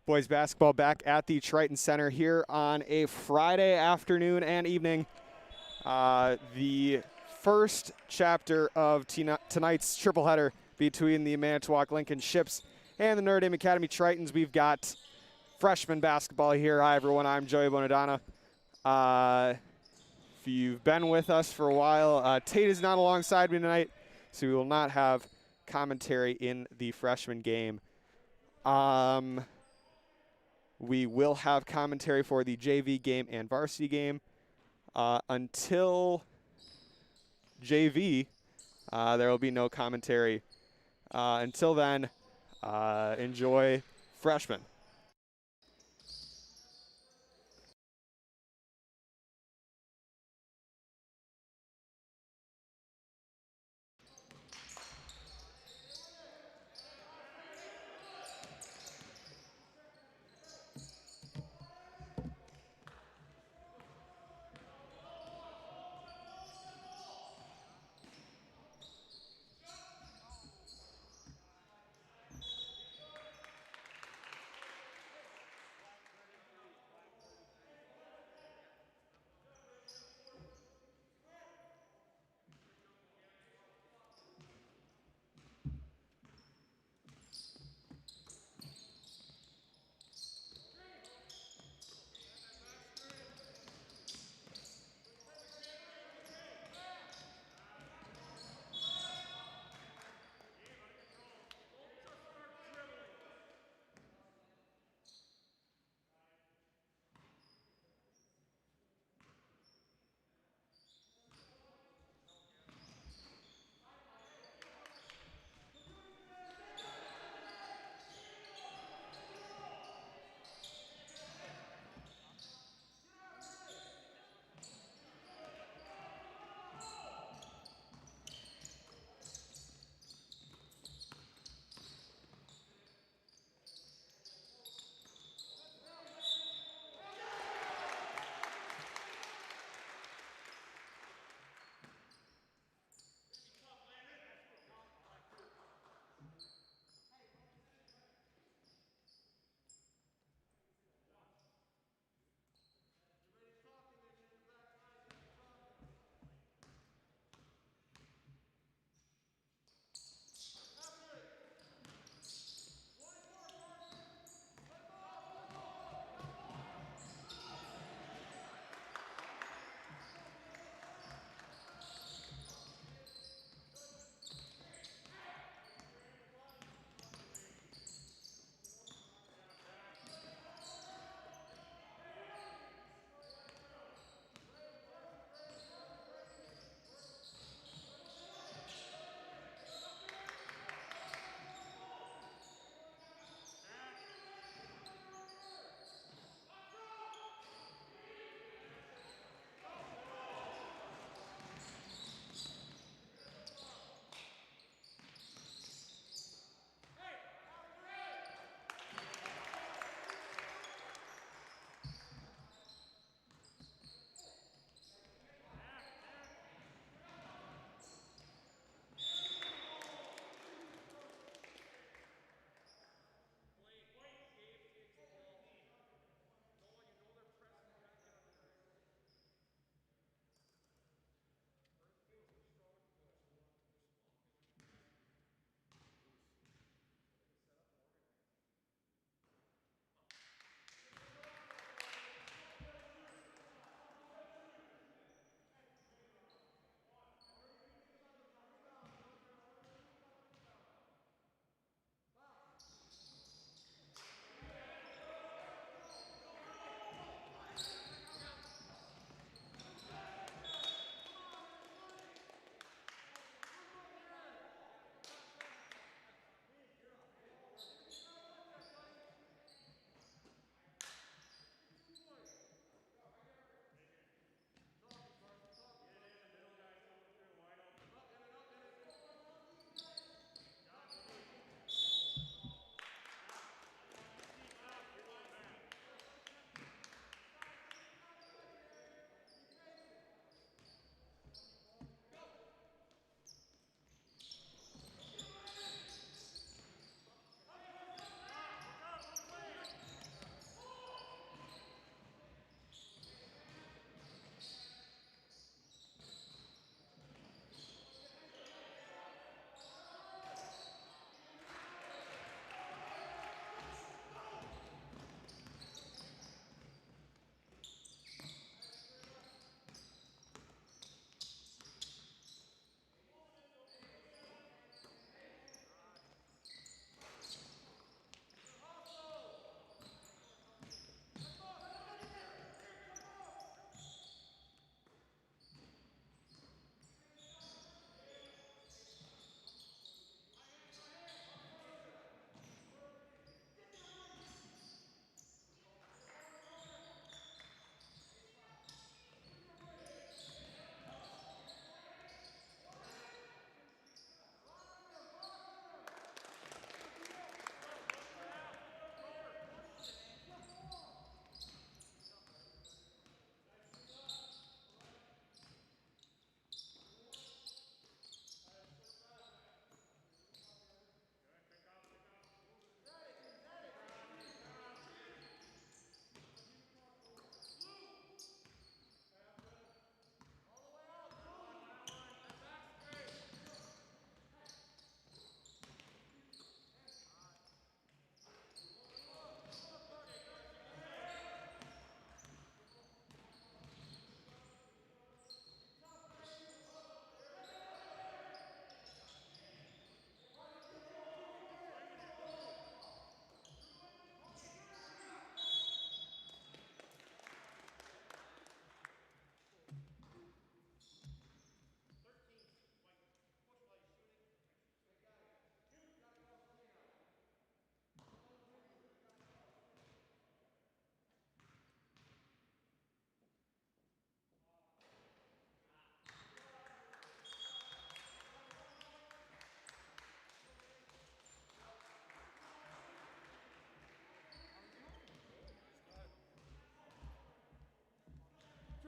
Boys basketball back at the Triton Center here on a Friday afternoon and evening. The first chapter of tonight's triple header between the Manitowoc Lincoln Ships and the Notre Dame Academy Tritons. We've got freshman basketball here. Hi, everyone. I'm Joey Bonadonna. If you've been with us for a while, Tate is not alongside me tonight, so we will not have commentary in the freshman game. We will have commentary for the JV game and varsity game. Until JV, there will be no commentary. Until then, enjoy freshmen.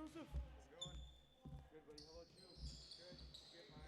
Joseph? How's it going? Good, buddy. How about you? Good. Get my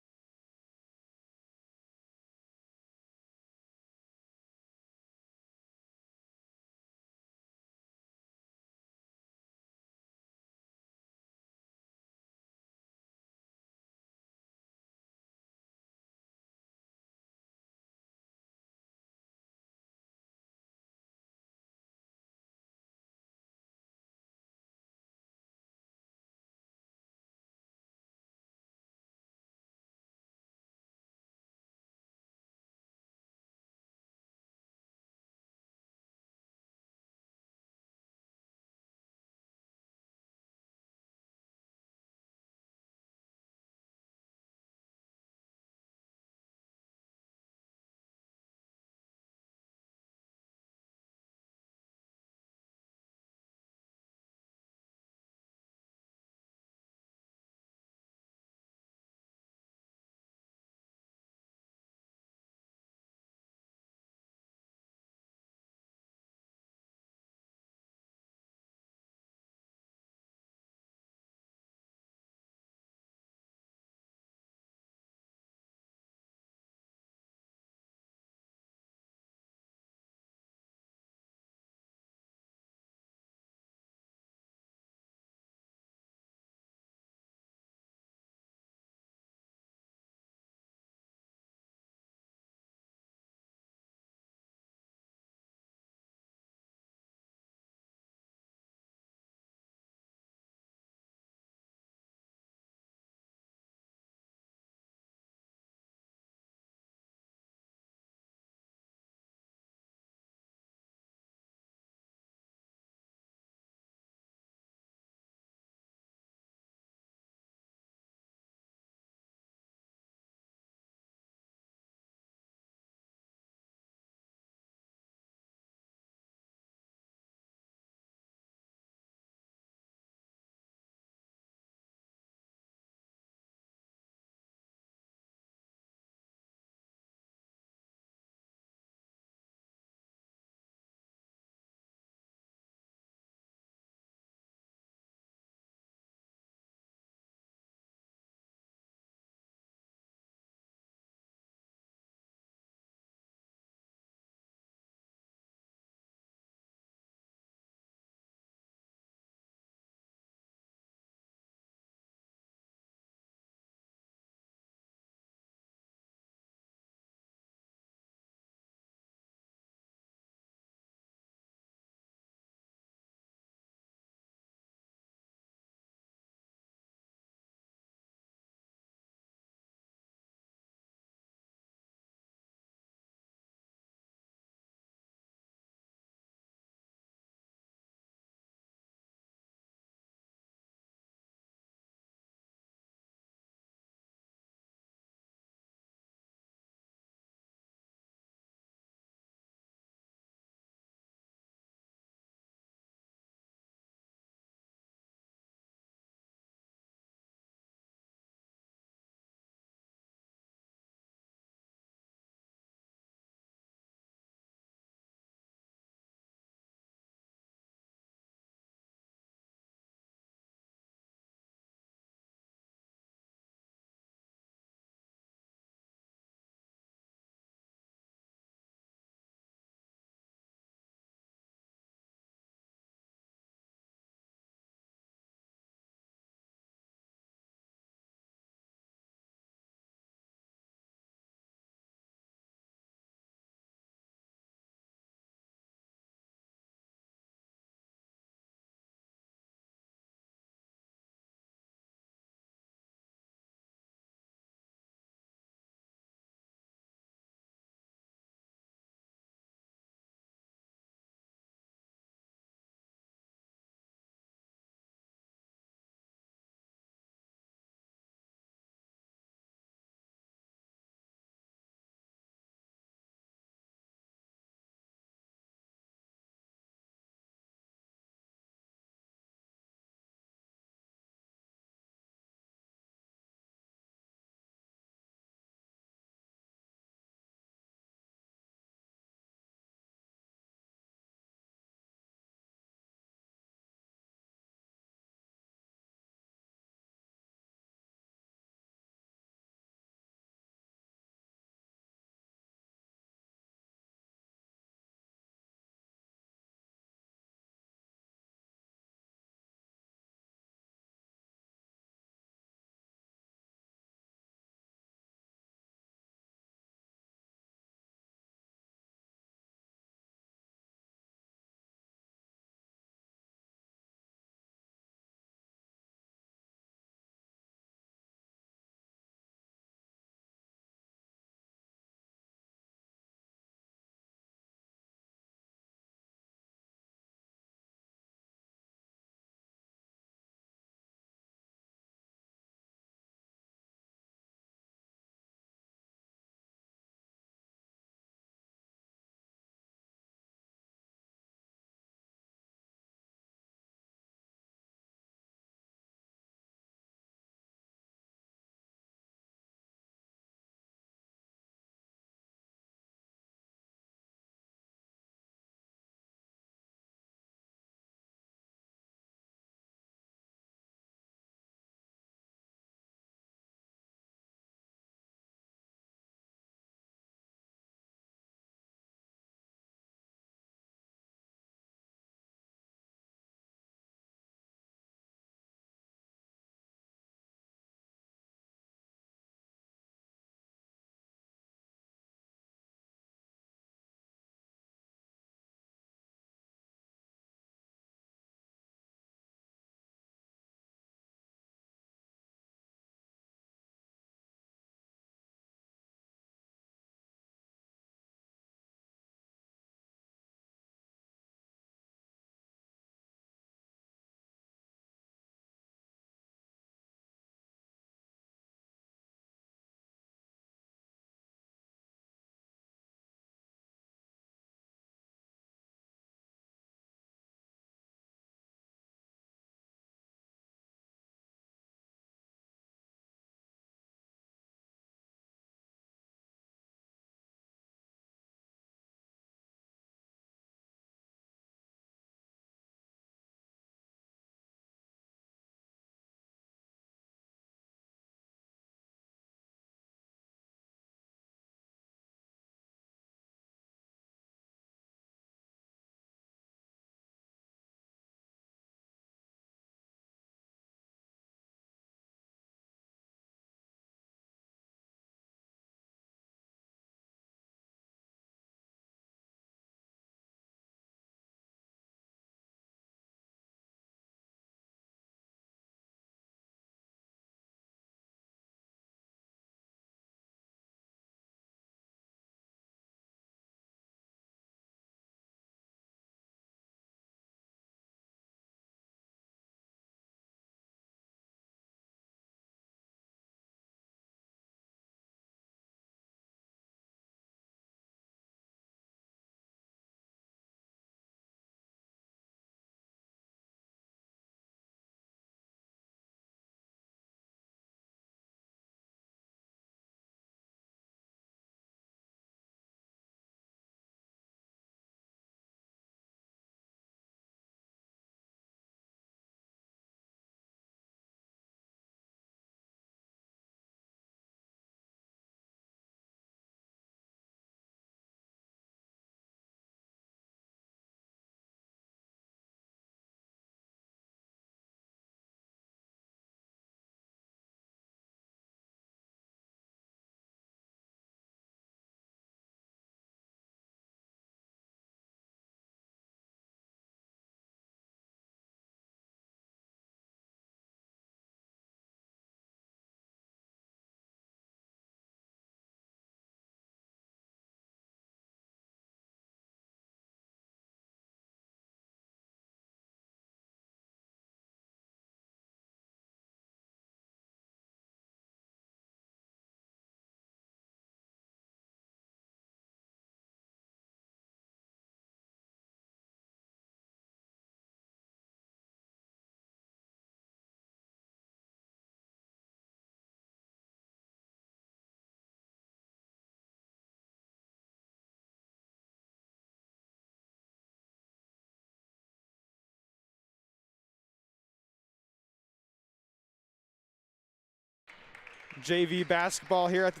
JV basketball here at the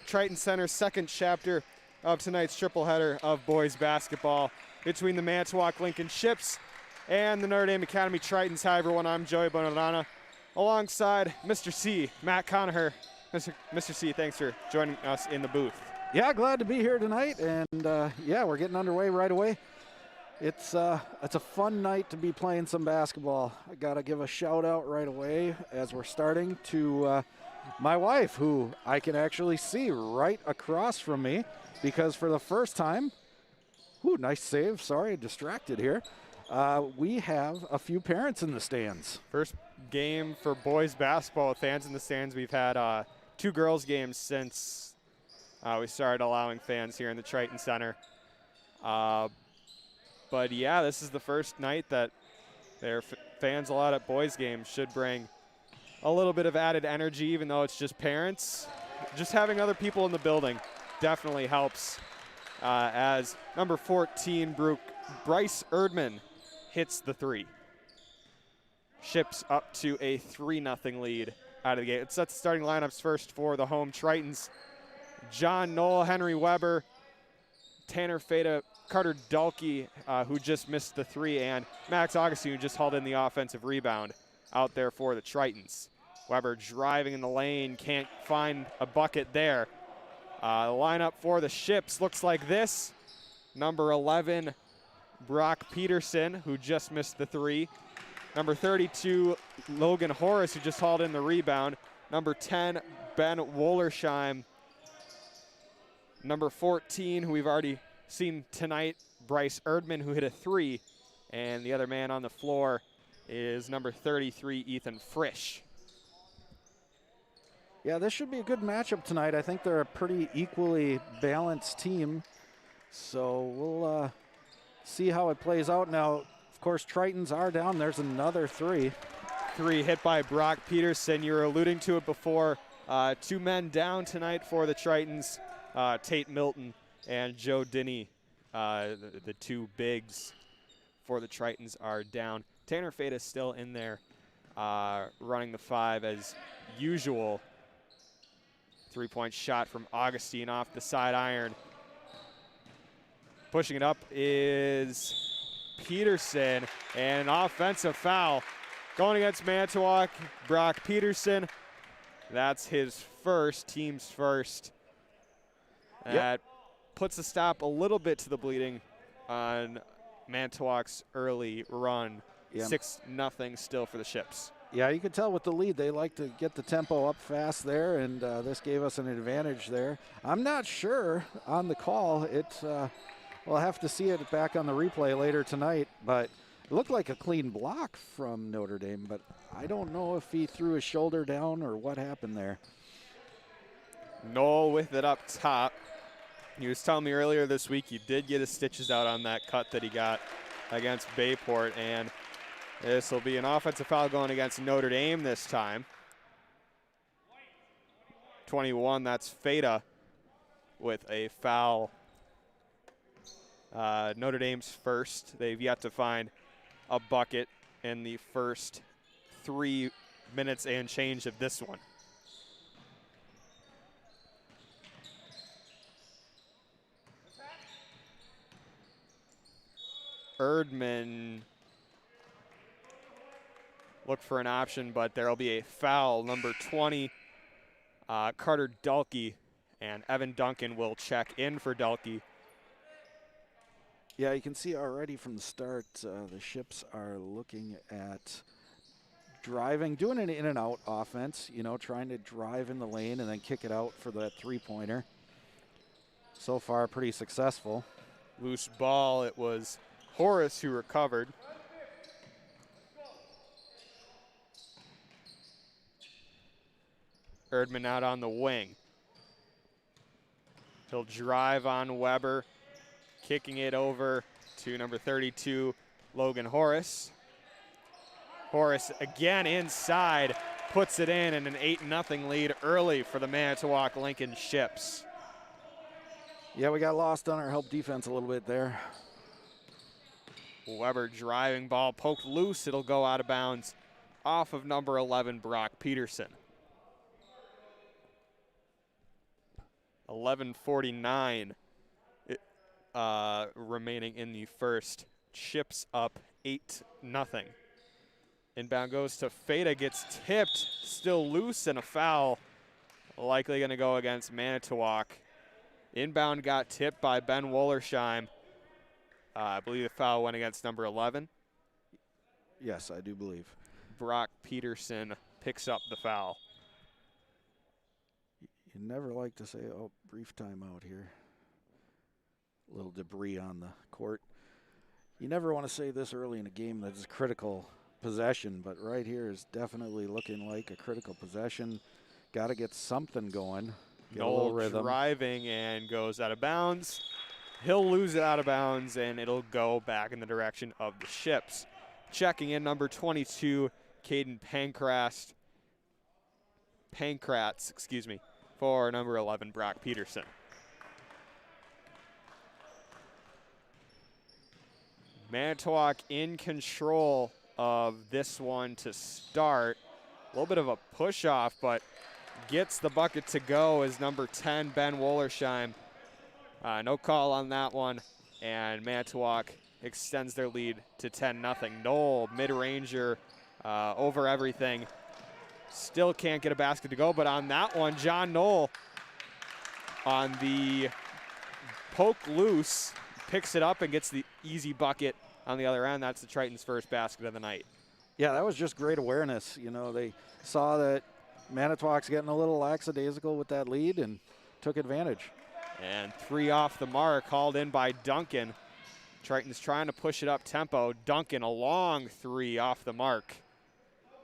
Triton Center, second chapter of tonight's triple header of boys basketball between the Manitowoc Lincoln Ships and the Notre Dame Academy Tritons. Hi everyone, I'm Joey Bonadonna alongside Mr. C, Matt Conacher. Mr. C, thanks for joining us in the booth. Yeah, glad to be here tonight, and yeah, we're getting underway right away. It's a fun night to be playing some basketball. I gotta give a shout out right away as we're starting to my wife, who I can actually see right across from me, because for the first time, nice save, sorry, distracted here. We have a few parents in the stands. First game for boys basketball with fans in the stands. We've had 2 girls games since we started allowing fans here in the Triton Center. But yeah, this is the first night that there are fans allowed at boys games. Should bring a little bit of added energy, even though it's just parents. Just having other people in the building definitely helps, as number 14, Bryce Erdman hits the 3. Ships up to a 3-0 lead out of the gate. It sets the starting lineups first for the home Tritons. John Knoll, Henry Weber, Tanner Feta, Carter Dalkey, who just missed the 3, and Max Augustine, who just hauled in the offensive rebound out there for the Tritons. Weber driving in the lane, can't find a bucket there. The lineup for the Ships looks like this. Number 11, Brock Peterson, who just missed the 3. Number 32, Logan Horace, who just hauled in the rebound. Number 10, Ben Wollersheim. Number 14, who we've already seen tonight, Bryce Erdman, who hit a 3. And the other man on the floor is number 33, Ethan Frisch. Yeah, this should be a good matchup tonight. I think they're a pretty equally balanced team. So we'll see how it plays out. Now, of course, Tritons are down. There's another 3. 3 hit by Brock Peterson. You were alluding to it before. 2 men down tonight for the Tritons. Tate Milton and Joe Dinney, the 2 bigs for the Tritons, are down. Tanner Feta is still in there, running the 5 as usual. 3-point shot from Augustine off the side iron. Pushing it up is Peterson, and an offensive foul going against Manitowoc. Brock Peterson, that's his first, team's first. That puts a stop a little bit to the bleeding on Manitowoc's early run. 6-0 still for the Ships. Yeah, you could tell with the lead, they like to get the tempo up fast there, and this gave us an advantage there. I'm not sure on the call. We'll have to see it back on the replay later tonight, but it looked like a clean block from Notre Dame, but I don't know if he threw his shoulder down or what happened there. Knoll with it up top. He was telling me earlier this week he did get his stitches out on that cut that he got against Bayport, and this will be an offensive foul going against Notre Dame this time. 21, that's Feta with a foul. Notre Dame's first. They've yet to find a bucket in the first 3 minutes and change of this one. Erdman looked for an option, but there will be a foul. Number 20, Carter Dalkey, and Evan Duncan will check in for Dalkey. Yeah, you can see already from the start, the Ships are looking at driving, doing an in and out offense, trying to drive in the lane and then kick it out for that 3-pointer. So far, pretty successful. Loose ball, it was Horace who recovered. Erdman out on the wing. He'll drive on Weber, kicking it over to number 32, Logan Horace. Horace again inside, puts it in, and an 8-0 lead early for the Manitowoc Lincoln Ships. Yeah, we got lost on our help defense a little bit there. Weber driving ball, poked loose. It'll go out of bounds off of number 11, Brock Peterson. 11:49 remaining in the first. Chips up 8-0. Inbound goes to Feta, gets tipped, still loose, and a foul. Likely going to go against Manitowoc. Inbound got tipped by Ben Wollersheim. I believe the foul went against number 11. Yes, I do believe. Brock Peterson picks up the foul. You never like to say, oh, brief timeout here. A little debris on the court. You never want to say this early in a game that is a critical possession, but right here is definitely looking like a critical possession. Got to get something going. Get a little rhythm. Driving and goes out of bounds. He'll lose it out of bounds, and it'll go back in the direction of the Ships. Checking in, number 22, Caden Pankratz, for number 11, Brock Peterson. Manitowoc in control of this one to start. A little bit of a push-off, but gets the bucket to go is number 10, Ben Wollersheim. No call on that one, and Manitowoc extends their lead to 10-0. Knoll, mid-ranger, over everything. Still can't get a basket to go, but on that one, John Knoll on the poke loose, picks it up and gets the easy bucket on the other end. That's the Triton's first basket of the night. Yeah, that was just great awareness. You know, they saw that Manitowoc's getting a little lackadaisical with that lead and took advantage. And 3 off the mark, hauled in by Duncan. Triton's trying to push it up tempo. Duncan, a long 3 off the mark,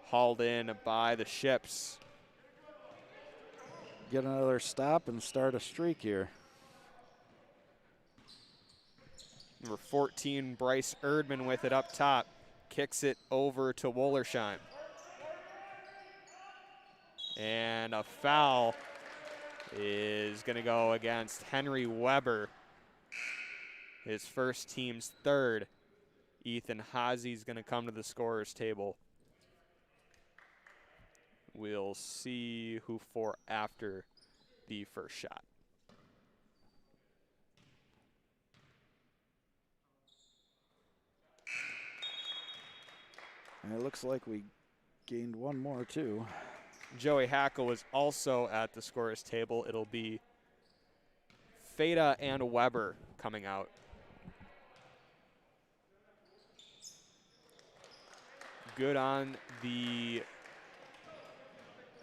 hauled in by the Ships. Get another stop and start a streak here. Number 14, Bryce Erdman with it up top. Kicks it over to Wollersheim. And a foul is going to go against Henry Weber. His first, team's third. Ethan Hazy's going to come to the scorer's table. We'll see who for after the first shot. And it looks like we gained one more too. Joey Hackle was also at the scorer's table. It'll be Feta and Weber coming out. Good on the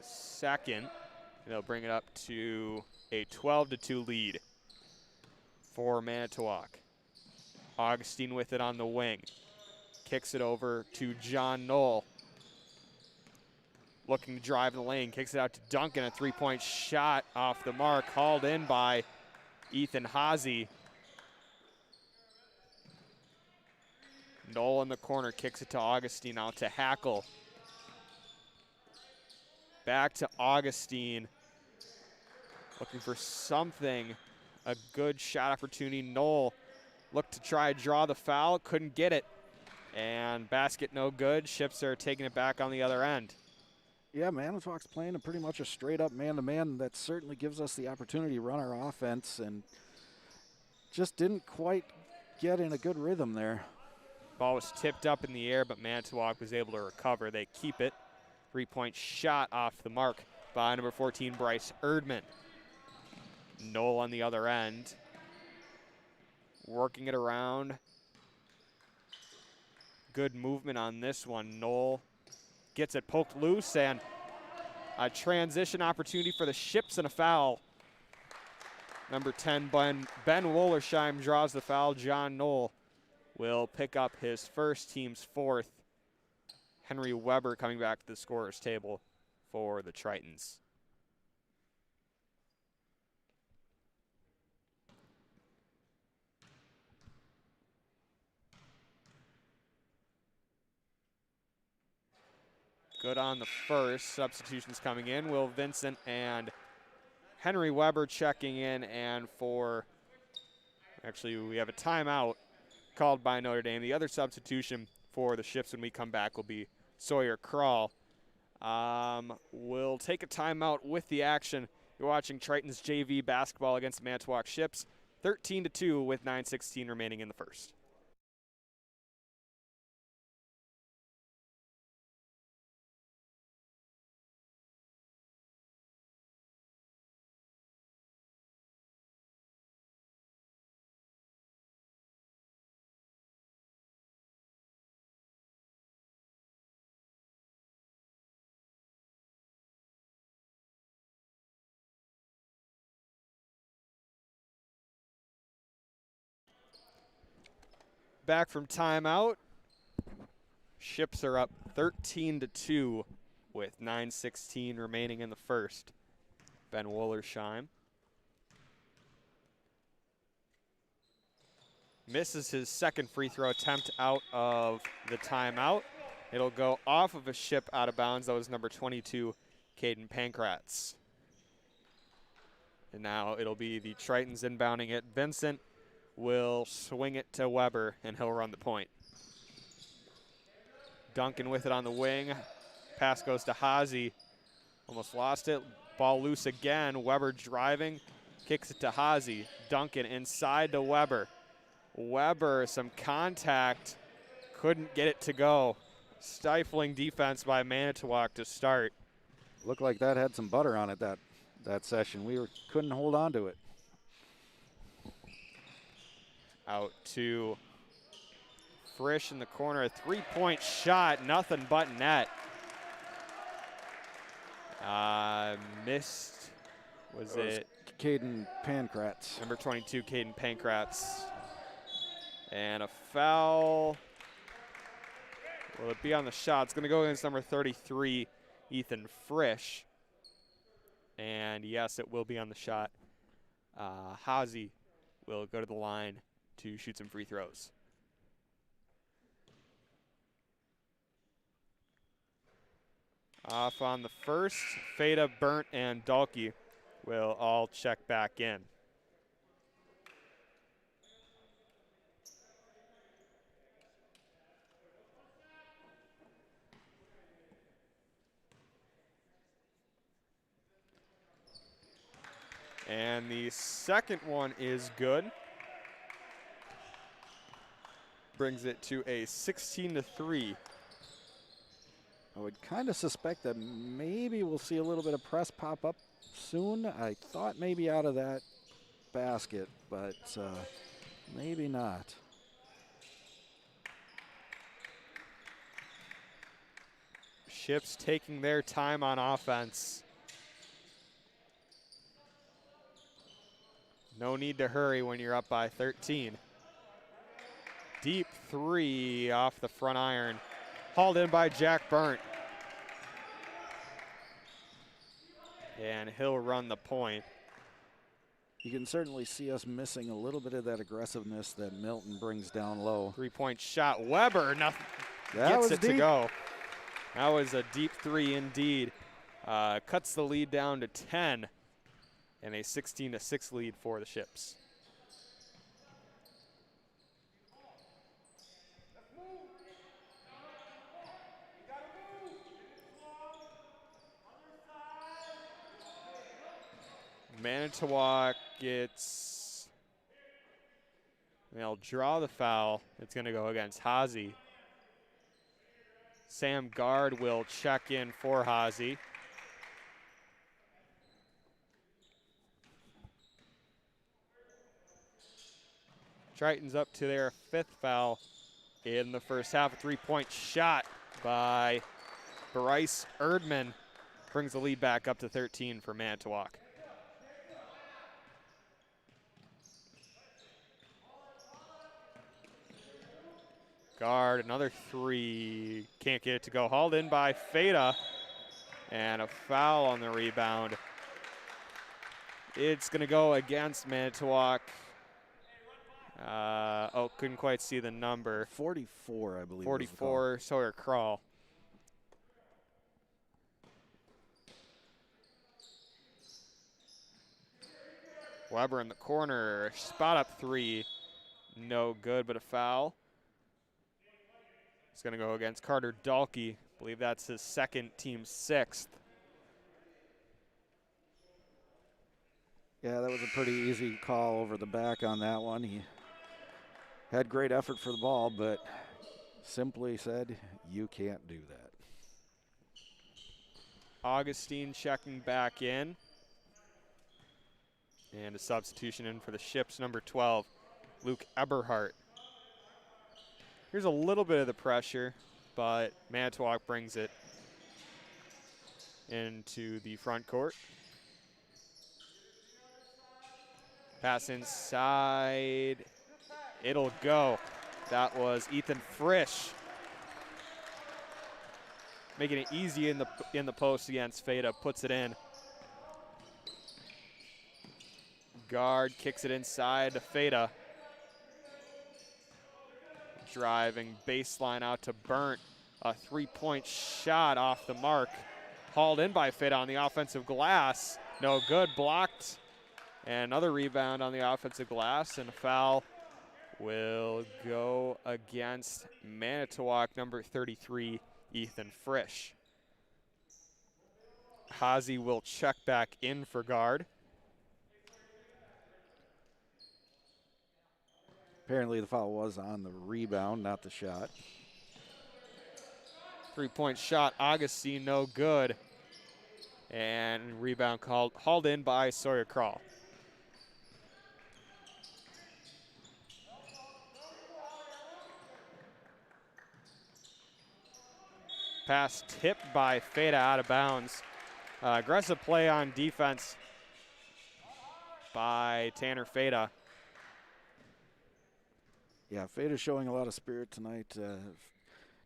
second. They'll bring it up to a 12-2 lead for Manitowoc. Augustine with it on the wing. Kicks it over to John Knoll. Looking to drive in the lane, kicks it out to Duncan. A three-point shot off the mark, hauled in by Ethan Hazy. Knoll in the corner, kicks it to Augustine, out to Hackle. Back to Augustine. Looking for something, a good shot opportunity. Knoll looked to try to draw the foul, couldn't get it. And basket no good. Ships are taking it back on the other end. Yeah, Manitowoc's playing a pretty much a straight-up man-to-man. That certainly gives us the opportunity to run our offense, and just didn't quite get in a good rhythm there. Ball was tipped up in the air, but Manitowoc was able to recover. They keep it. Three-point shot off the mark by number 14, Bryce Erdman. Knoll on the other end. Working it around. Good movement on this one. Knoll gets it poked loose, and a transition opportunity for the Ships and a foul. Number 10, Ben Wollersheim draws the foul. John Knoll will pick up his first, team's fourth. Henry Weber coming back to the scorer's table for the Tritons. Good on the first. Substitutions coming in. Will Vincent and Henry Weber checking in, and actually we have a timeout called by Notre Dame. The other substitution for the Ships when we come back will be Sawyer Krall. We'll take a timeout with the action, You're watching Triton's JV basketball against Manitowoc Ships, 13-2 with 9:16 remaining in the first. Back from timeout. Ships are up 13-2 with 9:16 remaining in the first. Ben Wollersheim misses his second free throw attempt out of the timeout. It'll go off of a Ship out of bounds. That was number 22, Caden Pankratz. And now it'll be the Tritons inbounding it. Vincent will swing it to Weber, and he'll run the point. Duncan with it on the wing. Pass goes to Hazy. Almost lost it. Ball loose again. Weber driving. Kicks it to Hazy. Duncan inside to Weber. Weber, some contact. Couldn't get it to go. Stifling defense by Manitowoc to start. Looked like that had some butter on it that session. Couldn't hold on to it. Out to Frisch in the corner. A three-point shot. Nothing but net. Missed. Was it Caden Pankratz? Number 22, Caden Pankratz. And a foul. Will it be on the shot? It's going to go against number 33, Ethan Frisch. And yes, it will be on the shot. Hazy will go to the line to shoot some free throws. Off on the first, Feda, Burnt, and Dalkey will all check back in. And the second one is good. Brings it to a 16-3. I would kind of suspect that maybe we'll see a little bit of press pop up soon. I thought maybe out of that basket, but maybe not. Ships taking their time on offense. No need to hurry when you're up by 13. Deep three off the front iron. Hauled in by Jack Burnt. And he'll run the point. You can certainly see us missing a little bit of that aggressiveness that Milton brings down low. Three-point shot. Weber nothing, gets it deep. To go. That was a deep three indeed. Cuts the lead down to 10 and a 16-6 lead for the Ships. Manitowoc gets, they'll draw the foul. It's going to go against Hazy. Sam Gard will check in for Hazy. Tritons up to their fifth foul in the first half. A three-point shot by Bryce Erdman brings the lead back up to 13 for Manitowoc. Gard, another three. Can't get it to go. Hauled in by Feda. And a foul on the rebound. It's going to go against Manitowoc. Couldn't quite see the number. 44, I believe. 44, Sawyer Crawl. Weber in the corner. Spot up three. No good, but a foul. It's going to go against Carter Dalkey. I believe that's his second, team sixth. Yeah, that was a pretty easy call over the back on that one. He had great effort for the ball, but simply said, you can't do that. Augustine checking back in. And a substitution in for the Ships, number 12, Luke Eberhardt. Here's a little bit of the pressure, but Manitowoc brings it into the front court. Pass inside. It'll go. That was Ethan Frisch, making it easy in the post against Feta. Puts it in. Guard kicks it inside to Feta. Driving baseline out to Burnt. A three-point shot off the mark. Hauled in by Feta on the offensive glass. No good, blocked. And another rebound on the offensive glass, and a foul will go against Manitowoc, number 33, Ethan Frisch. Hazy will check back in for guard. Apparently the foul was on the rebound, not the shot. Three-point shot, Augustine, no good. And rebound hauled in by Sawyer Crawl. Pass tipped by Feta out of bounds. Aggressive play on defense by Tanner Feta. Yeah, Feta's showing a lot of spirit tonight,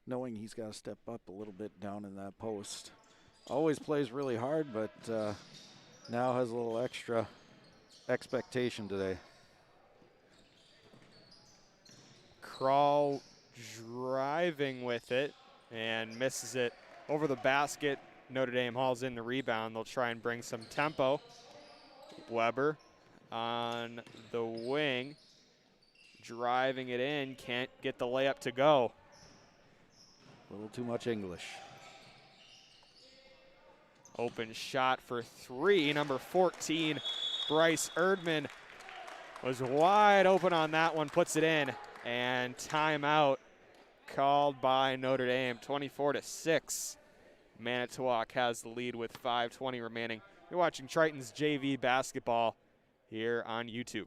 knowing he's got to step up a little bit down in that post. Always plays really hard, but now has a little extra expectation today. Crawl driving with it and misses it over the basket. Notre Dame hauls in the rebound. They'll try and bring some tempo. Weber on the wing, driving it in, can't get the layup to go. A little too much English. Open shot for three, number 14, Bryce Erdman was wide open on that one, puts it in, and timeout called by Notre Dame, 24-6. Manitowoc has the lead with 5:20 remaining. You're watching Triton's JV basketball here on YouTube.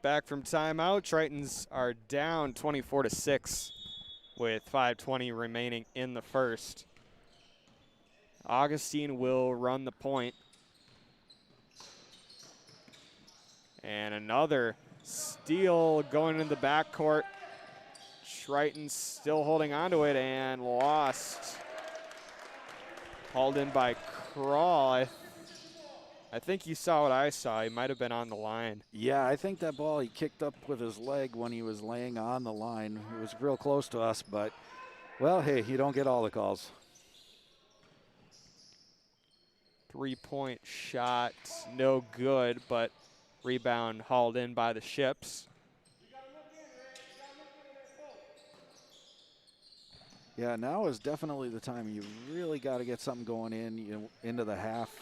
Back from timeout, Tritons are down 24-6 with 5:20 remaining in the first. Augustine will run the point. And another steal going into the backcourt. Triton still holding on to it and lost. Hauled in by Crawl. I think you saw what I saw. He might have been on the line. Yeah, I think that ball he kicked up with his leg when he was laying on the line. It was real close to us, but, well, hey, you don't get all the calls. Three-point shot, no good, but rebound hauled in by the Ships. Yeah, now is definitely the time. You really got to get something going into the half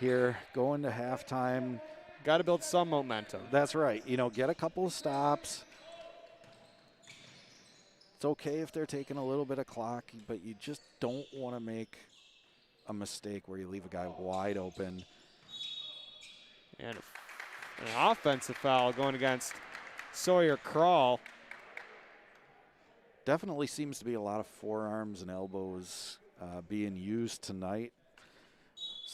here, go into halftime. Got to build some momentum. That's right. Get a couple of stops. It's okay if they're taking a little bit of clock, but you just don't want to make a mistake where you leave a guy wide open. And an offensive foul going against Sawyer Crawl. Definitely seems to be a lot of forearms and elbows being used tonight.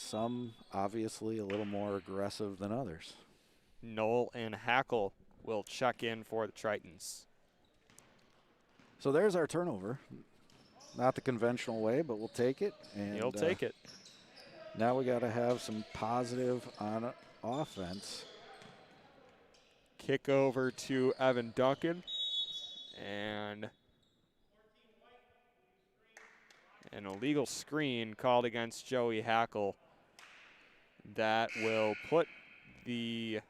Some obviously a little more aggressive than others. Knoll and Hackle will check in for the Tritons. So there's our turnover. Not the conventional way, but we'll take it. And You'll take it. Now we got to have some positive on offense. Kick over to Evan Duncan. And an illegal screen called against Joey Hackle. That will put the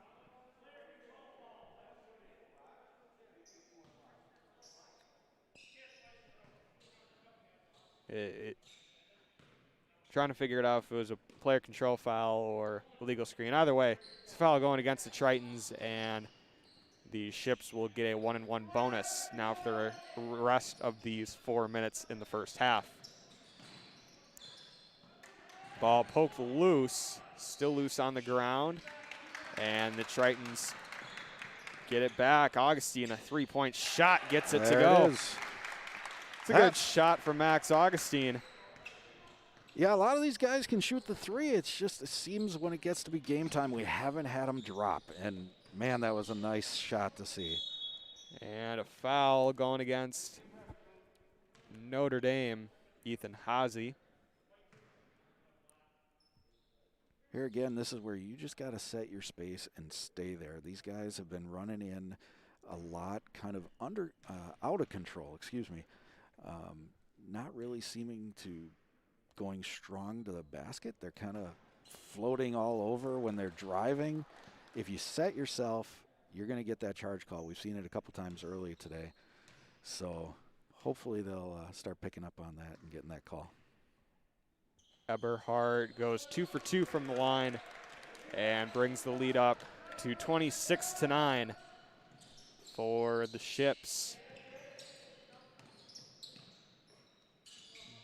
trying to figure it out if it was a player control foul or illegal screen. Either way, it's a foul going against the Tritons, and the Ships will get a 1-and-1 bonus now for the rest of these 4 minutes in the first half. Ball poked loose, still loose on the ground, and the Tritons get it back. Augustine, a three-point shot, gets it to go. It's a good shot from Max Augustine. Yeah, a lot of these guys can shoot the three. It's just, it seems when it gets to be game time, we haven't had them drop. And, man, that was a nice shot to see. And a foul going against Notre Dame, Ethan Hazy. Here again, this is where you just got to set your space and stay there. These guys have been running in a lot, kind of out of control, not really seeming to going strong to the basket. They're kind of floating all over when they're driving. If you set yourself, you're going to get that charge call. We've seen it a couple times early today. So hopefully they'll start picking up on that and getting that call. Eberhard goes 2 for 2 from the line and brings the lead up to 26-9 for the Ships.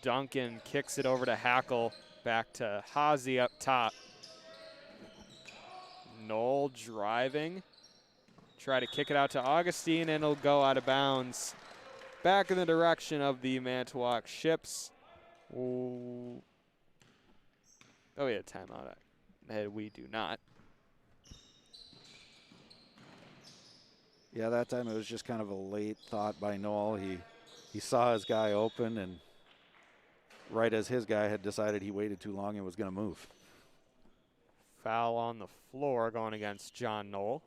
Duncan kicks it over to Hackle, back to Hazy up top. Knoll driving, try to kick it out to Augustine, and it'll go out of bounds. Back in the direction of the Manitowoc Ships. Ooh. Oh, yeah, timeout. We do not. Yeah, that time it was just kind of a late thought by Knoll. He saw his guy open, and right as his guy had decided he waited too long and was going to move. Foul on the floor going against John Knoll.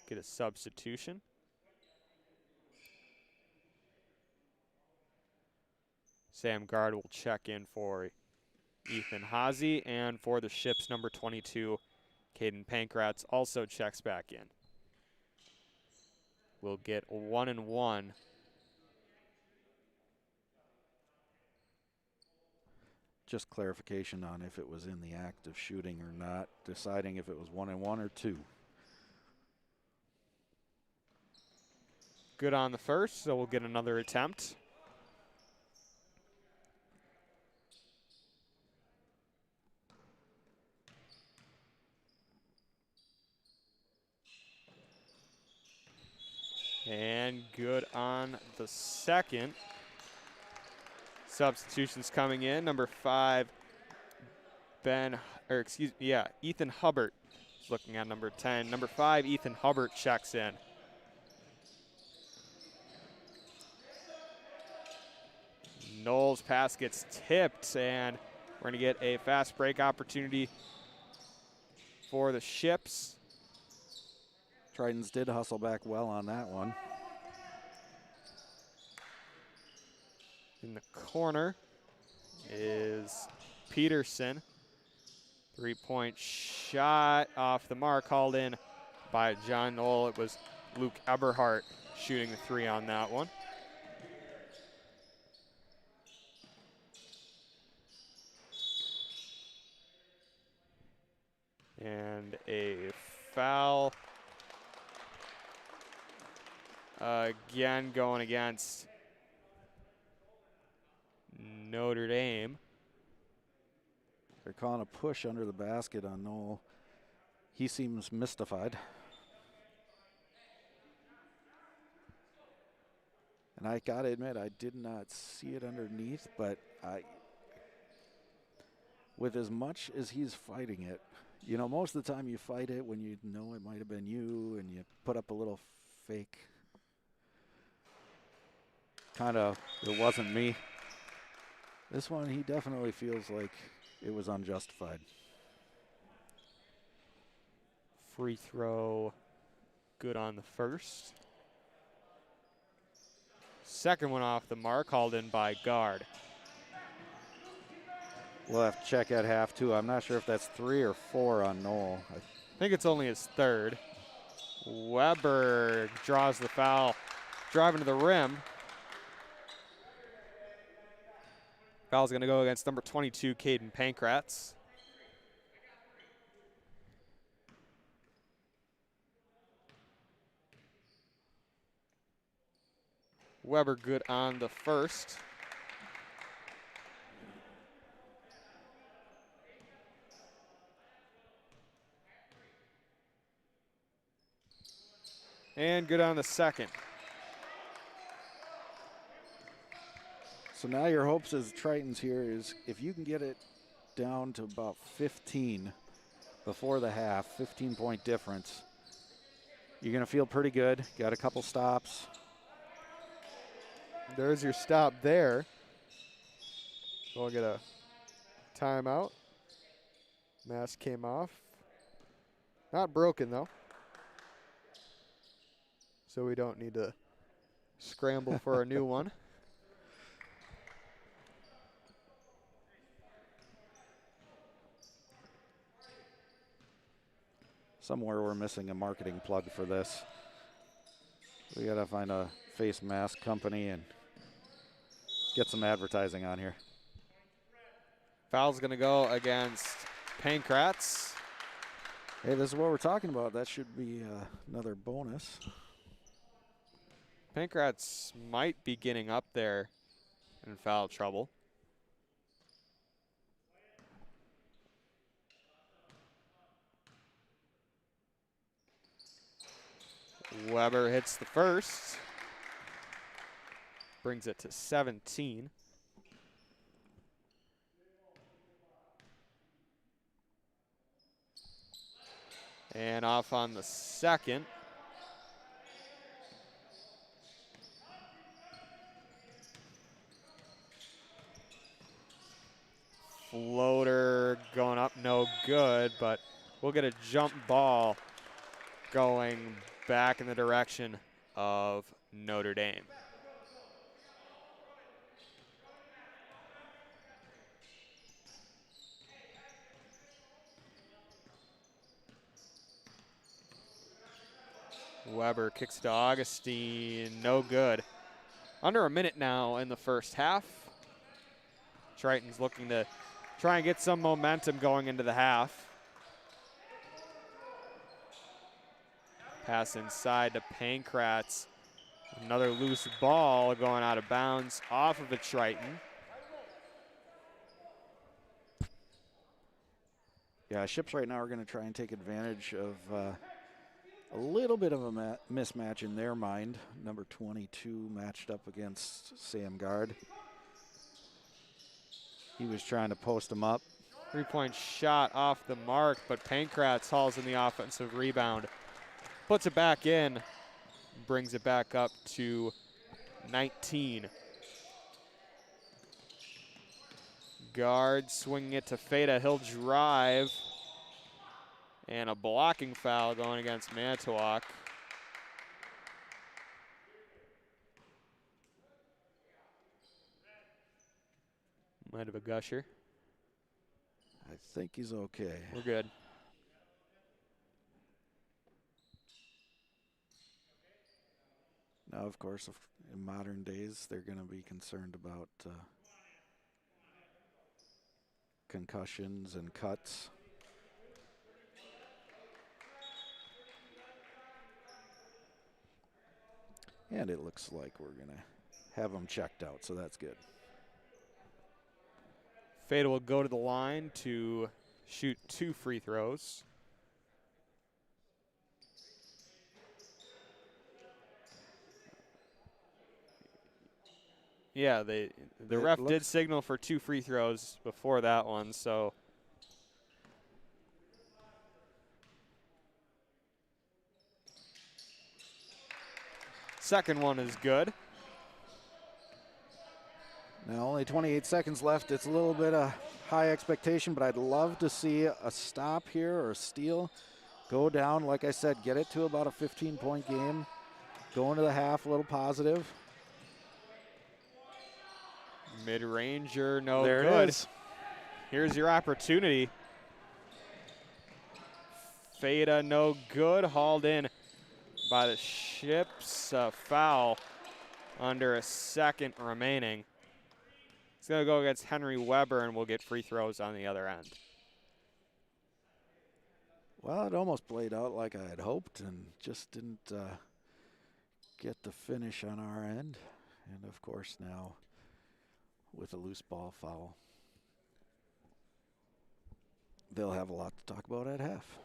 Get a substitution. Sam Gard will check in for Ethan Hazy, and for the Ships, number 22, Caden Pankratz also checks back in. We'll get 1-and-1. Just clarification on if it was in the act of shooting or not, deciding if it was 1-and-1 or 2. Good on the first, so we'll get another attempt. And good on the second. Substitutions coming in. Number 5, Ethan Hubbard is looking at number 10. Number 5, Ethan Hubbard checks in. Knoll's pass gets tipped, and we're going to get a fast break opportunity for the Ships. Tritons did hustle back well on that one. In the corner is Peterson. Three-point shot off the mark, called in by John Knoll. It was Luke Eberhardt shooting the three on that one. And a foul again going against Notre Dame. They're calling a push under the basket on Knoll. He seems mystified. And I gotta admit, I did not see it underneath, but with as much as he's fighting it, you know, most of the time you fight it when you know it might have been you and you put up a little fake kind of, it wasn't me. This one, he definitely feels like it was unjustified. Free throw, good on the first. Second one off the mark, called in by guard. We'll have to check at half, too. I'm not sure if that's 3 or 4 on Noel. I think it's only his third. Weber draws the foul, driving to the rim. Foul's going to go against number 22, Caden Pankratz. Weber good on the first. And good on the second. So now your hopes as Tritons here is if you can get it down to about 15 before the half, 15-point difference, you're going to feel pretty good. Got a couple stops. There's your stop there. We'll get a timeout. Mask came off. Not broken, though. So we don't need to scramble for a new one. Somewhere we're missing a marketing plug for this. We got to find a face mask company and get some advertising on here. Foul's going to go against Pankratz. Hey, this is what we're talking about. That should be another bonus. Pankratz might be getting up there in foul trouble. Weber hits the first. Brings it to 17. And off on the second. Floater going up, no good, but we'll get a jump ball going back in the direction of Notre Dame. Weber kicks to Augustine, no good. Under a minute now in the first half. Triton's looking to try and get some momentum going into the half. Pass inside to Pankratz. Another loose ball going out of bounds off of a Triton. Yeah, Ships right now are going to try and take advantage of a little bit of a mismatch in their mind. Number 22 matched up against Sam Gard. He was trying to post him up. 3-point shot off the mark, but Pankratz hauls in the offensive rebound. Puts it back in, brings it back up to 19. Gard swinging it to Feta. He'll drive. And a blocking foul going against Manitowoc. Might have a gusher. I think he's okay. We're good. Now, of course, in modern days, they're going to be concerned about concussions and cuts. And it looks like we're going to have them checked out, so that's good. Feta will go to the line to shoot 2 free throws. Yeah, the ref did signal for 2 free throws before that one, so Second one is good. Now only 28 seconds left. It's a little bit of high expectation, but I'd love to see a stop here or a steal. Go down, like I said, get it to about a 15-point game. Go into the half a little positive. Mid-ranger, no There good. it is. Here's your opportunity. Fada, no good. Hauled in by the Ships. Foul under a second remaining. It's going to go against Henry Weber, and we'll get free throws on the other end. Well, it almost played out like I had hoped and just didn't get the finish on our end. And, of course, now with a loose ball foul, they'll have a lot to talk about at half.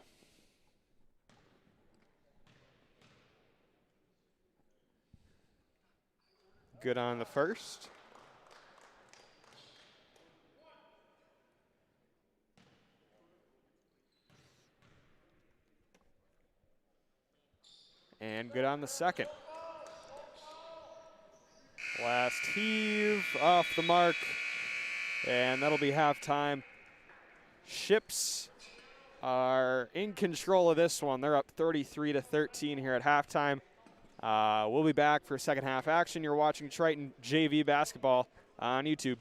Good on the first. And good on the second. Last heave off the mark. And that'll be halftime. Ships are in control of this one. They're up 33-13 here at halftime. We'll be back for second half action. You're watching Triton JV basketball on YouTube.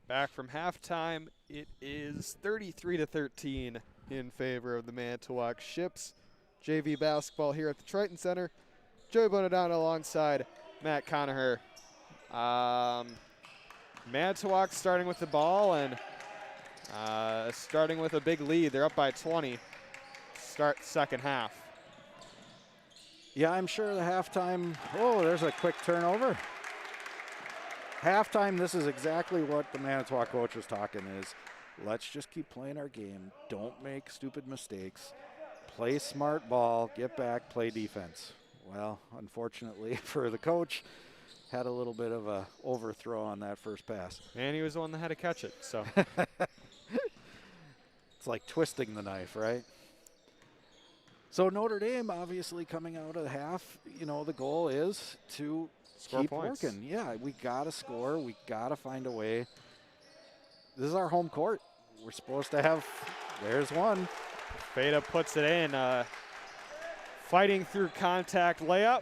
Back from halftime, it is 33-13 in favor of the Manitowoc Ships. JV basketball here at the Triton Center. Joey Bonadonna alongside Matt Conacher. Manitowoc starting with the ball and starting with a big lead. They're up by 20. Start second half. Yeah, I'm sure the halftime, oh, there's a quick turnover. Halftime, this is exactly what the Manitowoc coach was talking is, let's just keep playing our game. Don't make stupid mistakes. Play smart ball, get back, play defense. Well, unfortunately for the coach, had a little bit of a overthrow on that first pass. And he was the one that had to catch it, so. It's like twisting the knife, right? So Notre Dame obviously coming out of the half, you know, the goal is to Score keep points. working. Yeah, we got to score. We got to find a way. This is our home court. We're supposed to have, there's one. Feta puts it in. Fighting through contact layup.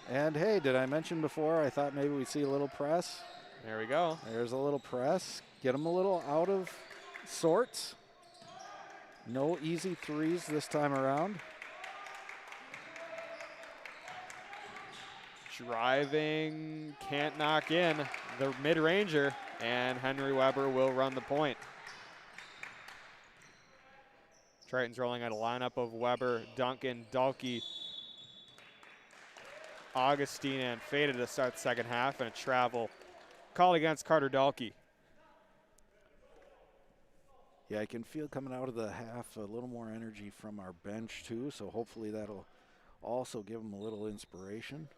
And hey, did I mention before, I thought maybe we'd see a little press. There we go. There's a little press. Get them a little out of sorts. No easy threes this time around. Driving, can't knock in the mid-ranger, and Henry Weber will run the point. Triton's rolling out a lineup of Weber, Duncan, Dalkey, Augustine, and Feta to start the second half, and a travel call against Carter Dalkey. Yeah, I can feel coming out of the half a little more energy from our bench too, so hopefully that'll also give them a little inspiration.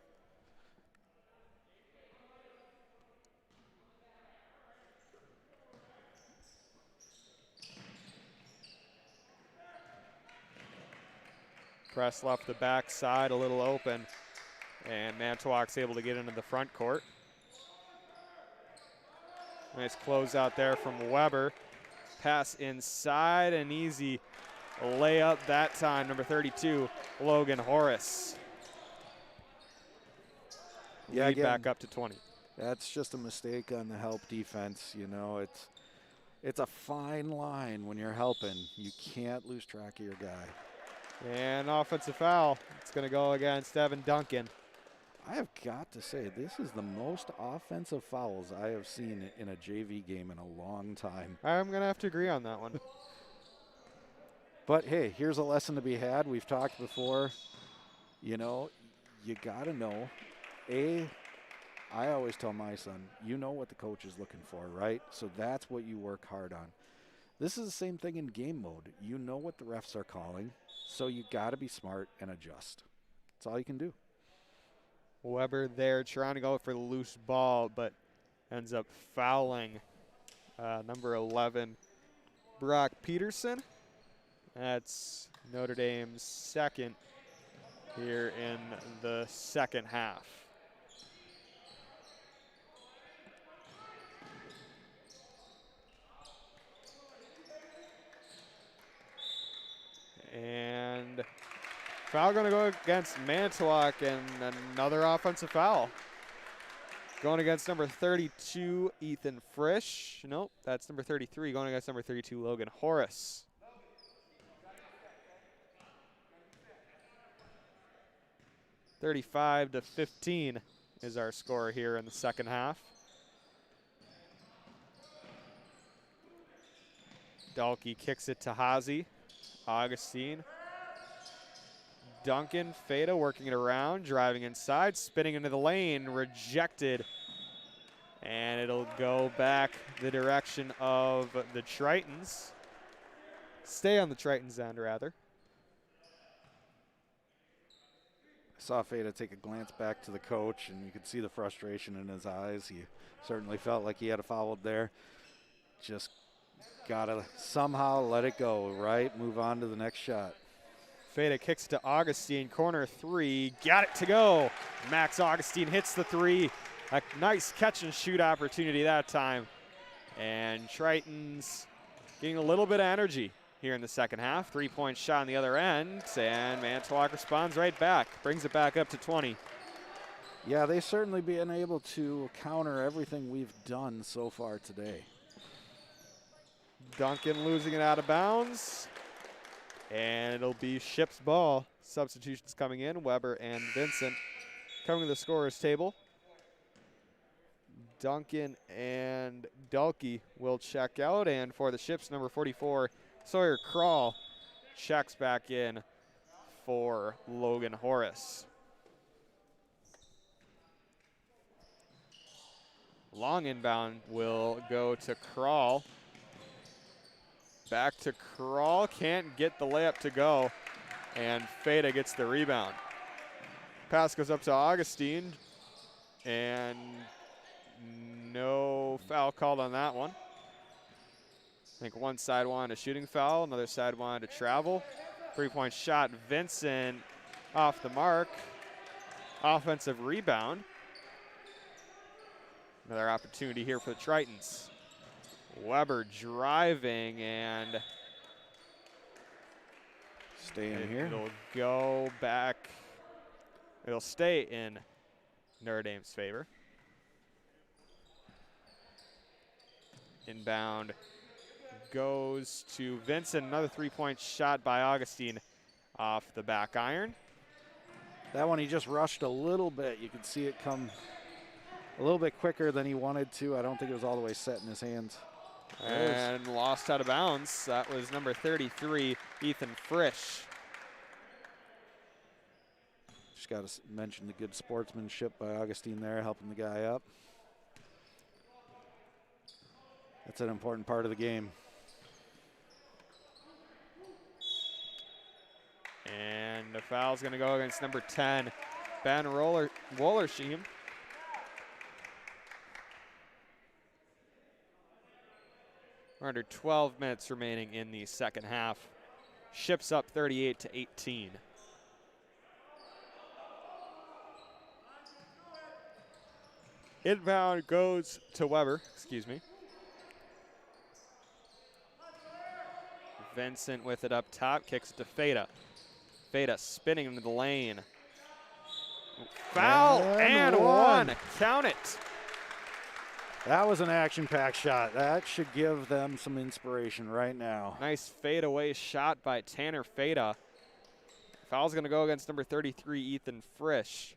Press left the back side a little open, and Manitowoc's able to get into the front court. Nice closeout there from Weber. Pass inside, an easy layup that time, number 32, Logan Horace. Yeah, Lead again, back up to 20. That's just a mistake on the help defense. You know, it's a fine line when you're helping. You can't lose track of your guy. And offensive foul. It's going to go against Evan Duncan. I have got to say, this is the most offensive fouls I have seen in a JV game in a long time. I'm going to have to agree on that one. But hey, here's a lesson to be had. We've talked before. You know, you got to know. I always tell my son, you know what the coach is looking for, right? So that's what you work hard on. This is the same thing in game mode. You know what the refs are calling, so you got to be smart and adjust. That's all you can do. Weber there trying to go for the loose ball, but ends up fouling number 11, Brock Peterson. That's Notre Dame's second here in the second half. And foul going to go against Manitowoc, and another offensive foul. Going against number 32, Ethan Frisch. Nope, that's number 33. Going against number 32, Logan Horace. (35-15) is our score here in the second half. Dalkey kicks it to Hazy. Augustine. Duncan, Feta working it around, driving inside, spinning into the lane, rejected. And it'll go back the direction of the Tritons. Stay on the Tritons end, rather. I saw Feta take a glance back to the coach, and you could see the frustration in his eyes. He certainly felt like he had a foul there. Just got to somehow let it go, right? Move on to the next shot. Feta kicks to Augustine, corner three, got it to go. Max Augustine hits the three. A nice catch and shoot opportunity that time. And Tritons getting a little bit of energy here in the second half. 3-point shot on the other end, and Manitowoc responds right back. Brings it back up to 20. Yeah, they've certainly been able to counter everything we've done so far today. Duncan losing it out of bounds. And it'll be Ship's ball. Substitutions coming in. Weber and Vincent coming to the scorer's table. Duncan and Dulke will check out. And for the Ships, number 44, Sawyer Crawl checks back in for Logan Horace. Long inbound will go to Crawl. Back to Crawl, can't get the layup to go, and Feda gets the rebound. Pass goes up to Augustine, and no foul called on that one. I think one side wanted a shooting foul, another side wanted to travel. 3-point shot, Vincent off the mark. Offensive rebound. Another opportunity here for the Tritons. Weber driving, and stay in here. It'll go back. It'll stay in Notre Dame's favor. Inbound goes to Vincent. Another 3-point shot by Augustine off the back iron. That one he just rushed a little bit. You could see it come a little bit quicker than he wanted to. I don't think it was all the way set in his hands. And lost out of bounds. That was number 33, Ethan Frisch. Just got to mention the good sportsmanship by Augustine there, helping the guy up. That's an important part of the game. And the foul's going to go against number 10, Ben Wollersheim. We're under 12 minutes remaining in the second half. Ships up 38-18. Inbound goes to Weber, excuse me. Vincent with it up top, kicks it to Feda. Feda spinning into the lane. Foul and one. Count it. That was an action-packed shot. That should give them some inspiration right now. Nice fadeaway shot by Tanner Feda. Foul's going to go against number 33, Ethan Frisch.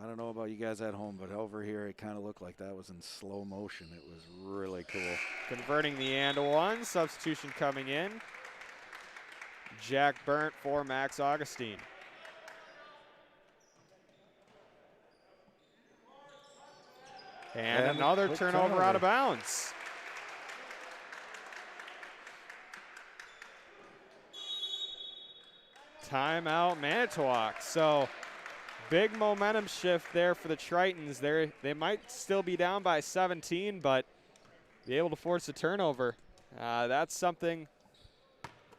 I don't know about you guys at home, but over here it kind of looked like that was in slow motion. It was really cool. Converting the and one. Substitution coming in. Jack Burnt for Max Augustine. And another turnover out of bounds. Timeout Manitowoc. So big momentum shift there for the Tritons. They might still be down by 17, but be able to force a turnover. That's something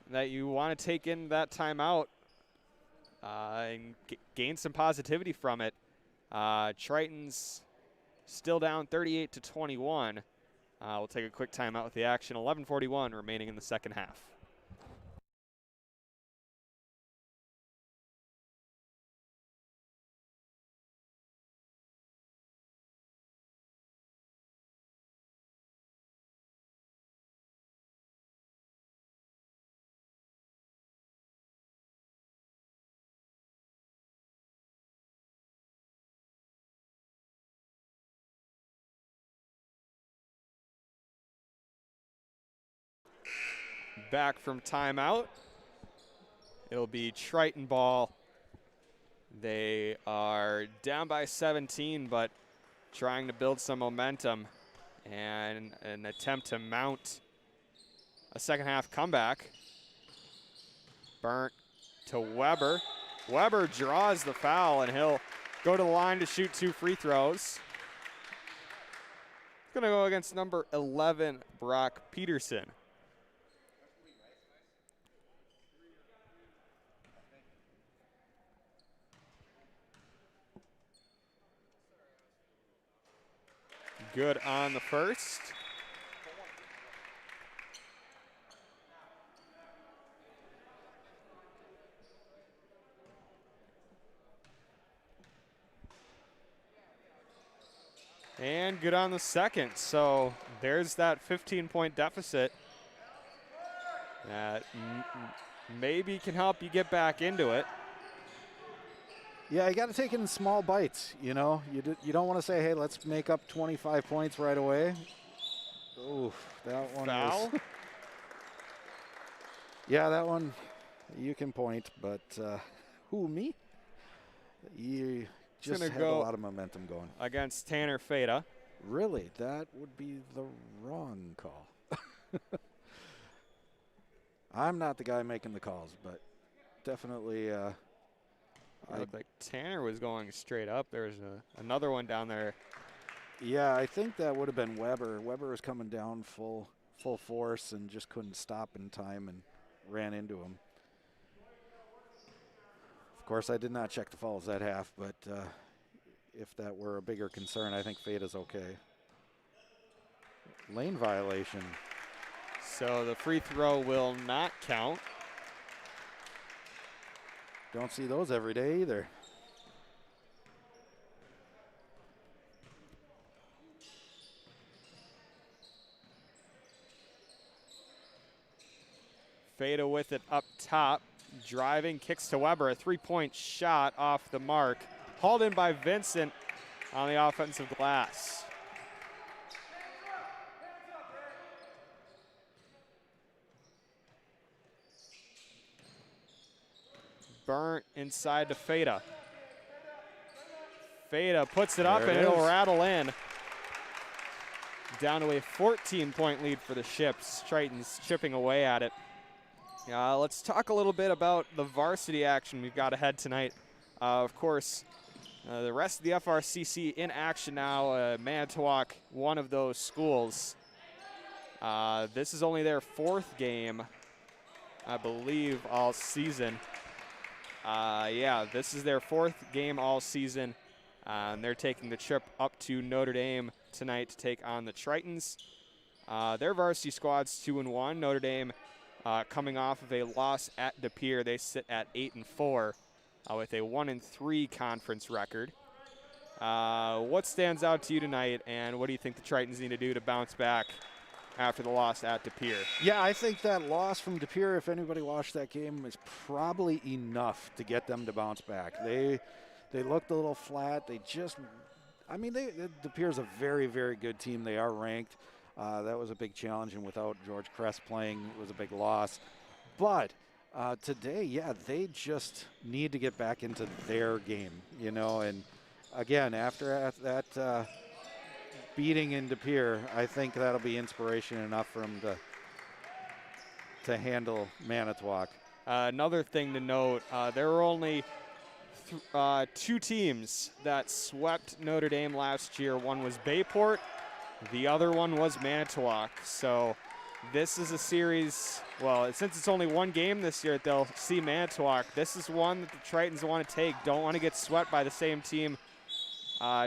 that you want to take in that timeout and gain some positivity from it. Tritons still down 38-21. We'll take a quick timeout with the action. 11:41 remaining in the second half. Back from timeout. It'll be Triton ball. They are down by 17, but trying to build some momentum and an attempt to mount a second half comeback. Burnt to Weber. Weber draws the foul, and he'll go to the line to shoot 2 free throws. It's going to go against number 11, Brock Peterson. Good on the first. And good on the second. So there's that 15-point deficit that maybe can help you get back into it. Yeah, you got to take it in small bites, you know. You don't want to say, hey, let's make up 25 points right away. Oof, that one Foul? was... Yeah, that one you can point, but who, me? You just had a lot of momentum going. Against Tanner Feta. Really? That would be the wrong call. I'm not the guy making the calls, but definitely... It looked like Tanner was going straight up. There's another one down there. Yeah, I think that would have been Weber. Weber was coming down full force and just couldn't stop in time and ran into him. Of course, I did not check the fouls that half, but if that were a bigger concern, I think Feta's okay. Lane violation. So the free throw will not count. Don't see those every day either. Feta with it up top. Driving, kicks to Weber. A three-point shot off the mark. Hauled in by Vincent on the offensive glass. Burnt inside to Feta. Feta puts it up and it'll rattle in. Down to a 14-point lead for the Ships. Tritons chipping away at it. Let's talk a little bit about the varsity action we've got ahead tonight. Of course, the rest of the FRCC in action now. Manitowoc, one of those schools. This is only their fourth game, I believe, all season. Yeah, this is their fourth game all season. And they're taking the trip up to Notre Dame tonight to take on the Tritons. Their varsity squad's 2-1. Notre Dame coming off of a loss at De Pere. They sit at 8-4 with a 1-3 conference record. What stands out to you tonight, and what do you think the Tritons need to do to bounce back after the loss at De Pere? Yeah, I think that loss from De Pere, if anybody watched that game, is probably enough to get them to bounce back. They looked a little flat. They just, I mean, De Pere's a very, very good team. They are ranked. That was a big challenge, and without George Kress playing, it was a big loss. But today, yeah, they just need to get back into their game, you know. And again, after that beating in De Pere, I think that'll be inspiration enough for them to handle Manitowoc. Another thing to note, there were only two teams that swept Notre Dame last year. One was Bayport, the other one was Manitowoc. So this is a series, well, since it's only one game this year, they'll see Manitowoc. This is one that the Tritons want to take. Don't want to get swept by the same team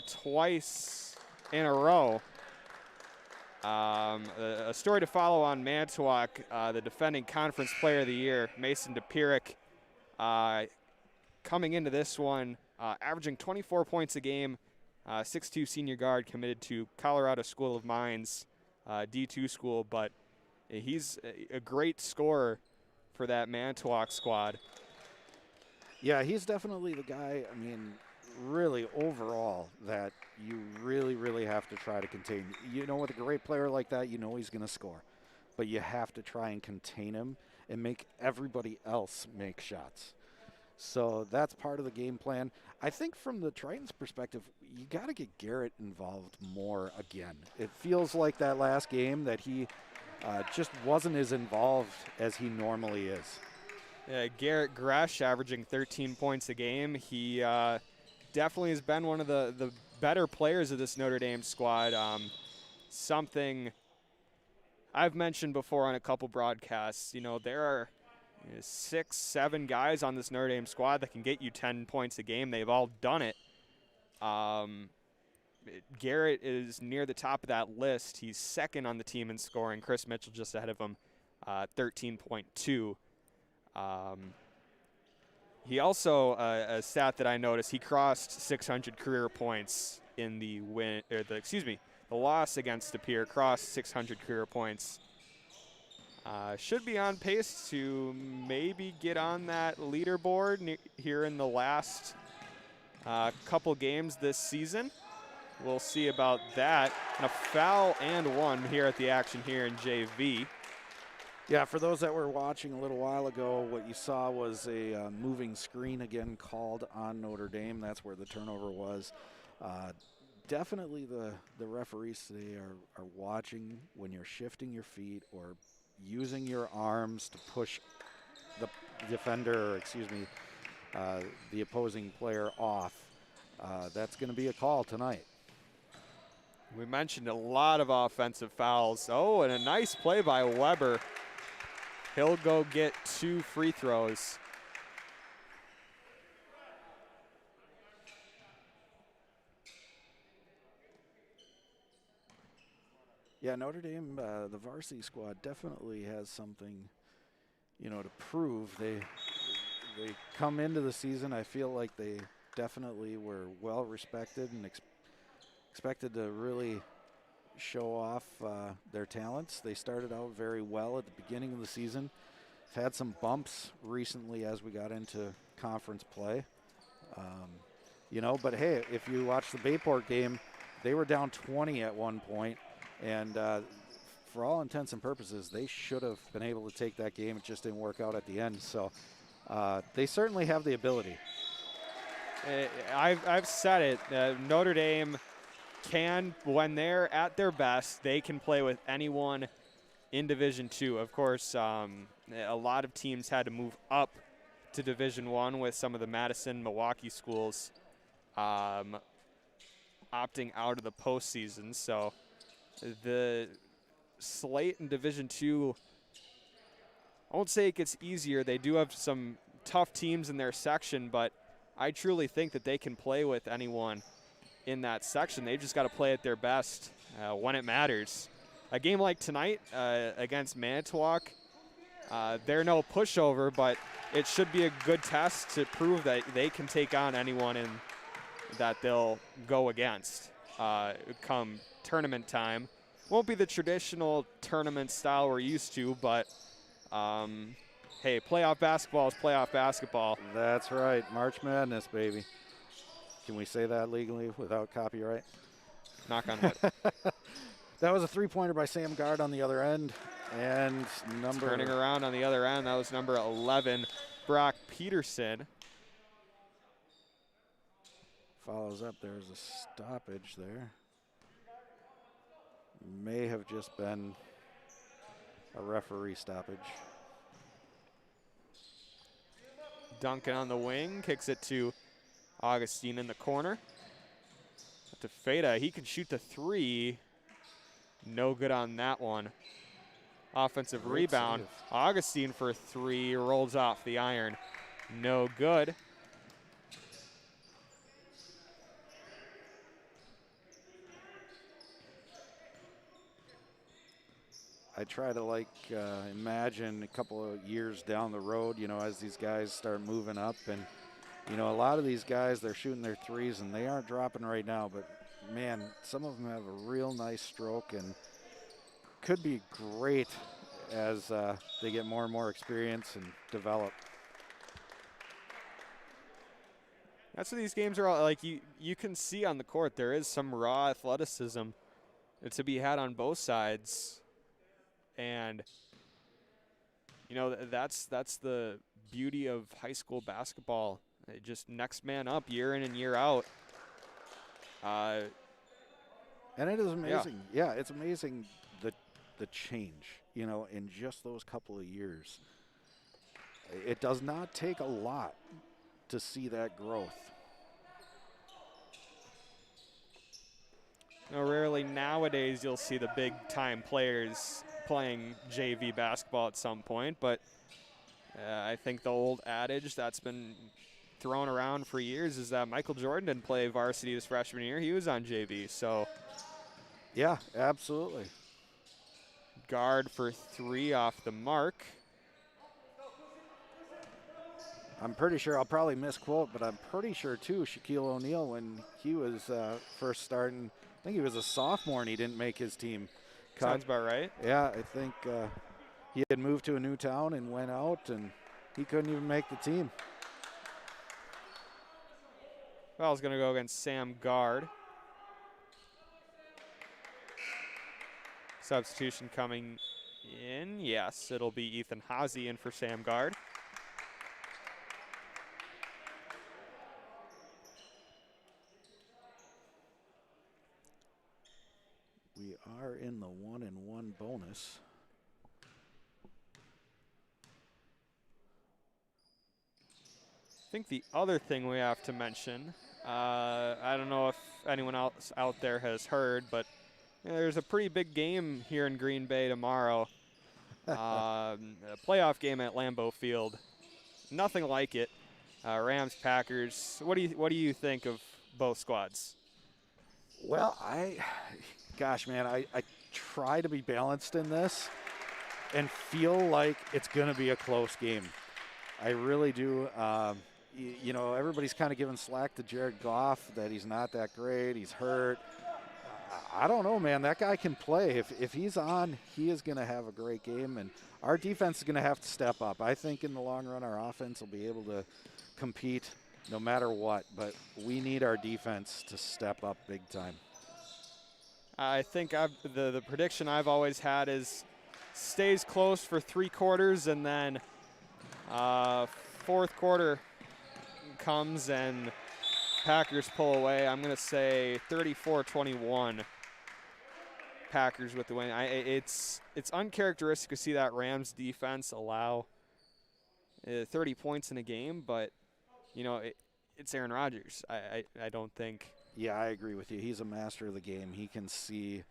twice in a row. A story to follow on Manitowoc, the defending conference player of the year, Mason DePirick, coming into this one, averaging 24 points a game, 6'2" senior guard, committed to Colorado School of Mines, D2 school, but he's a great scorer for that Manitowoc squad. Yeah, he's definitely the guy, I mean, really overall that you really have to try to contain. You know, with a great player like that, you know he's going to score, but you have to try and contain him and make everybody else make shots. So that's part of the game plan. I think from the Tritons' perspective, you got to get Garrett involved more again. It feels like that last game that he just wasn't as involved as he normally is. Yeah, Garrett Gresh averaging 13 points a game. He definitely has been one of the better players of this Notre Dame squad. Something I've mentioned before on a couple broadcasts, you know, there are 6-7 guys on this Notre Dame squad that can get you 10 points a game. They've all done it. Garrett is near the top of that list. He's second on the team in scoring. Chris Mitchell just ahead of him, 13.2. He also, a stat that I noticed, he crossed 600 career points in the the loss against De Pere crossed 600 career points. Should be on pace to maybe get on that leaderboard here in the last couple games this season. We'll see about that. And a foul and one here at the action here in JV. Yeah, for those that were watching a little while ago, what you saw was a moving screen again called on Notre Dame. That's where the turnover was. Definitely the referees today are watching when you're shifting your feet or using your arms to push the defender, or excuse me, the opposing player off. That's going to be a call tonight. We mentioned a lot of offensive fouls. Oh, and a nice play by Weber. He'll go get 2 free throws. Yeah, Notre Dame, the varsity squad definitely has something, to prove. They come into the season, I feel like they definitely were well respected and expected to really show off their talents. They started out very well at the beginning of the season. Had some bumps recently as we got into conference play. But hey, if you watch the Bayport game, they were down 20 at one point, and for all intents and purposes, they should have been able to take that game. It just didn't work out at the end. So they certainly have the ability. I've said it. Notre Dame can, when they're at their best, they can play with anyone in Division II. Of course, a lot of teams had to move up to Division I with some of the Madison, Milwaukee schools opting out of the postseason. So the slate in Division II, I won't say it gets easier. They do have some tough teams in their section, but I truly think that they can play with anyone in that section. They've just got to play at their best when it matters. A game like tonight against Manitowoc, they're no pushover, but it should be a good test to prove that they can take on anyone that they'll go against come tournament time. Won't be the traditional tournament style we're used to, but hey, playoff basketball is playoff basketball. That's right. March Madness, baby. Can we say that legally without copyright? Knock on wood. That was a three-pointer by Sam Gard on the other end. And turning around on the other end, that was number 11, Brock Peterson. Follows up. There's a stoppage there. May have just been a referee stoppage. Duncan on the wing, kicks it to Augustine in the corner. To Feda, he can shoot the 3. No good on that one. Offensive Great rebound. save. Augustine for 3, rolls off the iron. No good. I try to imagine a couple of years down the road, as these guys start moving up, and a lot of these guys, they're shooting their 3s and they aren't dropping right now, but man, some of them have a real nice stroke and could be great as they get more and more experience and develop. That's what these games are all like. You can see on the court there is some raw athleticism to be had on both sides. And that's the beauty of high school basketball. Just next man up year in and year out. And it is amazing. Yeah, it's amazing the change, in just those couple of years. It does not take a lot to see that growth. Rarely nowadays you'll see the big time players playing JV basketball at some point, but I think the old adage that's been thrown around for years is that Michael Jordan didn't play varsity his freshman year. He was on JV, so. Yeah, absolutely. Guard for 3 off the mark. I'm pretty sure, I'll probably misquote, but I'm pretty sure too, Shaquille O'Neal, when he was first starting think he was a sophomore and he didn't make his team cut. Sounds about right. Yeah, I think he had moved to a new town and went out, and he couldn't even make the team. Foul's going to go against Sam Gard. Substitution coming in. Yes, it'll be Ethan Haase in for Sam Gard. We are in the 1-and-1 bonus. I think the other thing we have to mention, I don't know if anyone else out there has heard, but there's a pretty big game here in Green Bay tomorrow. A playoff game at Lambeau Field. Nothing like it. Rams, Packers. What do you think of both squads? Well, gosh, man, I try to be balanced in this and feel like it's going to be a close game. I really do. You know, everybody's kind of giving slack to Jared Goff that he's not that great. He's hurt. I don't know, man. That guy can play. If he's on, he is going to have a great game, and our defense is going to have to step up. I think in the long run, our offense will be able to compete no matter what, but we need our defense to step up big time. I think the prediction I've always had is stays close for 3 quarters, and then fourth quarter comes and Packers pull away. I'm going to say 34-21. Packers with the win. It's uncharacteristic to see that Rams defense allow 30 points in a game, but you know it's Aaron Rodgers. I don't think. Yeah, I agree with you. He's a master of the game. He can see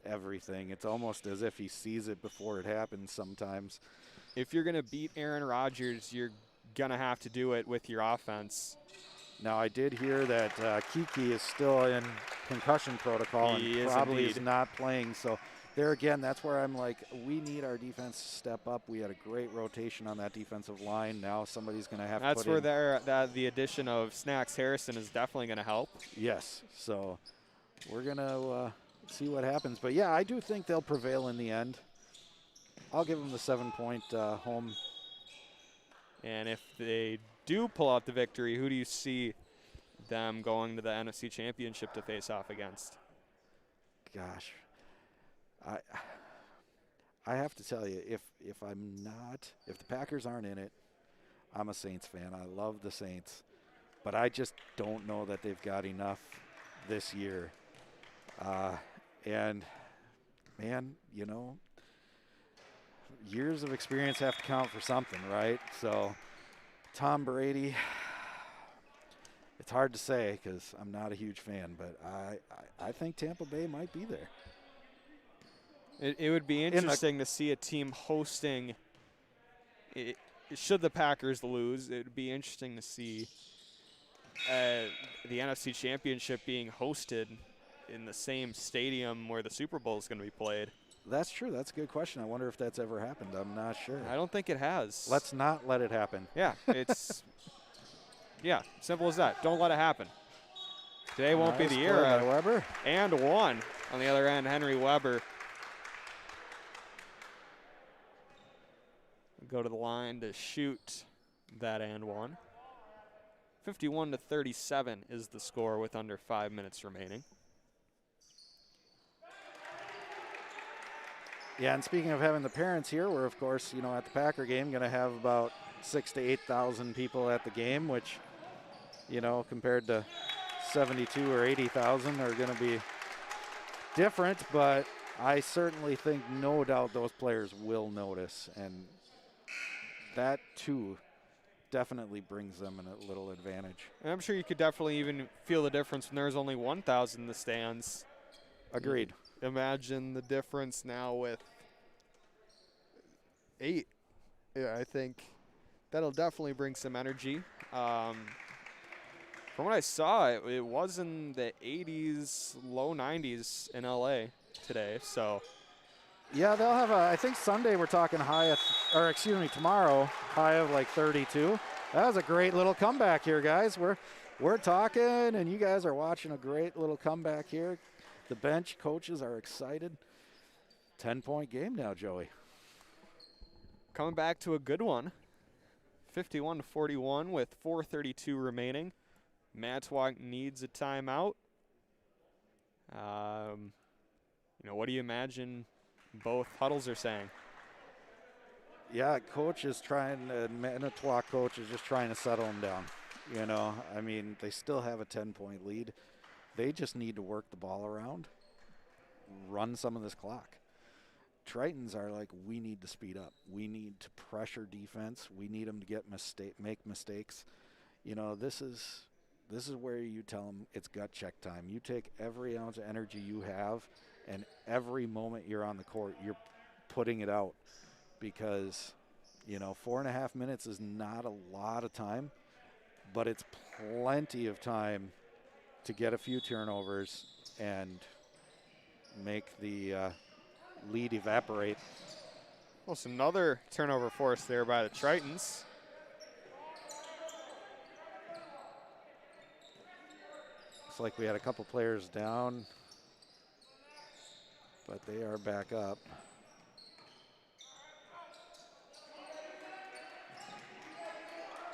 everything. It's almost as if he sees it before it happens sometimes. If you're going to beat Aaron Rodgers, you're going to have to do it with your offense. Now, I did hear that Kiki is still in concussion protocol and probably is not playing. So there again, that's where I'm like, we need our defense to step up. We had a great rotation on that defensive line. Now somebody's going to have to put in. That's where the addition of Snacks Harrison is definitely going to help. Yes. So we're going to see what happens. But, yeah, I do think they'll prevail in the end. I'll give them the 7-point home. And if they do pull out the victory, who do you see them going to the NFC Championship to face off against? Gosh, I have to tell you, if the Packers aren't in it, I'm a Saints fan. I love the Saints, but I just don't know that they've got enough this year. And man, you know, years of experience have to count for something, right? So Tom Brady, it's hard to say because I'm not a huge fan, but I think Tampa Bay might be there. It would be interesting to see a team hosting. Should the Packers lose, it would be interesting to see the NFC Championship being hosted in the same stadium where the Super Bowl is going to be played. That's true. That's a good question. I wonder if that's ever happened. I'm not sure. I don't think it has. Let's not let it happen. Yeah, it's simple as that. Don't let it happen. Today won't be the era. Weber. And one on the other end, Henry Weber. Go to the line to shoot that and one. 51-37 is the score with under 5 minutes remaining. Yeah, and speaking of having the parents here, we're, of course, you know, at the Packer game, going to have about 6,000 to 8,000 people at the game, which, you know, compared to 72 or 80,000 are going to be different, but I certainly think no doubt those players will notice, and that, too, definitely brings them a little advantage. And I'm sure you could definitely even feel the difference when there's only 1,000 in the stands. Agreed. Imagine the difference now with 8. Yeah, I think that'll definitely bring some energy. From what I saw, it was in the 80s, low 90s in LA today. So, yeah, they'll have I think Sunday we're talking tomorrow, high of like 32. That was a great little comeback here, guys. We're talking, and you guys are watching a great little comeback here. The bench coaches are excited. 10-point game now, Joey. Coming back to a good one. 51-41 with 4:32 remaining. Manitowoc needs a timeout. What do you imagine both huddles are saying? Yeah, coach is trying, Manitowoc coach is just trying to settle them down. I mean, they still have a 10-point lead. They just need to work the ball around, run some of this clock. Tritons are like, we need to speed up. We need to pressure defense. We need them to make mistakes. This is where you tell them it's gut check time. You take every ounce of energy you have, and every moment you're on the court, you're putting it out, because 4.5 minutes is not a lot of time, but it's plenty of time to get a few turnovers and make the lead evaporate. Well, it's another turnover force there by the Tritons. Looks like we had a couple players down, but they are back up.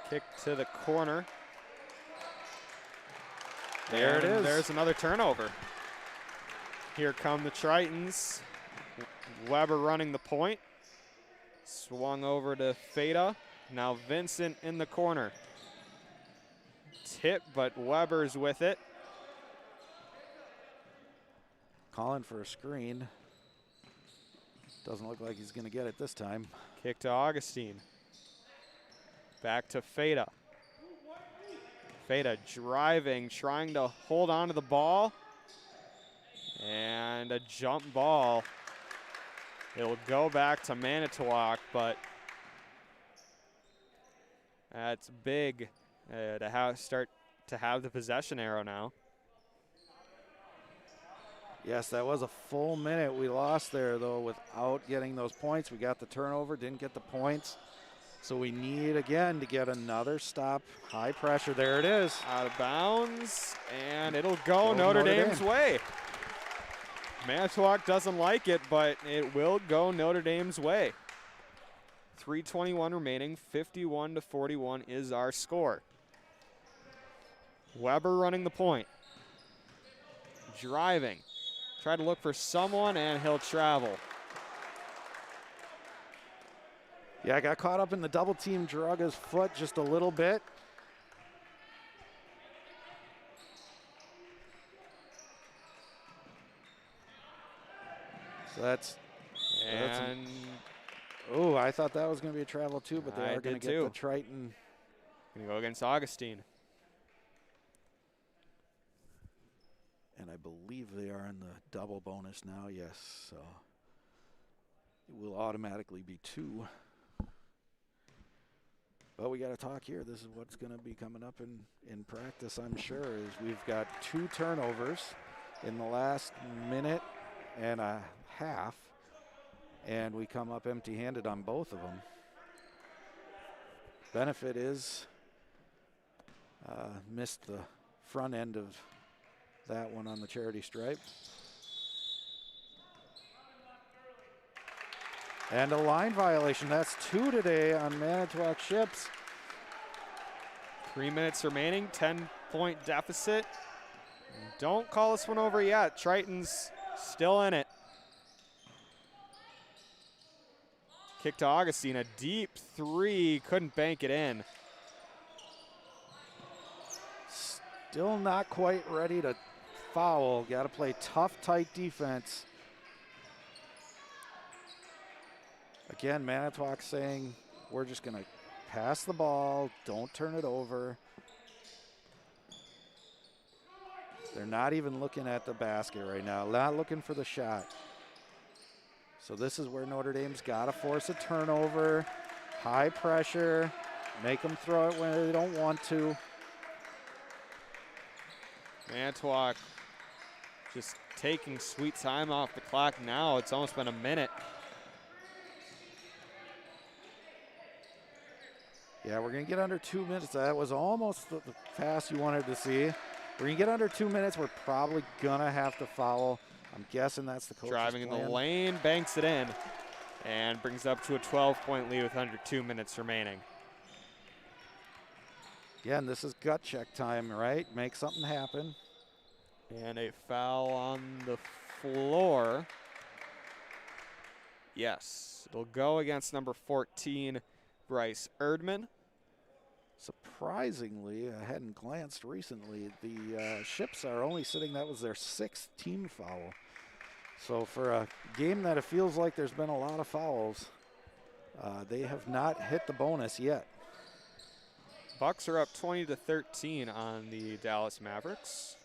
Kick to the corner. There it is. There's another turnover. Here come the Tritons. Weber running the point. Swung over to Feta. Now Vincent in the corner. Tip, but Weber's with it. Calling for a screen. Doesn't look like he's going to get it this time. Kick to Augustine. Back to Feta. Feta driving, trying to hold on to the ball. And a jump ball. It'll go back to Manitowoc, but that's big to start to have the possession arrow now. Yes, that was a full minute we lost there, though, without getting those points. We got the turnover, didn't get the points. So we need, again, to get another stop. High pressure. There it is. Out of bounds, and it'll go Notre Dame's way. Manitowoc doesn't like it, but it will go Notre Dame's way. 3:21 remaining, 51-41 is our score. Weber running the point. Driving. Try to look for someone, and he'll travel. Yeah, I got caught up in the double team, drug his foot just a little bit. So that's oh, I thought that was going to be a travel too, but they are going to get the Triton. Going to go against Augustine. And I believe they are in the double bonus now, yes. So it will automatically be 2. But we got to talk here. This is what's going to be coming up in practice, I'm sure, is we've got 2 turnovers in the last minute and a half, and we come up empty-handed on both of them. Benefit is missed the front end of that one on the charity stripe. And a line violation. That's 2 today on Manitowoc Ships. 3 minutes remaining, 10-point deficit. Don't call this one over yet. Triton's still in it. Kick to Augustine, a deep 3, couldn't bank it in. Still not quite ready to foul. Got to play tough, tight defense. Again, Manitowoc saying we're just going to pass the ball, don't turn it over. They're not even looking at the basket right now, not looking for the shot. So this is where Notre Dame's got to force a turnover, high pressure, make them throw it when they don't want to. Manitowoc just taking sweet time off the clock now. It's almost been a minute. Yeah, we're going to get under 2 minutes. That was almost the pass you wanted to see. When you get under 2 minutes, we're probably gonna have to foul. I'm guessing that's the coach's Driving plan. in the lane, banks it in, and brings it up to a 12-point lead with under 2 minutes remaining. Yeah, and this is gut check time, right? Make something happen. And a foul on the floor. Yes, it'll go against number 14, Bryce Erdman. Surprisingly, I hadn't glanced recently, the Ships are only sitting, that was their 6th team foul. So for a game that it feels like there's been a lot of fouls, they have not hit the bonus yet. Bucks are up 20-13 on the Dallas Mavericks.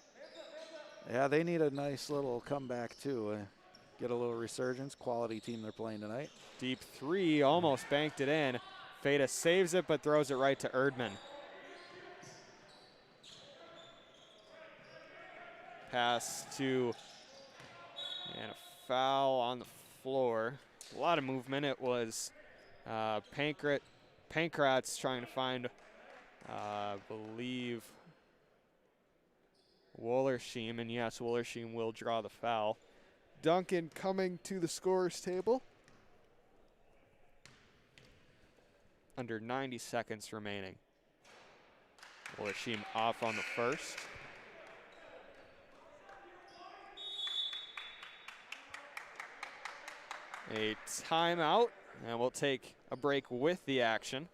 Yeah, they need a nice little comeback too. Get a little resurgence. Quality team they're playing tonight. Deep three, almost banked it in. Feta saves it, but throws it right to Erdman. Pass to, and a foul on the floor. A lot of movement. It was Pankratz trying to find, I believe, Wollersheim, and yes, Wollersheim will draw the foul. Duncan coming to the scorer's table. Under 90 seconds remaining. Wollersheim off on the first. A timeout, and we'll take a break with the action.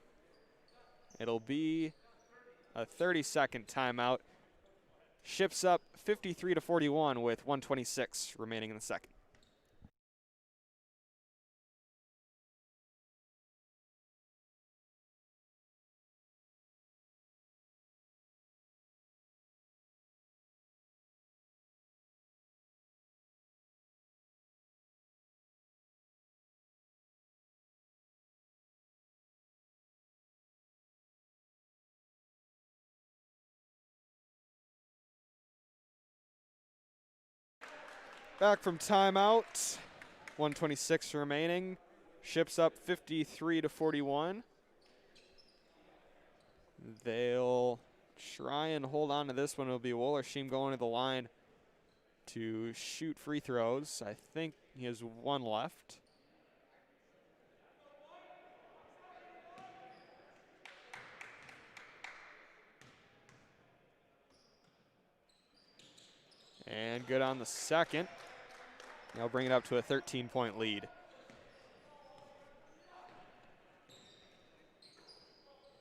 It'll be a 30-second timeout. Ships up 53-41 with 1:26 remaining in the second. Back from timeout, 1:26 remaining. Ships up 53-41. They'll try and hold on to this one. It'll be Wollersheim going to the line to shoot free throws. I think he has one left. And good on the second. They'll bring it up to a 13-point lead.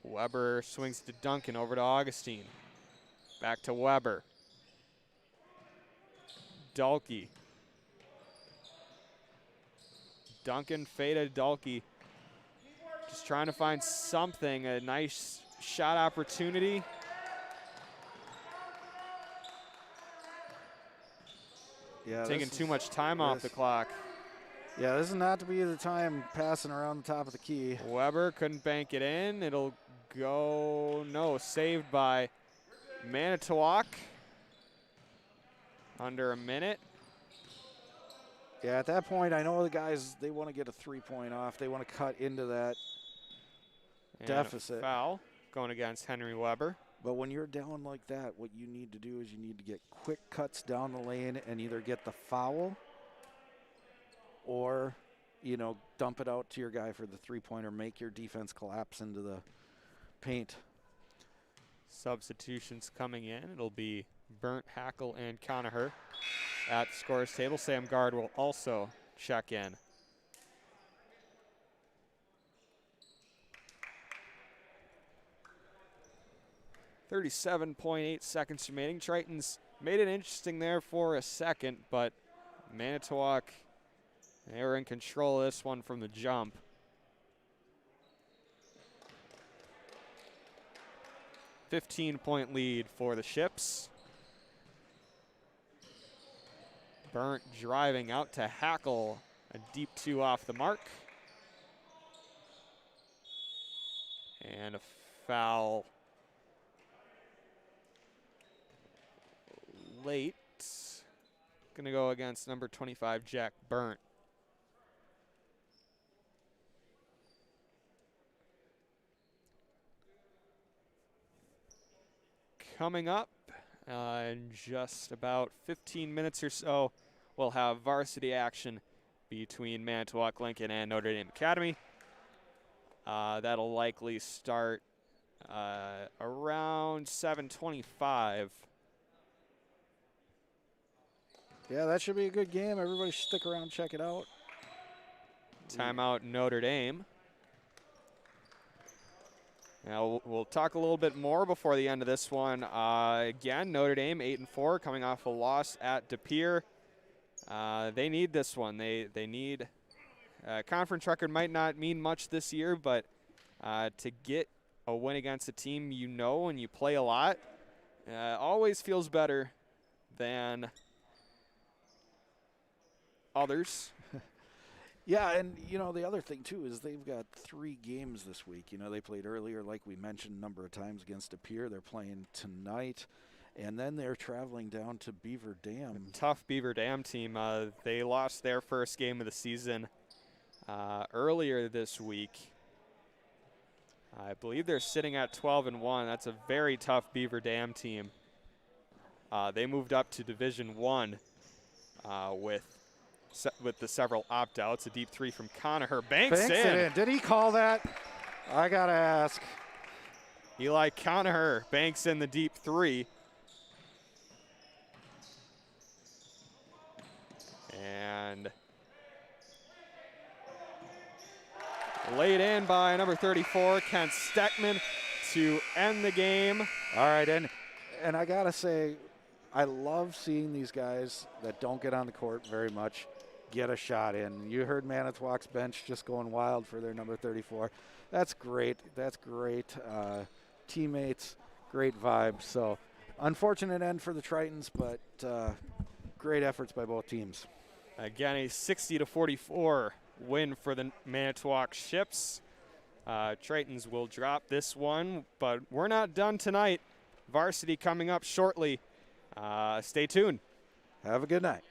Weber swings to Duncan, over to Augustine. Back to Weber. Dalkey. Duncan, Feta, Dalkey. Just trying to find something, a nice shot opportunity. Yeah, taking too much time off the clock. Yeah, this is not to be the time passing around the top of the key. Weber couldn't bank it in. It'll go, no, saved by Manitowoc. Under a minute. Yeah, at that point, I know the guys, they want to get a 3-point off. They want to cut into that deficit. A foul going against Henry Weber. But when you're down like that, what you need to do is you need to get quick cuts down the lane and either get the foul or, you know, dump it out to your guy for the 3-pointer, make your defense collapse into the paint. Substitutions coming in. It'll be Burnt, Hackle, and Conacher at the scorer's table. Sam Gard will also check in. .8 seconds remaining. Tritons made it interesting there for a second, but Manitowoc, they were in control of this one from the jump. .15 lead for the Ships. Burnt driving out to Hackle, a deep 2 off the mark. And a foul late. Gonna go against number 25, Jack Burnt. Coming up In just about 15 minutes or so, we'll have varsity action between Manitowoc, Lincoln, and Notre Dame Academy. That'll likely start around 7:25. Yeah, that should be a good game. Everybody should stick around and check it out. Timeout Notre Dame. Now we'll talk a little bit more before the end of this one. Again, Notre Dame 8-4, coming off a loss at De Pere. They need this one. They need conference record might not mean much this year, but to get a win against a team you know and you play a lot always feels better than others. Yeah, and you know the other thing too is they've got 3 games this week. You know they played earlier, like we mentioned, a number of times against De Pere. They're playing tonight, and then they're traveling down to Beaver Dam. A tough Beaver Dam team. They lost their first game of the season earlier this week. I believe they're sitting at 12-1. That's a very tough Beaver Dam team. They moved up to Division I with the several opt-outs. A deep 3 from Conacher. Banks it in. in. Did he call that? I gotta ask. Eli Conacher banks in the deep 3. And laid in by number 34, Kent Steckman, to end the game. All right, and I gotta say, I love seeing these guys that don't get on the court very much get a shot in. You heard Manitowoc's bench just going wild for their number 34. That's great. That's great. Teammates, great vibes. So, unfortunate end for the Tritons, but great efforts by both teams. Again, a 60-44 win for the Manitowoc Ships. Tritons will drop this one, but we're not done tonight. Varsity coming up shortly. Stay tuned. Have a good night.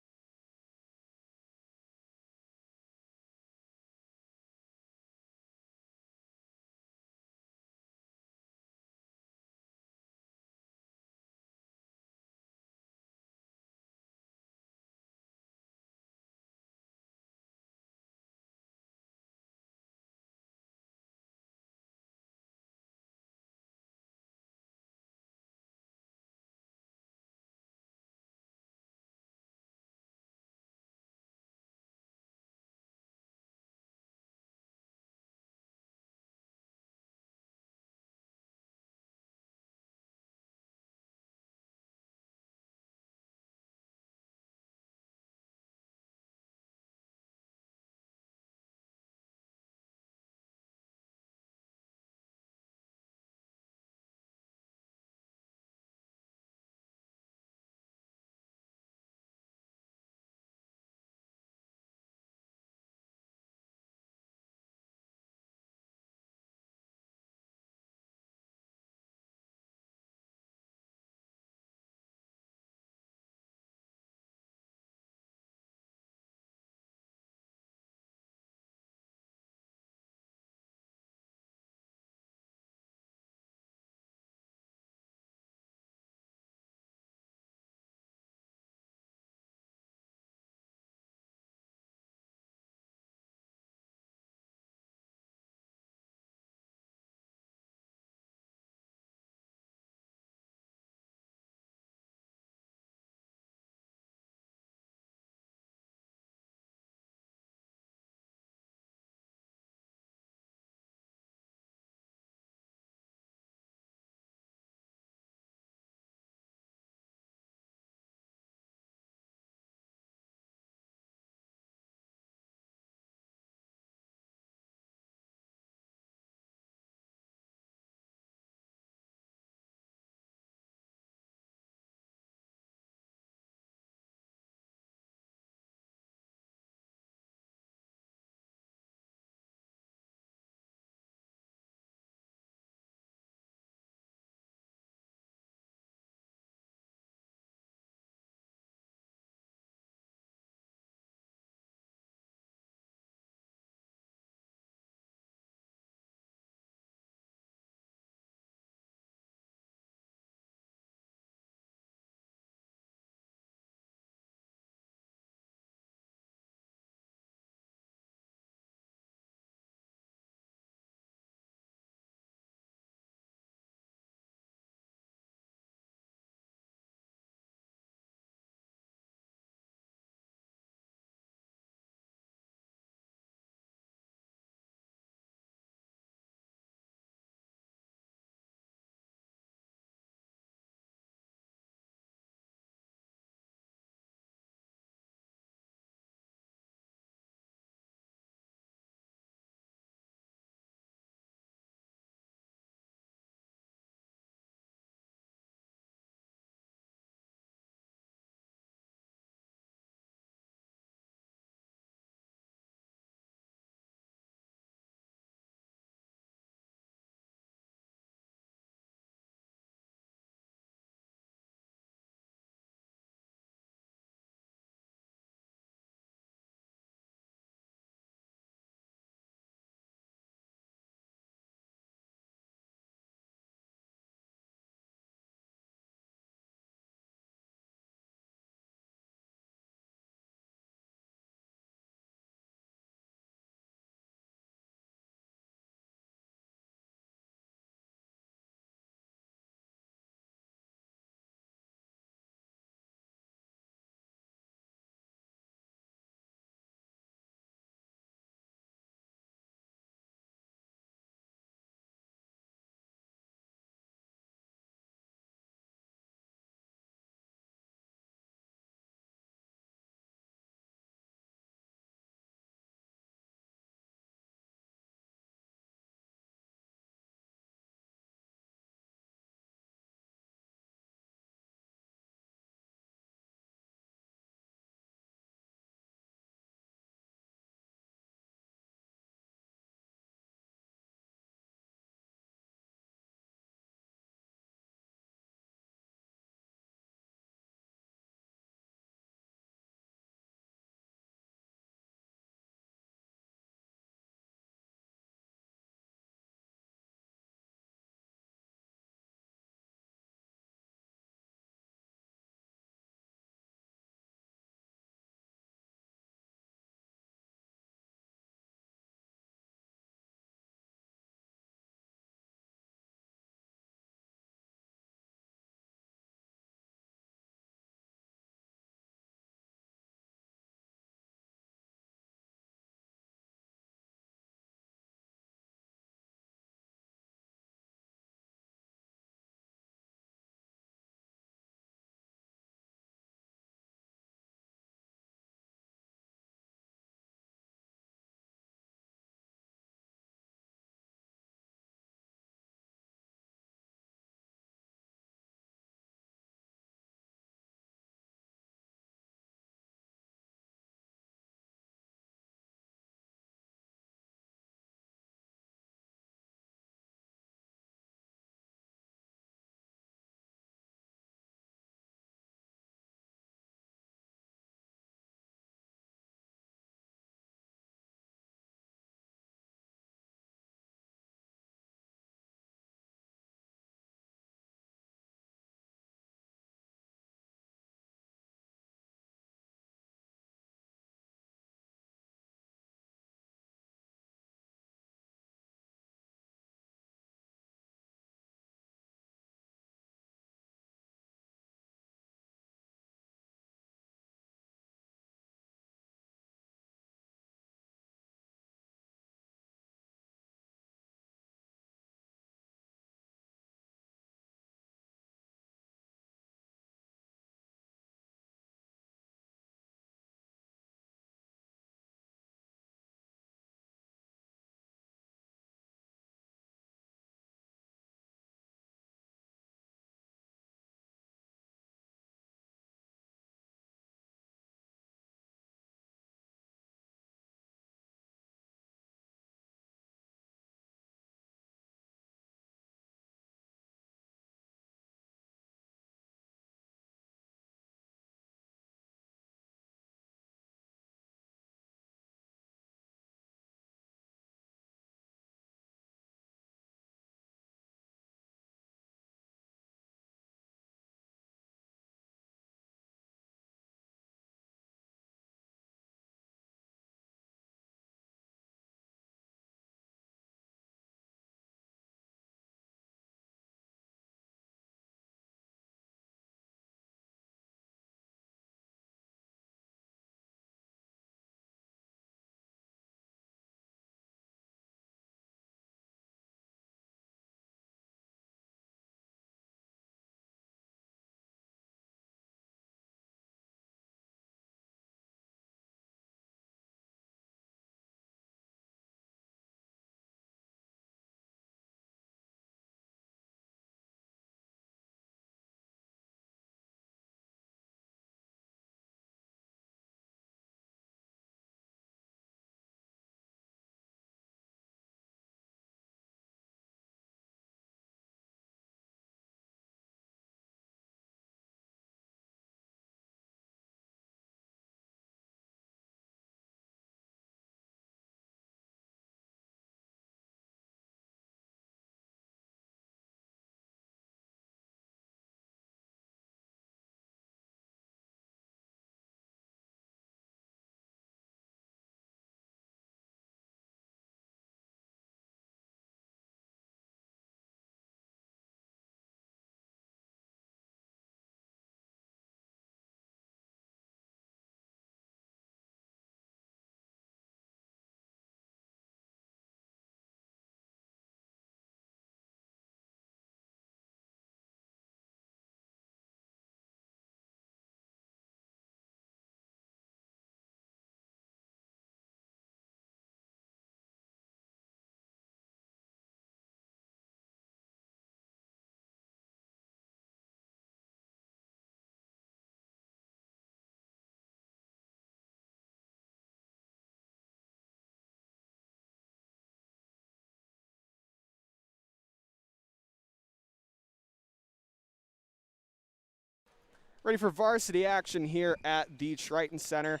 ready for varsity action here at the Triton Center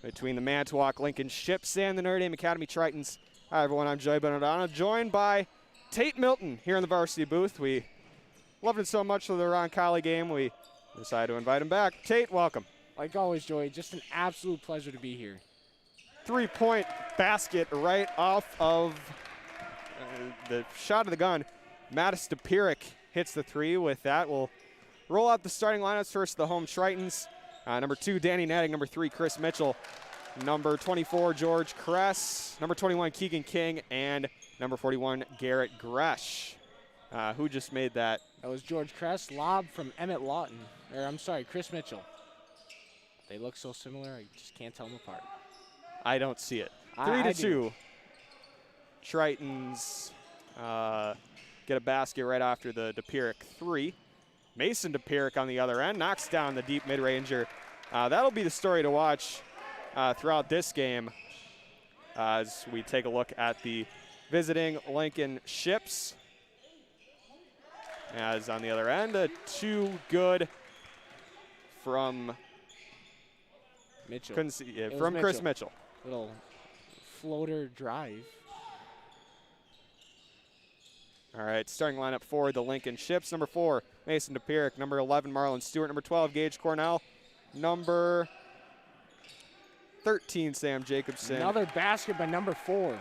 between the Manitowoc Lincoln Ships and the Notre Dame Academy Tritons. Hi everyone, I'm Joey Benedano, joined by Tate Milton here in the varsity booth. We loved it so much with the Roncalli game, we decided to invite him back. Tate, welcome. Like always, Joey, just an absolute pleasure to be here. 3-point basket right off of the shot of the gun. Mattis DePierick hits the three. With that, we'll roll out the starting lineups. First, the home Tritons. Number 2, Danny Netting. Number 3, Chris Mitchell. Number 24, George Kress. Number 21, Keegan King. And number 41, Garrett Gresh. Who just made that? That was George Kress, lob from Emmett Lawton. Or I'm sorry, Chris Mitchell. They look so similar, I just can't tell them apart. I don't see it. 3-2. Tritons get a basket right after the DePierick three. Mason DePierick on the other end knocks down the deep mid-ranger. That'll be the story to watch throughout this game as we take a look at the visiting Lincoln Ships. As on the other end, too good from Mitchell. Couldn't see it from Mitchell. Chris Mitchell. Little floater drive. All right, starting lineup for the Lincoln Ships. Number 4, Mason DePierick. Number 11, Marlon Stewart. Number 12, Gage Cornell. Number 13, Sam Jacobson. Another basket by number 4.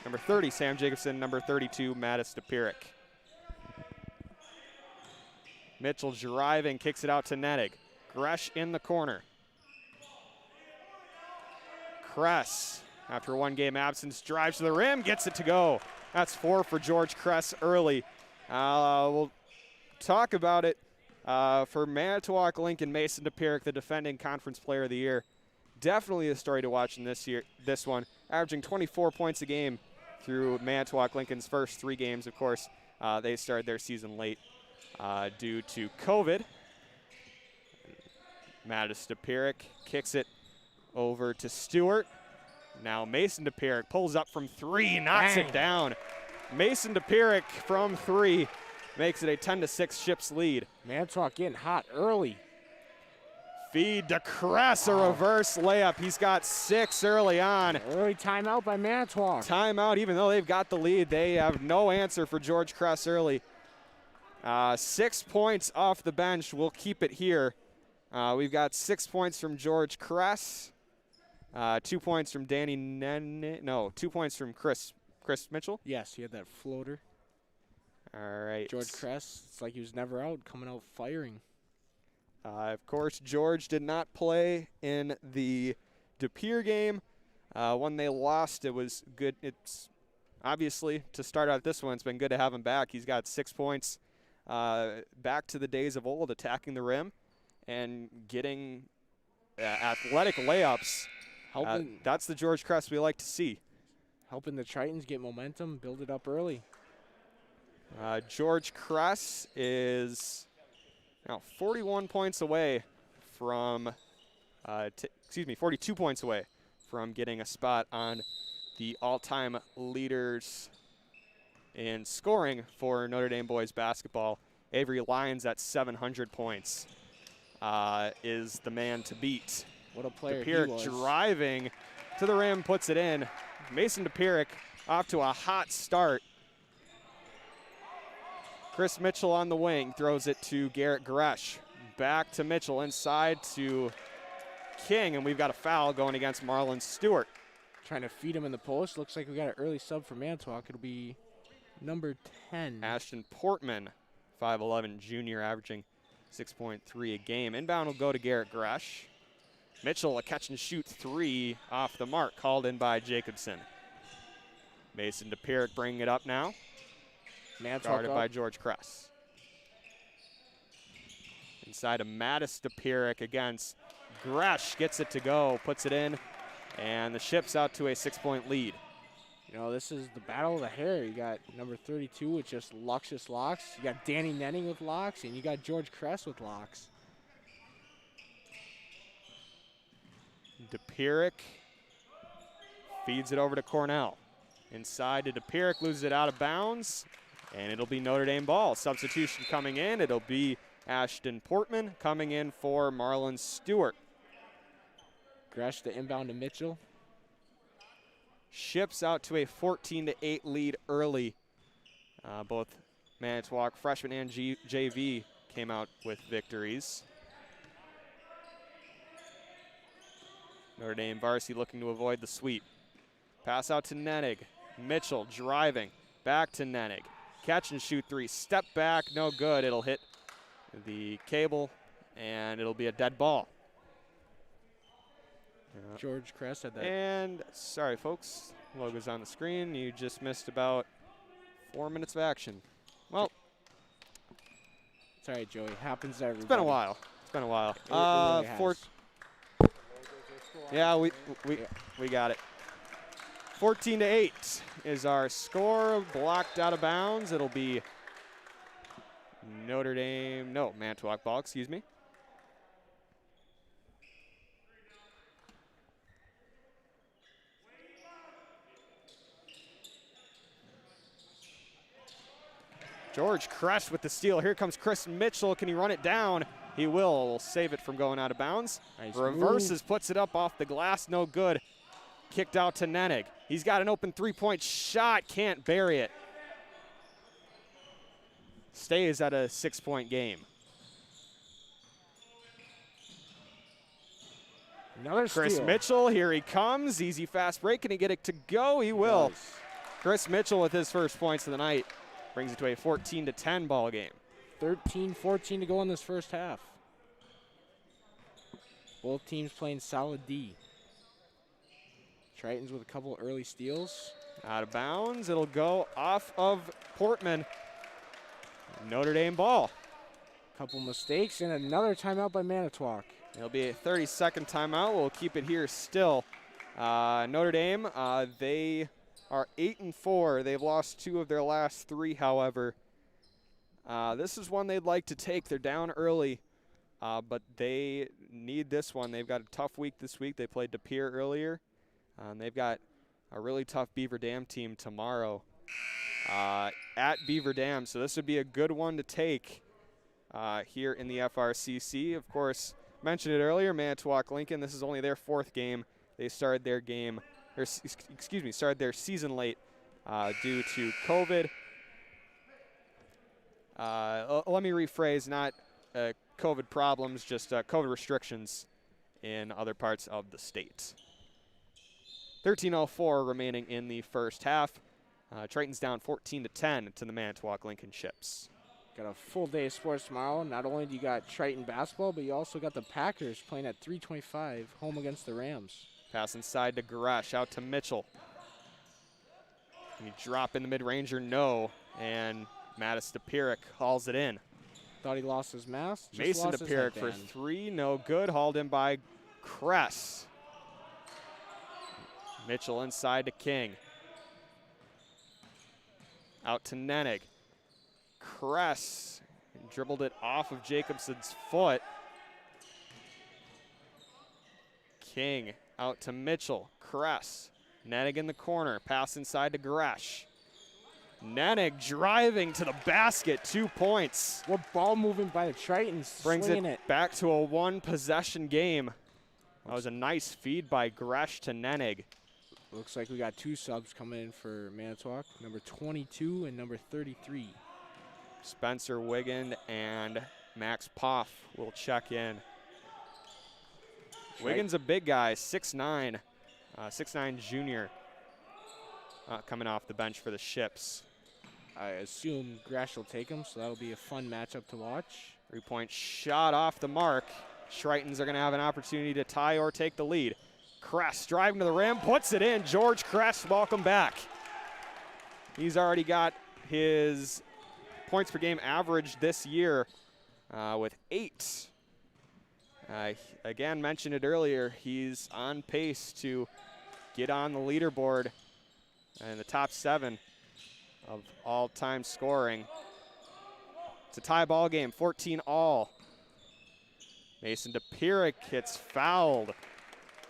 Number 30, Sam Jacobson. Number 32, Mattis DePierick. Mitchell driving, kicks it out to Nettig. Gresh in the corner. Kress, after one game absence, drives to the rim, gets it to go. That's 4 for George Kress early. We'll talk about it for Manitowoc Lincoln. Mason DePierick, the defending conference player of the year. Definitely a story to watch in this one. Averaging 24 points a game through Manitowoc Lincoln's first 3 games. Of course, they started their season late due to COVID. Mattis DePierick kicks it over to Stewart. Now Mason DePierick pulls up from 3, knocks it down. Mason DePierick from 3 makes it a 10-6 Ships lead. Manitowoc getting hot early. Feed to Kress, a reverse layup. He's got 6 early on. Early timeout by Manitowoc. Timeout, even though they've got the lead, they have no answer for George Kress early. 6 points off the bench. We'll keep it here. We've got 6 points from George Kress, 2 points from Danny 2 points from Chris Mitchell. Yes, he had that floater. All right. George Kress, it's like he was never out, coming out firing. Of course, George did not play in the DePier game. When they lost, it was good. It's obviously, to start out this one, it's been good to have him back. He's got 6 points, back to the days of old, attacking the rim and getting athletic layups. That's the George Kress we like to see. Helping the Tritons get momentum, build it up early. George Kress is now 41 points away from, 42 points away from getting a spot on the all-time leaders in scoring for Notre Dame boys basketball. Avery Lyons at 700 points. Is the man to beat. What a player DePierick he was. Driving to the rim, puts it in. Mason DePierick off to a hot start. Chris Mitchell on the wing, throws it to Garrett Gresh. Back to Mitchell, inside to King, and we've got a foul going against Marlon Stewart. Trying to feed him in the post. Looks like we got an early sub for Manitowoc. It'll be number 10. Ashton Portman, 5'11", junior, averaging 6.3 a game. Inbound will go to Garrett Gresh. Mitchell, a catch and shoot 3 off the mark, called in by Jacobson. Mason DePierick bringing it up now. Guarded by George Kress. Inside of Mattis DePierick against Gresh, gets it to go, puts it in, and the Ships out to a 6-point lead. You know, this is the battle of the hair. You got number 32 with just luscious locks. You got Danny Netting with locks, and you got George Kress with locks. DePierick feeds it over to Cornell. Inside to DePierick, loses it out of bounds, and it'll be Notre Dame ball. Substitution coming in. It'll be Ashton Portman coming in for Marlon Stewart. Gresh the inbound to Mitchell. Ships out to a 14-8 lead early. Both Manitowoc freshman and JV came out with victories. Notre Dame Varsity looking to avoid the sweep. Pass out to Nenig. Mitchell driving. Back to Nenig. Catch and shoot three. Step back. No good. It'll hit the cable, and it'll be a dead ball. George Kress had that. And sorry, folks. Logo's on the screen. You just missed about 4 minutes of action. Well, it's all right, Joey. Happens to everybody. it's been a while. It's been a while. It really has. Yeah, we got it. 14-8 is our score. Blocked out of bounds. It'll be Manitowoc ball, excuse me. George Kresh with the steal. Here comes Chris Mitchell. Can he run it down? He will. We'll save it from going out of bounds. Nice Reverses, puts it up off the glass. No good. Kicked out to Nenig. He's got an open three-point shot. Can't bury it. Stays at a 6-point game. Another Chris steal. Mitchell, here he comes. Easy fast break. Can he get it to go? He will. Nice. Chris Mitchell with his first points of the night brings it to a 14-10 ball game. 13-14 to go in this first half. Both teams playing solid D. Tritons with a couple early steals. Out of bounds. It'll go off of Portman. Notre Dame ball. Couple mistakes and another timeout by Manitowoc. It'll be a 30-second timeout. We'll keep it here still. Notre Dame, they are 8-4. They've lost 2 of their last 3, however. This is one they'd like to take. They're down early, but they need this one. They've got a tough week this week. They played De Pere earlier. They've got a really tough Beaver Dam team tomorrow at Beaver Dam. So this would be a good one to take here in the FRCC. Of course, mentioned it earlier, Manitowoc Lincoln. This is only their 4th game. They started their game, or started their season late due to COVID. Let me rephrase, not COVID problems, just COVID restrictions in other parts of the state. 13:04 remaining in the first half. Tritons down 14-10 to the Manitowoc Lincoln Ships. Got a full day of sports tomorrow. Not only do you got Triton basketball, but you also got the Packers playing at 3:25 home against the Rams. Pass inside to Gresh, out to Mitchell. Can he drop in the mid-ranger? No. And Mattis DePirick hauls it in. Thought he lost his mask. Mason DePirick for 3, no good. Hauled in by Kress. Mitchell inside to King. Out to Nenig. Kress dribbled it off of Jacobson's foot. King out to Mitchell. Kress. Nenig in the corner. Pass inside to Gresh. Nenig driving to the basket. 2 points. What ball movement by the Tritons. Brings it back to a 1-possession game. That was a nice feed by Gresh to Nenig. Looks like we got 2 subs coming in for Manitowoc. Number 22 and number 33. Spencer Wiggin and Max Poff will check in. Wiggins a big guy, 6'9", 6'9" junior, coming off the bench for the Ships. I assume Gresh will take him, so that'll be a fun matchup to watch. 3-point shot off the mark. Tritons are going to have an opportunity to tie or take the lead. Kress driving to the rim, puts it in. George Kress, welcome back. He's already got his points per game average this year with 8. Again, mentioned it earlier, he's on pace to get on the leaderboard in the top 7 of all-time scoring. It's a tie ball game, 14-all. Mason DePirick gets fouled,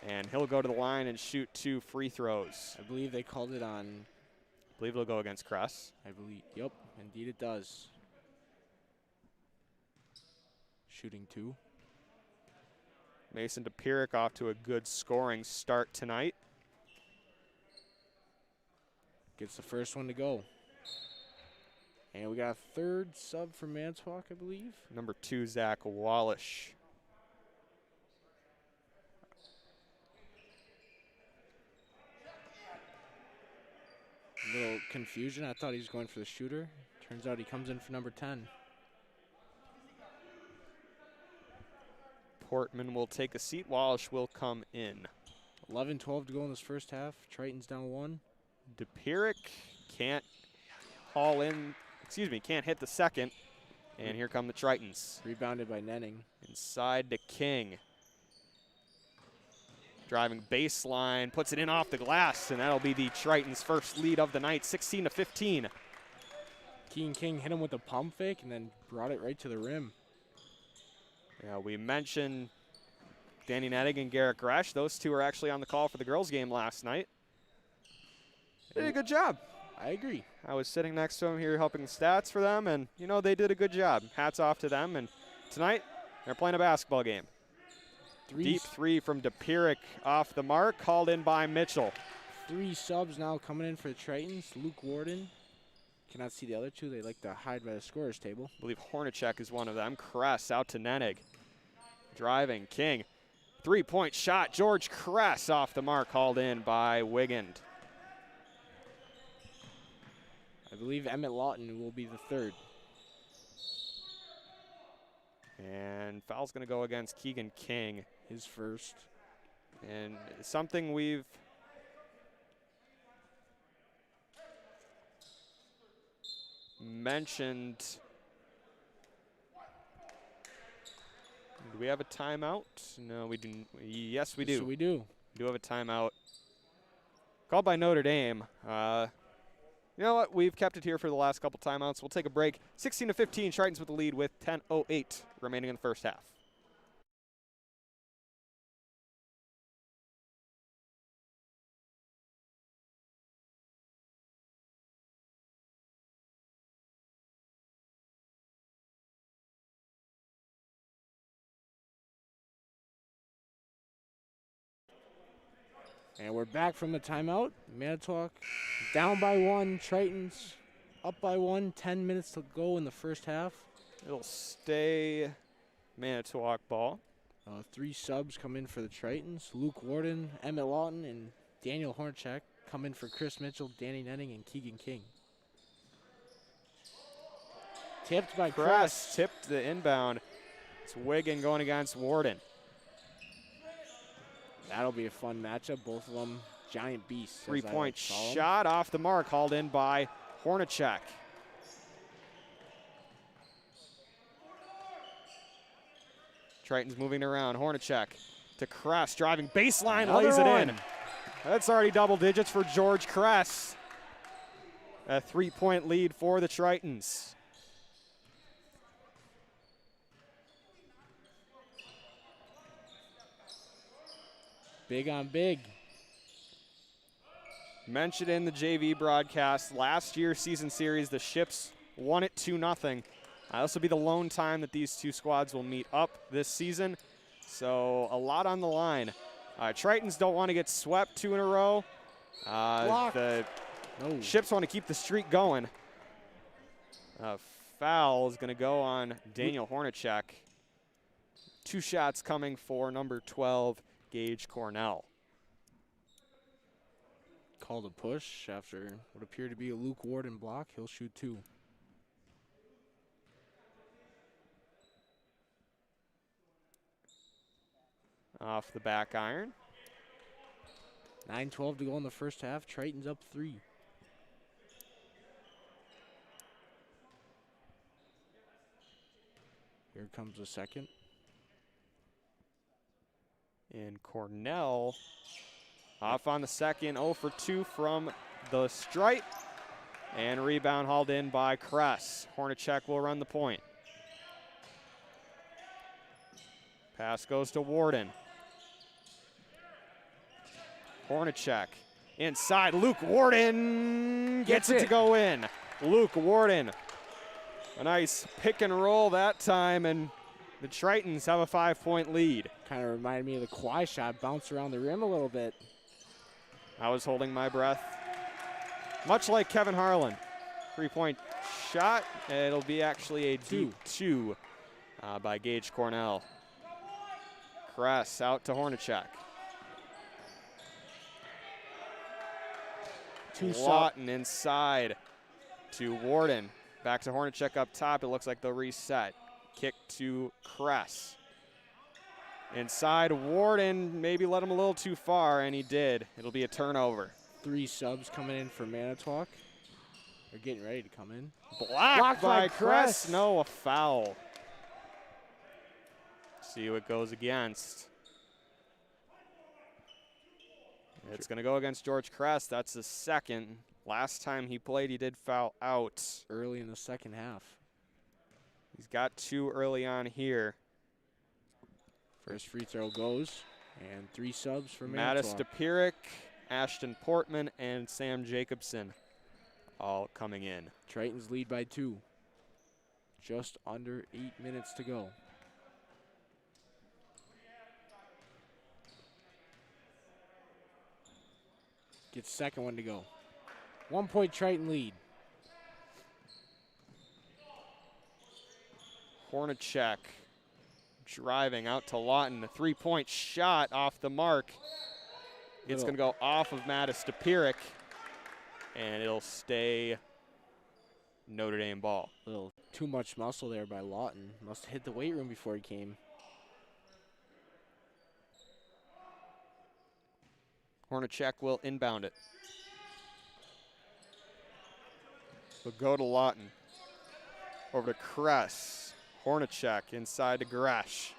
and he'll go to the line and shoot 2 free throws. I believe they called it on. I believe it'll go against Kress. I believe, yep, indeed it does. shooting 2. Mason DePirick off to a good scoring start tonight. Gets the first one to go. And we got a 3rd sub for Manitowoc, I believe. Number 2, Zach Wallish. A little confusion. I thought he was going for the shooter. Turns out he comes in for number 10. Portman will take a seat. Wallish will come in. 11-12 to go in this first half. Triton's down 1. DePirick can't can't hit the second. And here come the Tritons. Rebounded by Nenning. Inside to King. Driving baseline, puts it in off the glass, and that'll be the Tritons' first lead of the night, 16-15. Keegan King hit him with a pump fake and then brought it right to the rim. Yeah, we mentioned Danny Nettig and Garrett Gresh. Those two were actually on the call for the girls' game last night. They did a good job. I agree. I was sitting next to them here helping the stats for them, and, you know, they did a good job. Hats off to them. And tonight, they're playing a basketball game. Deep 3 from DePirick off the mark, called in by Mitchell. 3 subs now coming in for the Tritons. Luke Warden. Cannot see the other 2. They like to hide by the scorer's table. I believe Hornacek is one of them. Kress out to Nennig. Driving, King. 3-point shot. George Kress off the mark, called in by Wigand. I believe Emmett Lawton will be the 3rd. And foul's going to go against Keegan King. His first. And something we've mentioned. Do we have a timeout? No, we do. Yes, we do. So we do. We do have a timeout. Called by Notre Dame. You know what? We've kept it here for the last couple timeouts. We'll take a break. 16-15, Tritons with the lead with 10:08 remaining in the first half. And we're back from the timeout. Manitowoc down by 1. Tritons up by 1. 10 minutes to go in the first half. It'll stay Manitowoc ball. 3 subs come in for the Tritons. Luke Warden, Emmett Lawton, and Daniel Hornacek come in for Chris Mitchell, Danny Nenning, and Keegan King. Tipped by Kress. Tipped the inbound. It's Wigan going against Warden. That'll be a fun matchup. Both of them giant beasts. 3-point shot off the mark, called in by Hornacek. Tritons moving around. Hornacek to Kress, driving baseline, lays it in. That's already double digits for George Kress. A 3-point lead for the Tritons. Big on big. Mentioned in the JV broadcast, last year's season series, the Ships won it 2-0. This will be the lone time that these two squads will meet up this season. So a lot on the line. Tritons don't want to get swept 2 in a row. The Ships want to keep the streak going. Foul is going to go on Daniel Hornacek. 2 shots coming for number 12, Gage Cornell. Called a push after what appeared to be a Luke Warden block. He'll shoot 2. Off the back iron. 9-12 to go in the first half. Tritons up 3. Here comes the second. And Cornell off on the second, 0 for 2 from the stripe. And rebound hauled in by Kress. Hornacek will run the point. Pass goes to Warden. Hornacek inside. Luke Warden gets it to go in. Luke Warden. A nice pick and roll that time, and The Tritons have a 5-point lead. Kind of reminded me of the Kawhi shot, bounce around the rim a little bit. I was holding my breath. Much like Kevin Harlan. 3-point shot. It'll be actually a deep two by Gage Cornell. Kress out to Hornacek. Lawton inside to Warden. Back to Hornacek up top. It looks like they'll reset. Kick to Kress. Inside, Warden maybe let him a little too far, and he did. It'll be a turnover. 3 subs coming in for Manitowoc. They're getting ready to come in. Blocked by Kress. No, a foul. See who it goes against. It's going to go against George Kress. That's the second. Last time he played, he did foul out. Early in the second half. He's got 2 early on here. First free throw goes, and 3 subs for Manitowoc. Mattis DePierick, Ashton Portman, and Sam Jacobson all coming in. Tritons lead by 2. Just under 8 minutes to go. Gets second one to go. 1-point Triton lead. Hornacek driving out to Lawton. A 3-point shot off the mark. It's going to go off of Mattis DePierick, and it'll stay Notre Dame ball. A little too much muscle there by Lawton. Must have hit the weight room before he came. Hornacek will inbound it. We'll go to Lawton. Over to Kress. Hornacek inside to Gresh.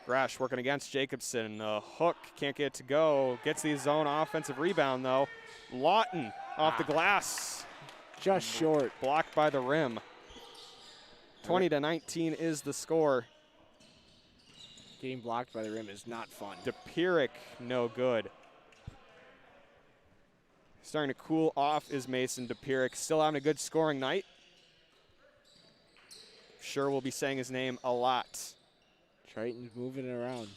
Gresh working against Jacobson. The hook can't get it to go. Gets the zone offensive rebound, though. Lawton off the glass. Just short. Blocked by the rim. 20-19 is the score. Getting blocked by the rim is not fun. DePierick, no good. Starting to cool off is Mason DePierick. Still having a good scoring night. Sure we'll be saying his name a lot. Triton's moving it around.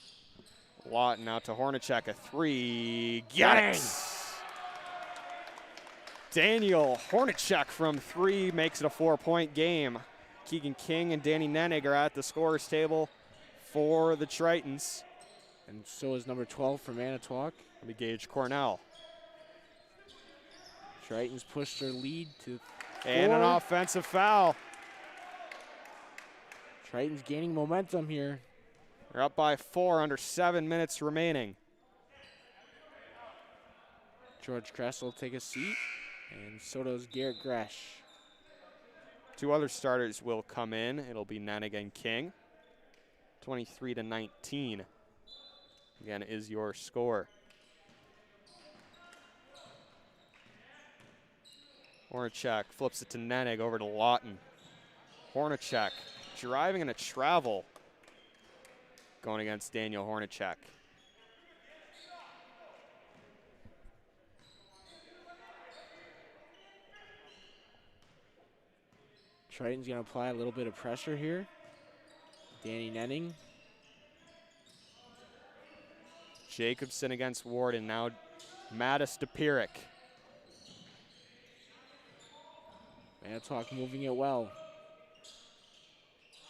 Lawton out to Hornacek. A 3. Got it! Daniel Hornacek from 3 makes it a 4-point game. Keegan King and Danny Nenig are at the scorer's table for the Tritons. And so is number 12 for Manitowoc. It'll be Gage Cornell. Tritons push their lead to 4. And an offensive foul. Tritons gaining momentum here. They're up by 4 under 7 minutes remaining. George Kress will take a seat, and so does Garrett Gresh. 2 other starters will come in. It'll be Nenig and King. 23-19. Again, is your score. Hornacek flips it to Nenig, over to Lawton. Hornacek driving in a travel. Going against Daniel Hornacek. Triton's going to apply a little bit of pressure here. Danny Nenning. Jacobson against Warden. Now Mattis DePierick. Manitowoc moving it well.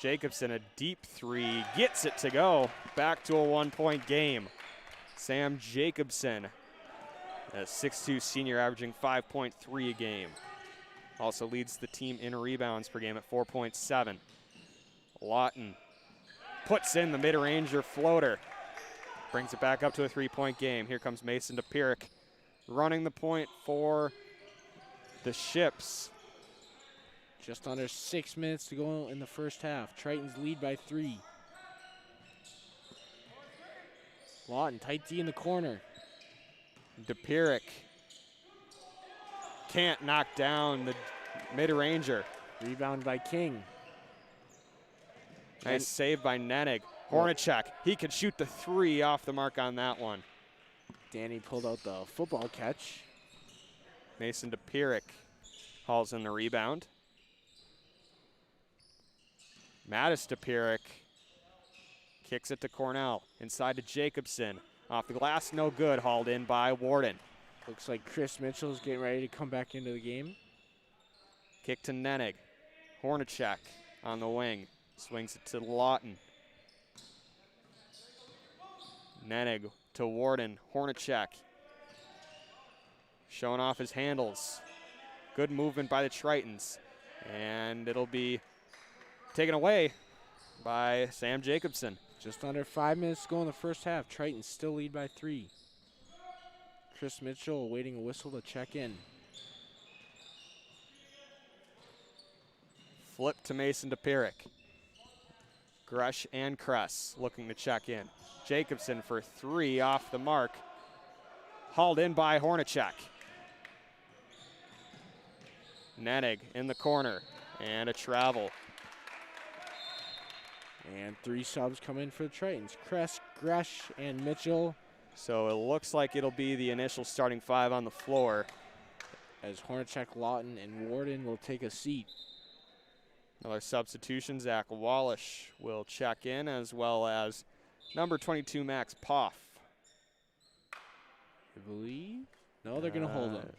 Jacobson, a deep 3, gets it to go. Back to a 1-point game. Sam Jacobson, a 6'2" senior, averaging 5.3 a game. Also leads the team in rebounds per game at 4.7. Lawton puts in the mid-ranger floater. Brings it back up to a 3-point game. Here comes Mason DePierick running the point for the Ships. Just under 6 minutes to go in the first half. Tritons lead by 3. Lawton, tight D in the corner. DePierick can't knock down the mid-ranger. Rebound by King. Nice save by Nenig. Hornacek, he could shoot the 3 off the mark on that one. Danny pulled out the football catch. Mason DePierick hauls in the rebound. Mattis DePierick Kicks it to Cornell. Inside to Jacobson. Off the glass, no good. Hauled in by Warden. Looks like Chris Mitchell's getting ready to come back into the game. Kick to Nenig. Hornacek on the wing. Swings it to Lawton. Nenig to Warden. Hornacek showing off his handles. Good movement by the Tritons. And it'll be taken away by Sam Jacobson. Just under 5 minutes to go in the first half. Tritons still lead by 3. Chris Mitchell awaiting a whistle to check in. Flip to Mason DePirick. Gresh and Kress looking to check in. Jacobson for 3 off the mark. Hauled in by Hornacek. Nenig in the corner and a travel. And 3 subs come in for the Tritons. Kress, Gresh, and Mitchell. So it looks like it'll be the initial starting 5 on the floor. As Hornacek, Lawton, and Warden will take a seat. Another substitution, Zach Wallish will check in, as well as number 22, Max Poff. I believe. No, they're going to hold him.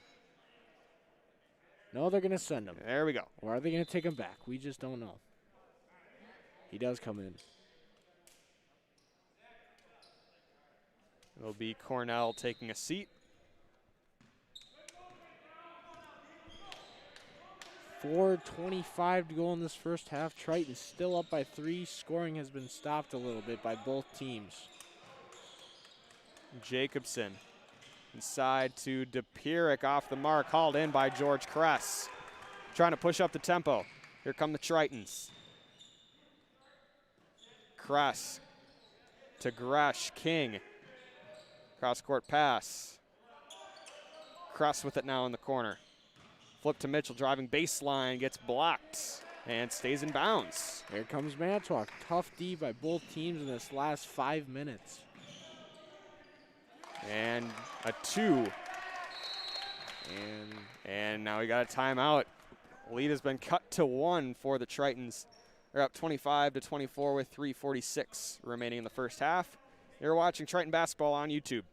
No, they're going to send him. There we go. Or are they going to take him back? We just don't know. He does come in. It'll be Cornell taking a seat. 4:25 to go in this first half. Triton's still up by 3. Scoring has been stopped a little bit by both teams. Jacobson inside to DePirick off the mark, hauled in by George Kress. Trying to push up the tempo. Here come the Tritons. Kress to Gresh, King. Cross-court pass. Kress with it now in the corner. Flip to Mitchell, driving baseline, gets blocked, and stays in bounds. Here comes Manitowoc. Tough D by both teams in this last 5 minutes. And a 2. And now we got a timeout. Lead has been cut to 1 for the Tritons. They're up 25-24 with 3:46 remaining in the first half. You're watching Triton basketball on YouTube.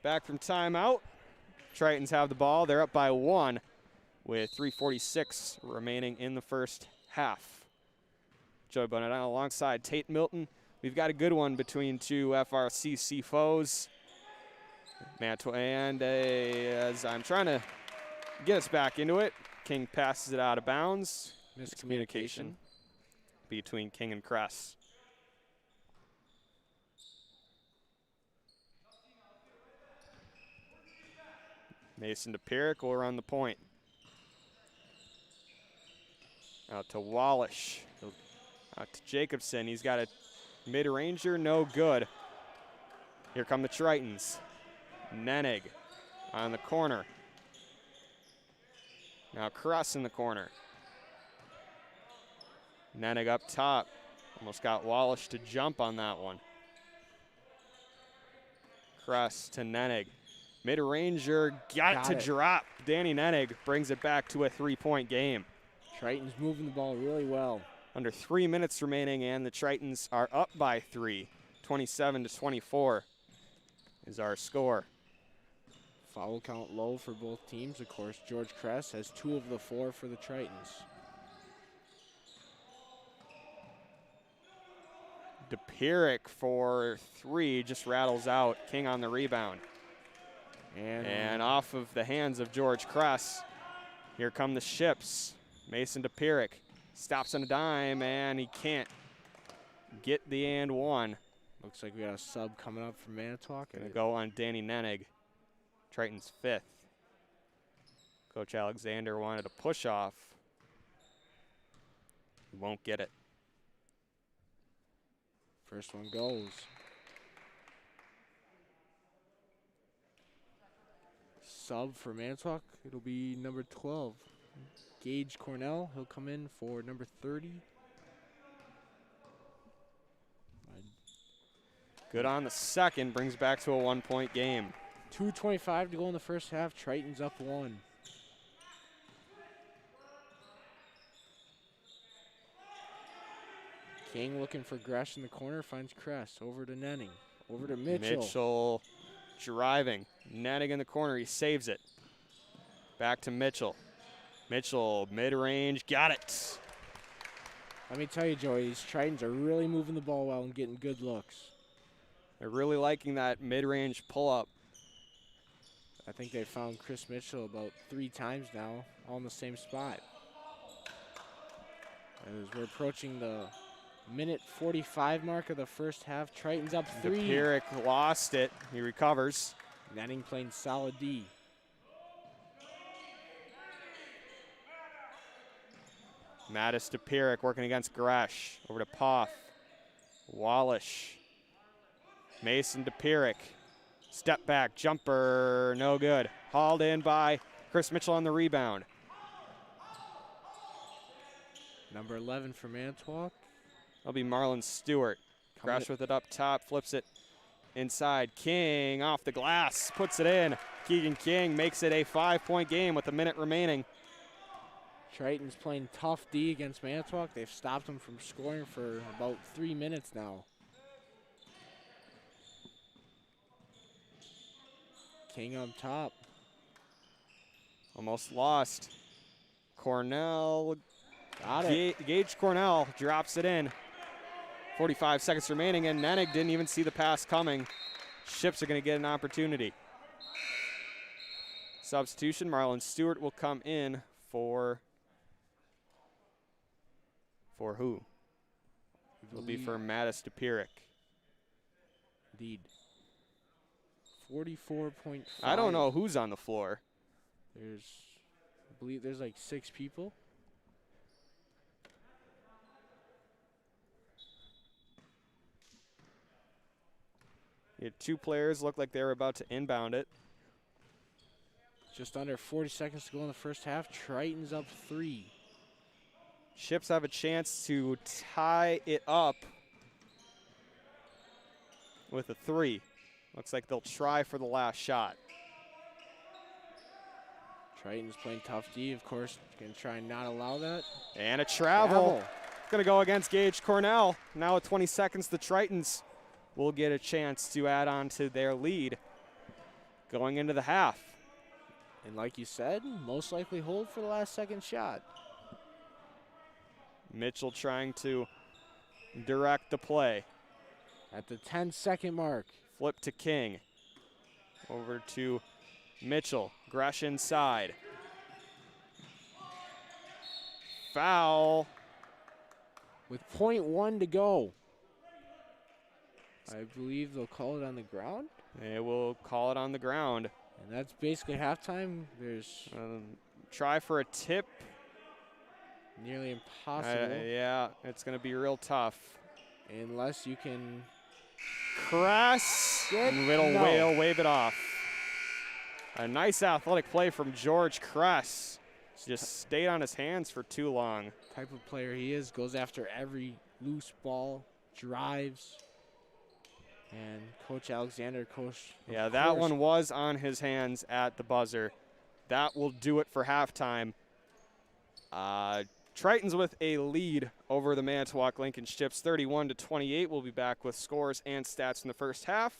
Back from timeout. Tritons have the ball. They're up by 1 with 3:46 remaining in the first half. Joey Bonadonna alongside Tate Milton. We've got a good one between 2 FRCC foes. And as I'm trying to get us back into it, King passes it out of bounds. Miscommunication between King and Kress. Mason DePirick will run the point. Out to Wallish. Out to Jacobson. He's got a mid-ranger, no good. Here come the Tritons. Nenig on the corner. Now Kress in the corner. Nenig up top. Almost got Wallish to jump on that one. Kress to Nenig. Mid-ranger got to drop. Danny Nenig brings it back to a 3-point game. Tritons moving the ball really well. Under 3 minutes remaining, and the Tritons are up by 3. 27-24 is our score. Foul count low for both teams. Of course, George Kress has 2 of the 4 for the Tritons. DePirick for 3 just rattles out. King on the rebound. And off of the hands of George Kress. Here come the Ships. Mason DePirick stops on a dime, and he can't get the and one. Looks like we got a sub coming up from Manitowoc. Gonna go on Danny Nenig. Triton's 5th. Coach Alexander wanted a push off. He won't get it. First one goes. Sub for Manitowoc. It'll be number 12. Gage Cornell. He'll come in for number 30. Good on the second. Brings back to a 1-point game. 2:25 to go in the first half. Triton's up 1. King looking for Gresh in the corner. Finds Kress. Over to Nenning. Over to Mitchell. Mitchell driving. Nenning in the corner. He saves it. Back to Mitchell. Mitchell, mid-range. Got it. Let me tell you, Joey, these Tritons are really moving the ball well and getting good looks. They're really liking that mid-range pull-up. I think they found Chris Mitchell about 3 times now, all in the same spot. As we're approaching the minute 45 mark of the first half, Triton's up 3. Depiric lost it. He recovers. Nenning playing solid D. Mattis Depiric working against Gresh. Over to Poff. Wallish. Mason Depiric. Step back, jumper, no good. Hauled in by Chris Mitchell on the rebound. Number 11 for Manitowoc. That'll be Marlon Stewart. Gresh with it up top, flips it inside. King off the glass, puts it in. Keegan King makes it a 5-point game with a minute remaining. Triton's playing tough D against Manitowoc. They've stopped them from scoring for about 3 minutes now. King on top. Almost lost. Cornell. Got it. Gage Cornell drops it in. 45 seconds remaining, and Nennig didn't even see the pass coming. Ships are going to get an opportunity. Substitution, Marlon Stewart will come in for who? It will be for Mattis Depiric. Indeed. 44.5. I don't know who's on the floor. I believe there's like 6 people. You had 2 players look like they were about to inbound it. Just under 40 seconds to go in the first half. Triton's up 3. Ships have a chance to tie it up with a 3. Looks like they'll try for the last shot. Triton's playing tough D, of course. Going to try and not allow that. And a travel. Going to go against Gage Cornell. Now with 20 seconds, the Tritons will get a chance to add on to their lead going into the half. And like you said, most likely hold for the last second shot. Mitchell trying to direct the play. At the 10-second mark. Flip to King. Over to Mitchell. Gresh inside. Foul. With .1 to go. I believe they'll call it on the ground. They will call it on the ground. And that's basically halftime. There's try for a tip. Nearly impossible. Yeah, it's going to be real tough. Unless you can. Kress. Will wave it off. A nice athletic play from George Kress. Just stayed on his hands for too long. Type of player he is. Goes after every loose ball. Drives. And Coach Alexander, yeah, that one was on his hands at the buzzer. That will do it for halftime. Tritons with a lead over the Manitowoc Lincoln Ships, 31-28. We'll be back with scores and stats in the first half.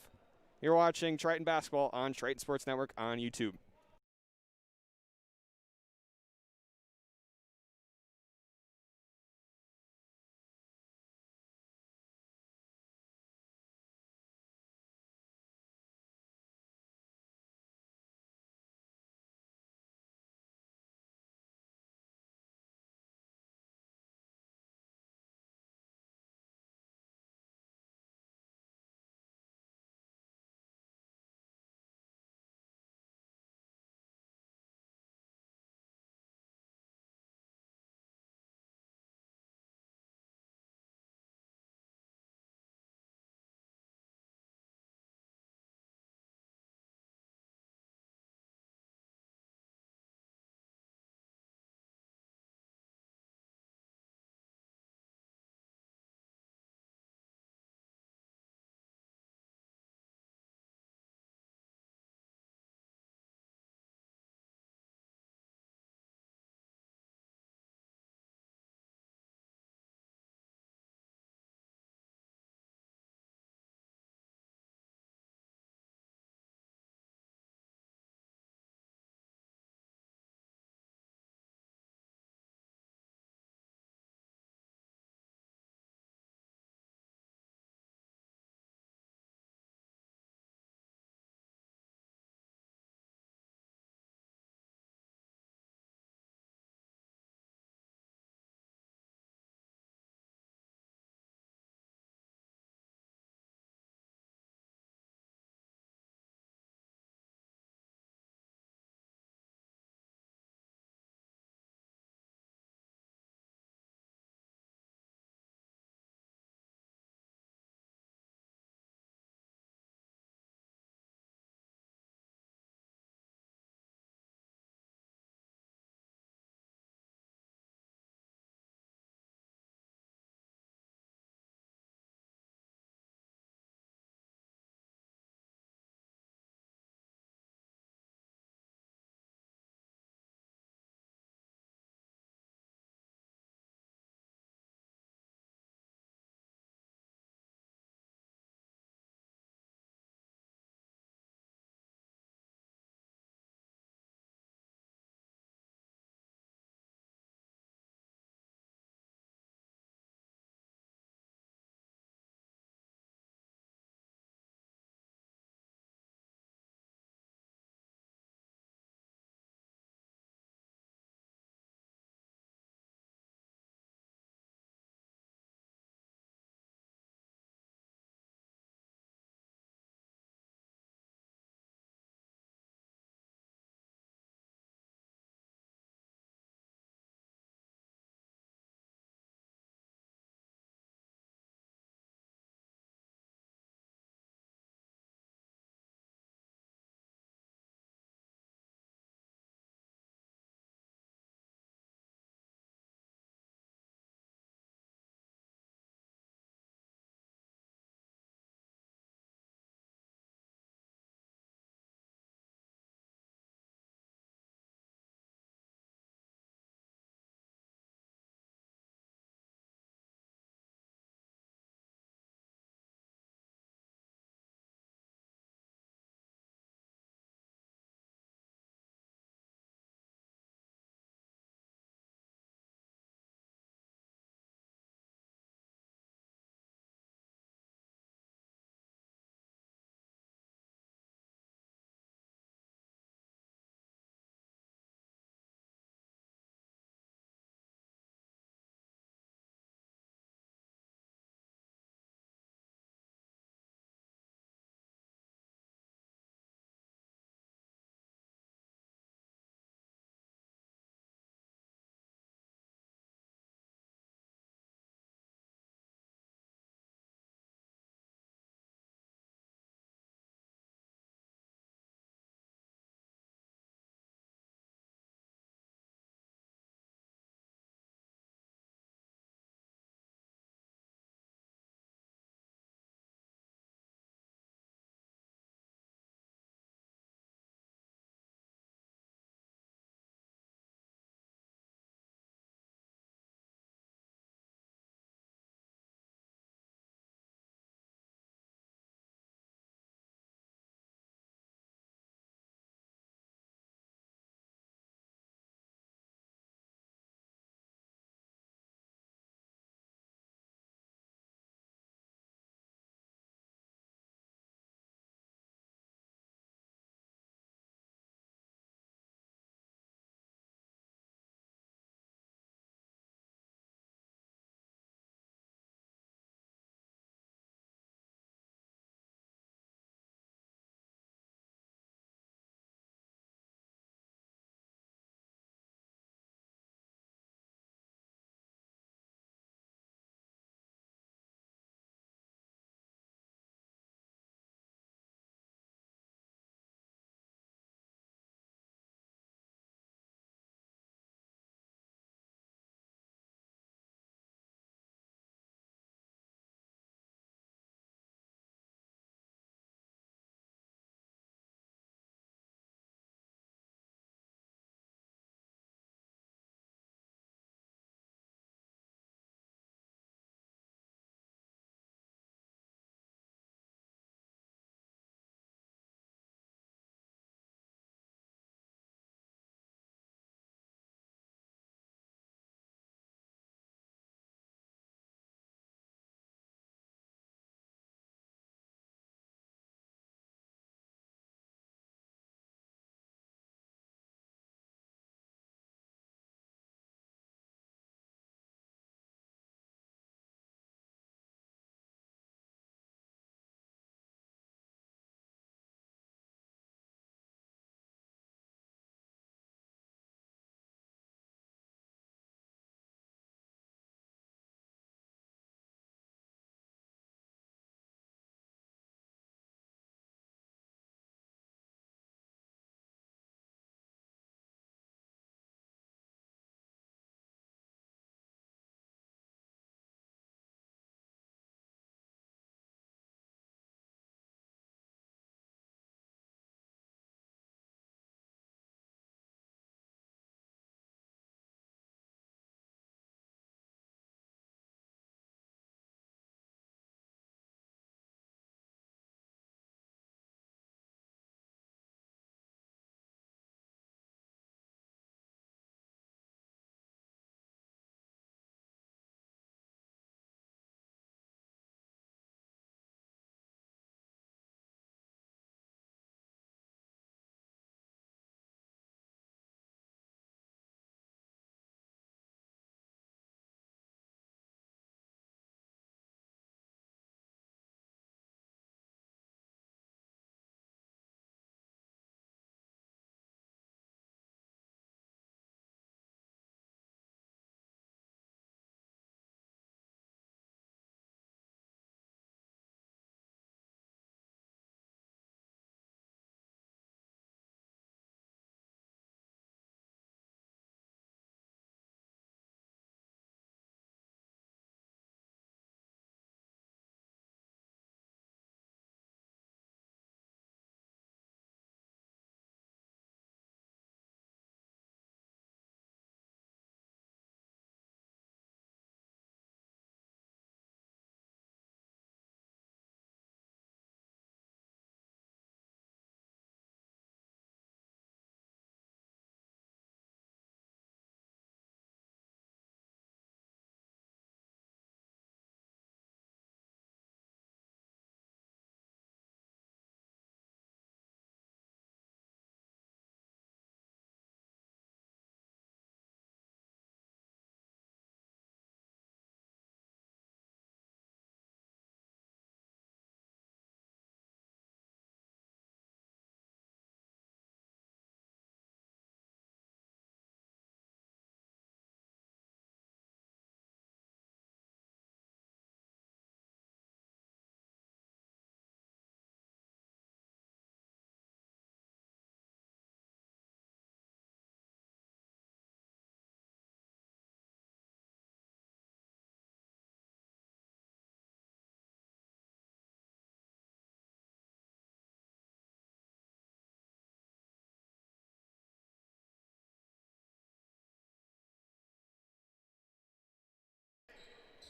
You're watching Triton Basketball on Triton Sports Network on YouTube.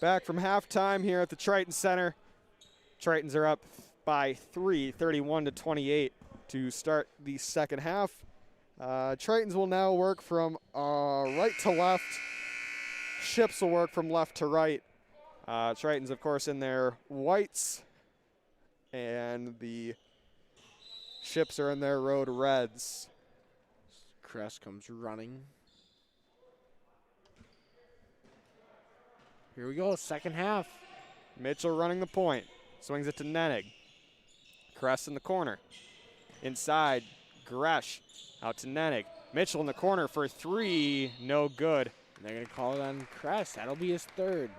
Back from halftime here at the Triton Center. Tritons are up by 3, 31-28 to start the second half. Tritons will now work from right to left. Ships will work from left to right. Tritons, of course, in their whites, and the Ships are in their road reds. Crest comes running. Here we go, second half. Mitchell running the point. Swings it to Nenig. Crest in the corner. Inside, Gresh out to Nenig. Mitchell in the corner for 3, no good. And they're going to call it on Crest. That'll be his third.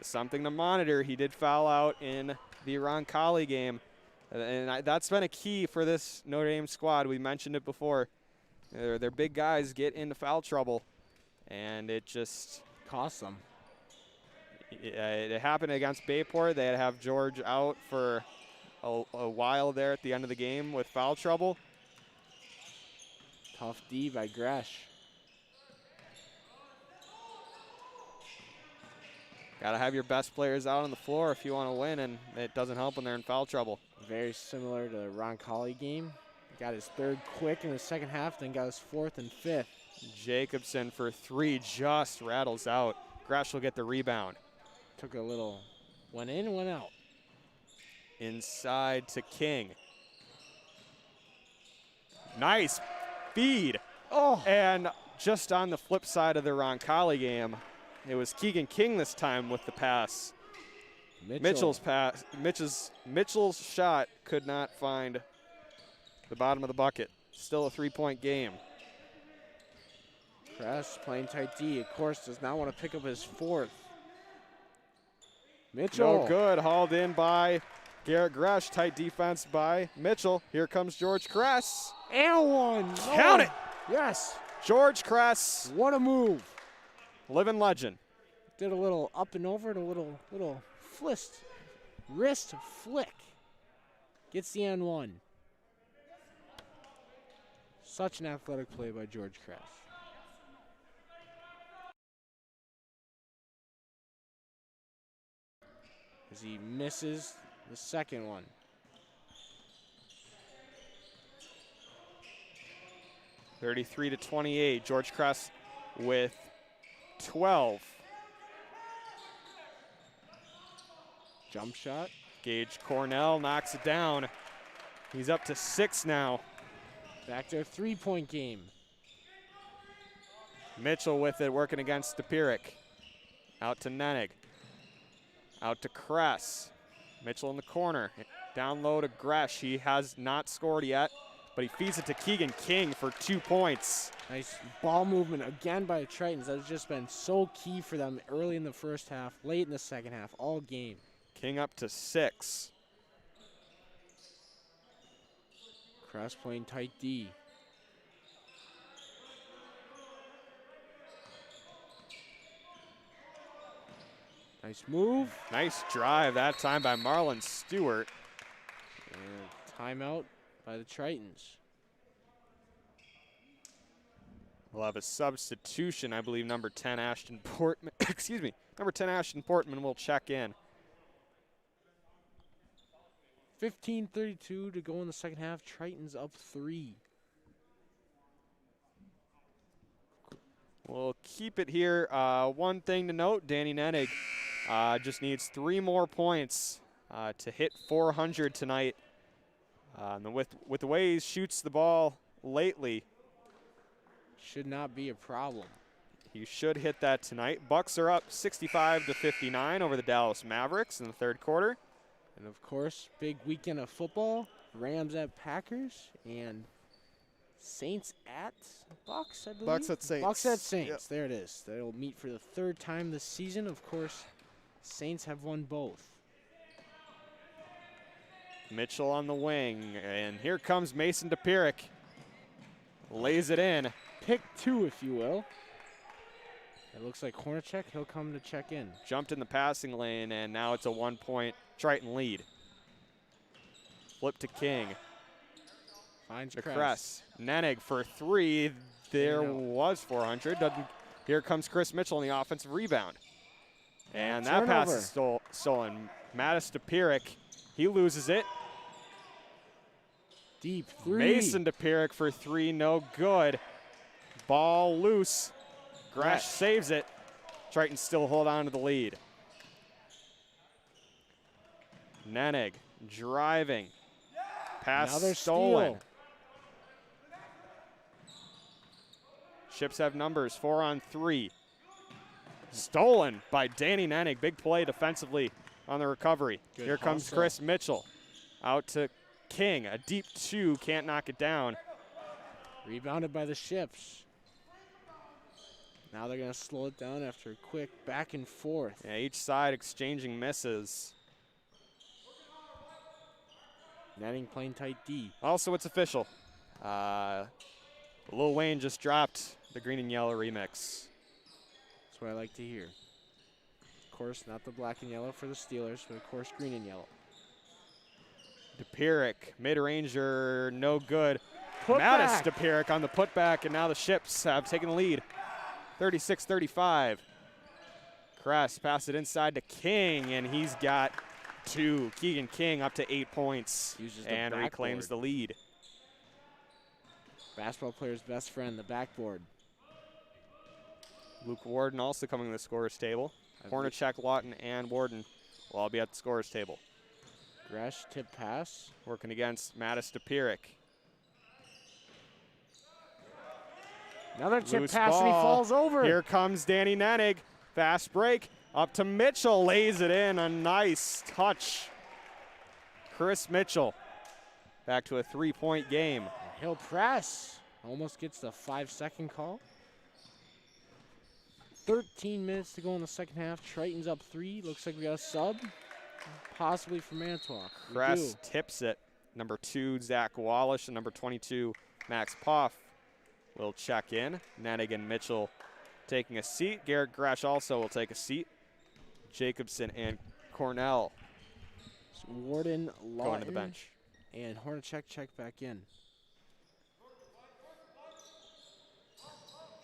Something to monitor. He did foul out in the Roncalli game. And that's been a key for this Notre Dame squad. We mentioned it before. Their big guys get into foul trouble, and it just costs them. It happened against Bayport. They had to have George out for a while there at the end of the game with foul trouble. Tough D by Gresh. Got to have your best players out on the floor if you want to win, and it doesn't help when they're in foul trouble. Very similar to the Roncalli game. Got his third quick in the second half, then got his fourth and fifth. Jacobson for 3 just rattles out. Gresh will get the rebound. Took a little, went in, went out. Inside to King. Nice feed. Oh! And just on the flip side of the Roncalli game, it was Keegan King this time with the pass. Mitchell's shot could not find the bottom of the bucket. Still a 3-point game. Crest playing tight D, of course, does not want to pick up his fourth. Mitchell. No good, hauled in by Garrett Gresh. Tight defense by Mitchell. Here comes George Kress. And one. Count it. Yes. George Kress. What a move. Living legend. Did a little up and over and a little wrist flick. Gets the end one. Such an athletic play by George Kress. As he misses the second one. (33-28). George Kress with 12. Jump shot. Gage Cornell knocks it down. He's up to 6 now. Back to a 3-point game. Mitchell with it, working against Stepiric. Out to Nenig. Out to Kress. Mitchell in the corner. Down low to Gresh. He has not scored yet, but he feeds it to Keegan King for 2 points. Nice ball movement again by the Tritons. That has just been so key for them early in the first half, late in the second half, all game. King up to 6. Kress playing tight D. Nice move. Nice drive that time by Marlon Stewart. And timeout by the Tritons. We'll have a substitution. I believe number 10, Ashton Portman. Excuse me. Number 10, Ashton Portman will check in. 15:32 to go in the second half. Tritons up 3. We'll keep it here. One thing to note, Danny Nenig just needs 3 more points to hit 400 tonight. With the way he shoots the ball lately, should not be a problem. He should hit that tonight. Bucks are up 65-59 over the Dallas Mavericks in the third quarter. And of course, big weekend of football. Rams at Packers and Saints at Bucks, I believe. Bucks at Saints. Bucks at Saints. Yep. There it is. They'll meet for the 3rd time this season. Of course, Saints have won both. Mitchell on the wing, and here comes Mason Depiric. Lays it in. Pick 2, if you will. It looks like Hornacek. He'll come to check in. Jumped in the passing lane, and now it's a 1-point Triton lead. Flip to King. Finds To Kress. Kress. Nenig for 3. There was 400. Here comes Chris Mitchell on the offensive rebound. And that pass is stolen. Mattis to Pierik. He loses it. Deep three. Mason to Pierik for three, no good. Ball loose. Gresh saves it. Triton still hold on to the lead. Nenig driving. Pass Another stolen. steal. Ships have numbers, 4-on-3. Stolen by Danny Nenig. Big play defensively on the recovery. Good Here comes hustle. Chris Mitchell. Out to King. A deep two, can't knock it down. Rebounded by the Ships. Now they're going to slow it down after a quick back and forth. Yeah, each side exchanging misses. Netting playing tight D. Also, it's official. Lil Wayne just dropped the green and yellow remix. That's what I like to hear. Of course, not the black and yellow for the Steelers, but of course green and yellow. DePirick, mid-ranger, no good. Put Mattis back. DePirick on the putback, and now the Ships have taken the lead. 36-35. Kress pass it inside to King, and he's got two. Keegan King up to 8 points Uses the and reclaims the backboard. lead. Basketball player's best friend, the backboard. Luke Warden also coming to the scorer's table. Hornacek, Lawton, and Warden will all be at the scorer's table. Gresh, tip pass. Working against Mattis DePirick. Another tip Loose pass and he ball. falls over. Here comes Danny Nenig. Fast break. Up to Mitchell. Lays it in. A nice touch. Chris Mitchell. Back to a 3-point game. He'll press. Almost gets the 5-second call. 13 minutes to go in the second half. Triton's up 3. Looks like we got a sub. Possibly for Manitowoc. We Kress do. tips it. Number 2, Zach Wallish, and number 22, Max Poff will check in. Nenig and Mitchell taking a seat. Garrett Gresh also will take a seat. Jacobson and Cornell So Warden, going Lawton, to the bench. and Hornacek check back in.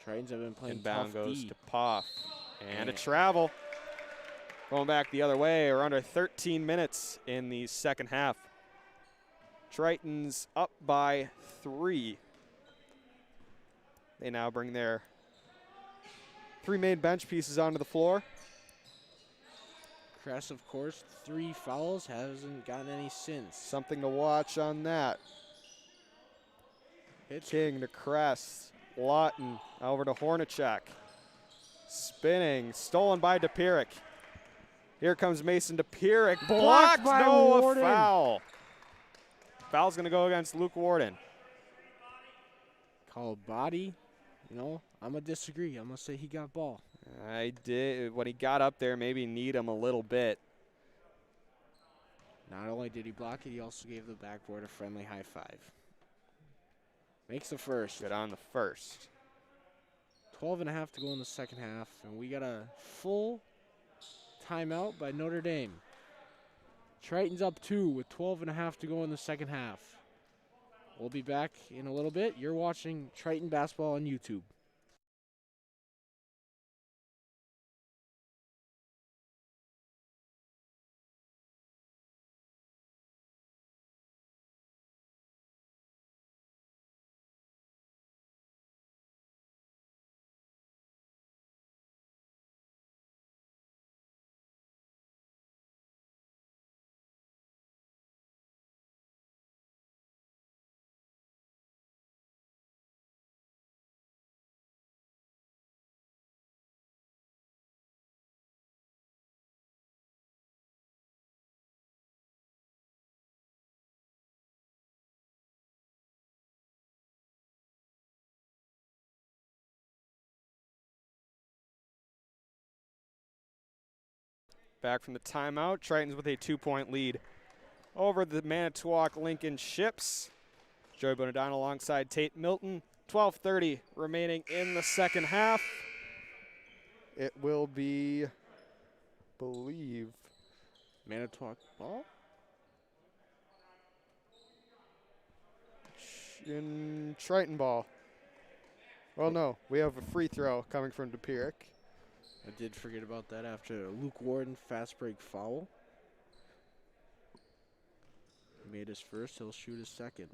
Tritons have been playing Inbound tough goes D. to Poff. And a Yeah. travel. Going back the other way. We're under 13 minutes in the second half. Tritons up by 3. They now bring their 3 main bench pieces onto the floor. Kress, of course, 3 fouls, hasn't gotten any since. Something to watch on that. Hits. King to Kress. Lawton over to Hornacek. Spinning. Stolen by DePirick. Here comes Mason DePirick. Blocked. by No, a Warden. foul. Foul's going to go against Luke Warden. Called body. You know, I'm going to disagree. I'm going to say he got ball. I did. When he got up there, maybe need him a little bit. Not only did he block it, he also gave the backboard a friendly high five. Makes the first. Good on the first. 12 and a half to go in the second half, and we got a full timeout by Notre Dame. Triton's up 2 with 12 and a half to go in the second half. We'll be back in a little bit. You're watching Triton basketball on YouTube. Back from the timeout. Tritons with a 2-point lead over the Manitowoc Lincoln Ships. Joey Bonadonna alongside Tate Milton. 12:30 remaining in the second half. It will be, believe, Manitowoc ball? in Triton ball. Well, no, we have a free throw coming from DePirick. I did forget about that after Luke Warden fast break foul. He made his first, he'll shoot his second.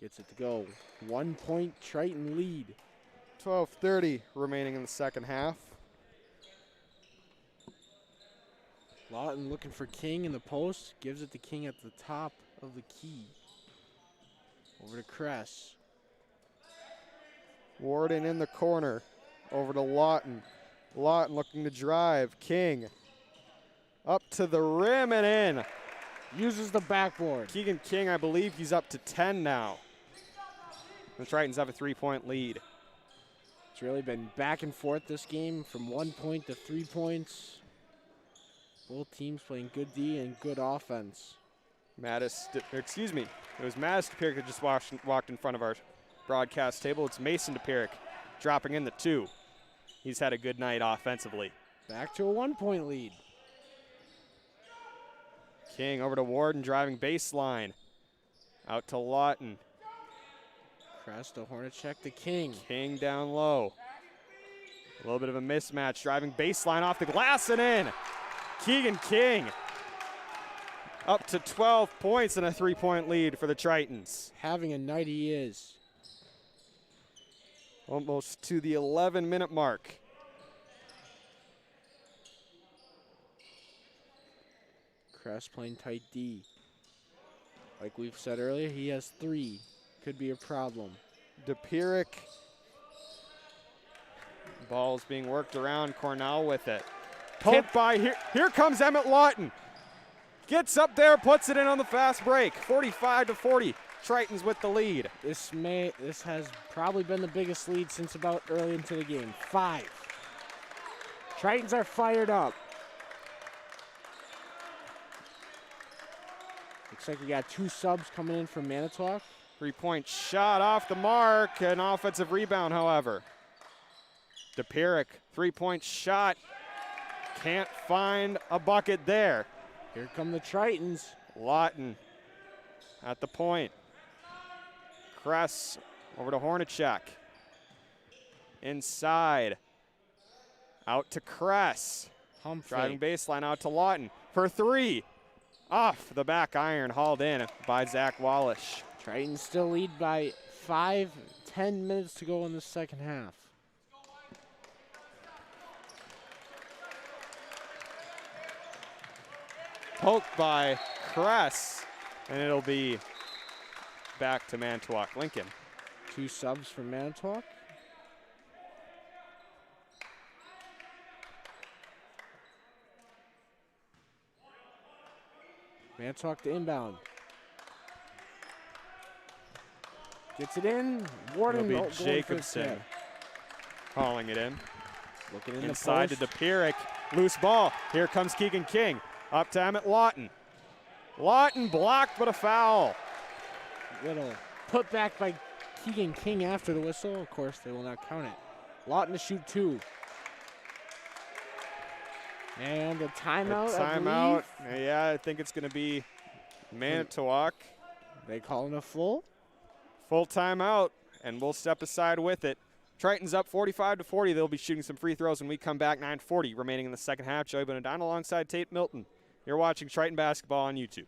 Gets it to go. 1 point Triton lead. 12:30 remaining in the second half. Lawton looking for King in the post. Gives it to King at the top of the key. Over to Kress. Warden in the corner. Over to Lawton. Lawton looking to drive. King up to the rim and in. Uses the backboard. Keegan King, I believe he's up to 10 now. The Tritons have a 3-point lead. It's really been back and forth this game from 1 point to 3 points. Both teams playing good D and good offense. It was Mattis DePirick that just walked in front of our broadcast table. It's Mason DePirick dropping in the 2. He's had a good night offensively. Back to a 1 point lead. King over to Warden driving baseline. Out to Lawton. Kress to Hornacek to King. King down low. A little bit of a mismatch. Driving baseline off the glass and in. Keegan King up to 12 points and a 3-point lead for the Tritons. Having a night he is. Almost to the 11-minute mark. Kress playing tight D. Like we've said earlier, he has 3. Could be a problem. DePirick. Ball's being worked around. Cornell with it. Poked by here. Here comes Emmett Lawton. Gets up there, puts it in on the fast break. 45-40. Tritons with the lead. This has probably been the biggest lead since about early into the game. 5. Tritons are fired up. Looks like we got 2 subs coming in from Manitowoc. 3-point shot off the mark. An offensive rebound, however. DePirick, 3-point shot. Can't find a bucket there. Here come the Tritons. Lawton at the point. Kress over to Hornacek. Inside. Out to Kress. Driving baseline out to Lawton for 3. Off the back iron, hauled in by Zach Wallish. Tritons still lead by 5, 10 minutes to go in the second half. Poked by Kress, and it'll be back to Manitowoc Lincoln. 2 subs from Manitowoc. Manitowoc to inbound. Gets it in. Warden It'll be Jacobson calling it in. Looking in inside the to DePirick. Loose ball. Here comes Keegan King. Up to Emmett Lawton. Lawton blocked, but a foul. Little put back by Keegan King after the whistle. Of course, they will not count it. Lawton to shoot 2. And a timeout. Timeout. Yeah, I think it's going to be Manitowoc. They calling a full timeout, and we'll step aside with it. Tritons up 45-40. They'll be shooting some free throws when we come back. 9:40 remaining in the second half. Joey Bonadon alongside Tate Milton. You're watching Triton Basketball on YouTube.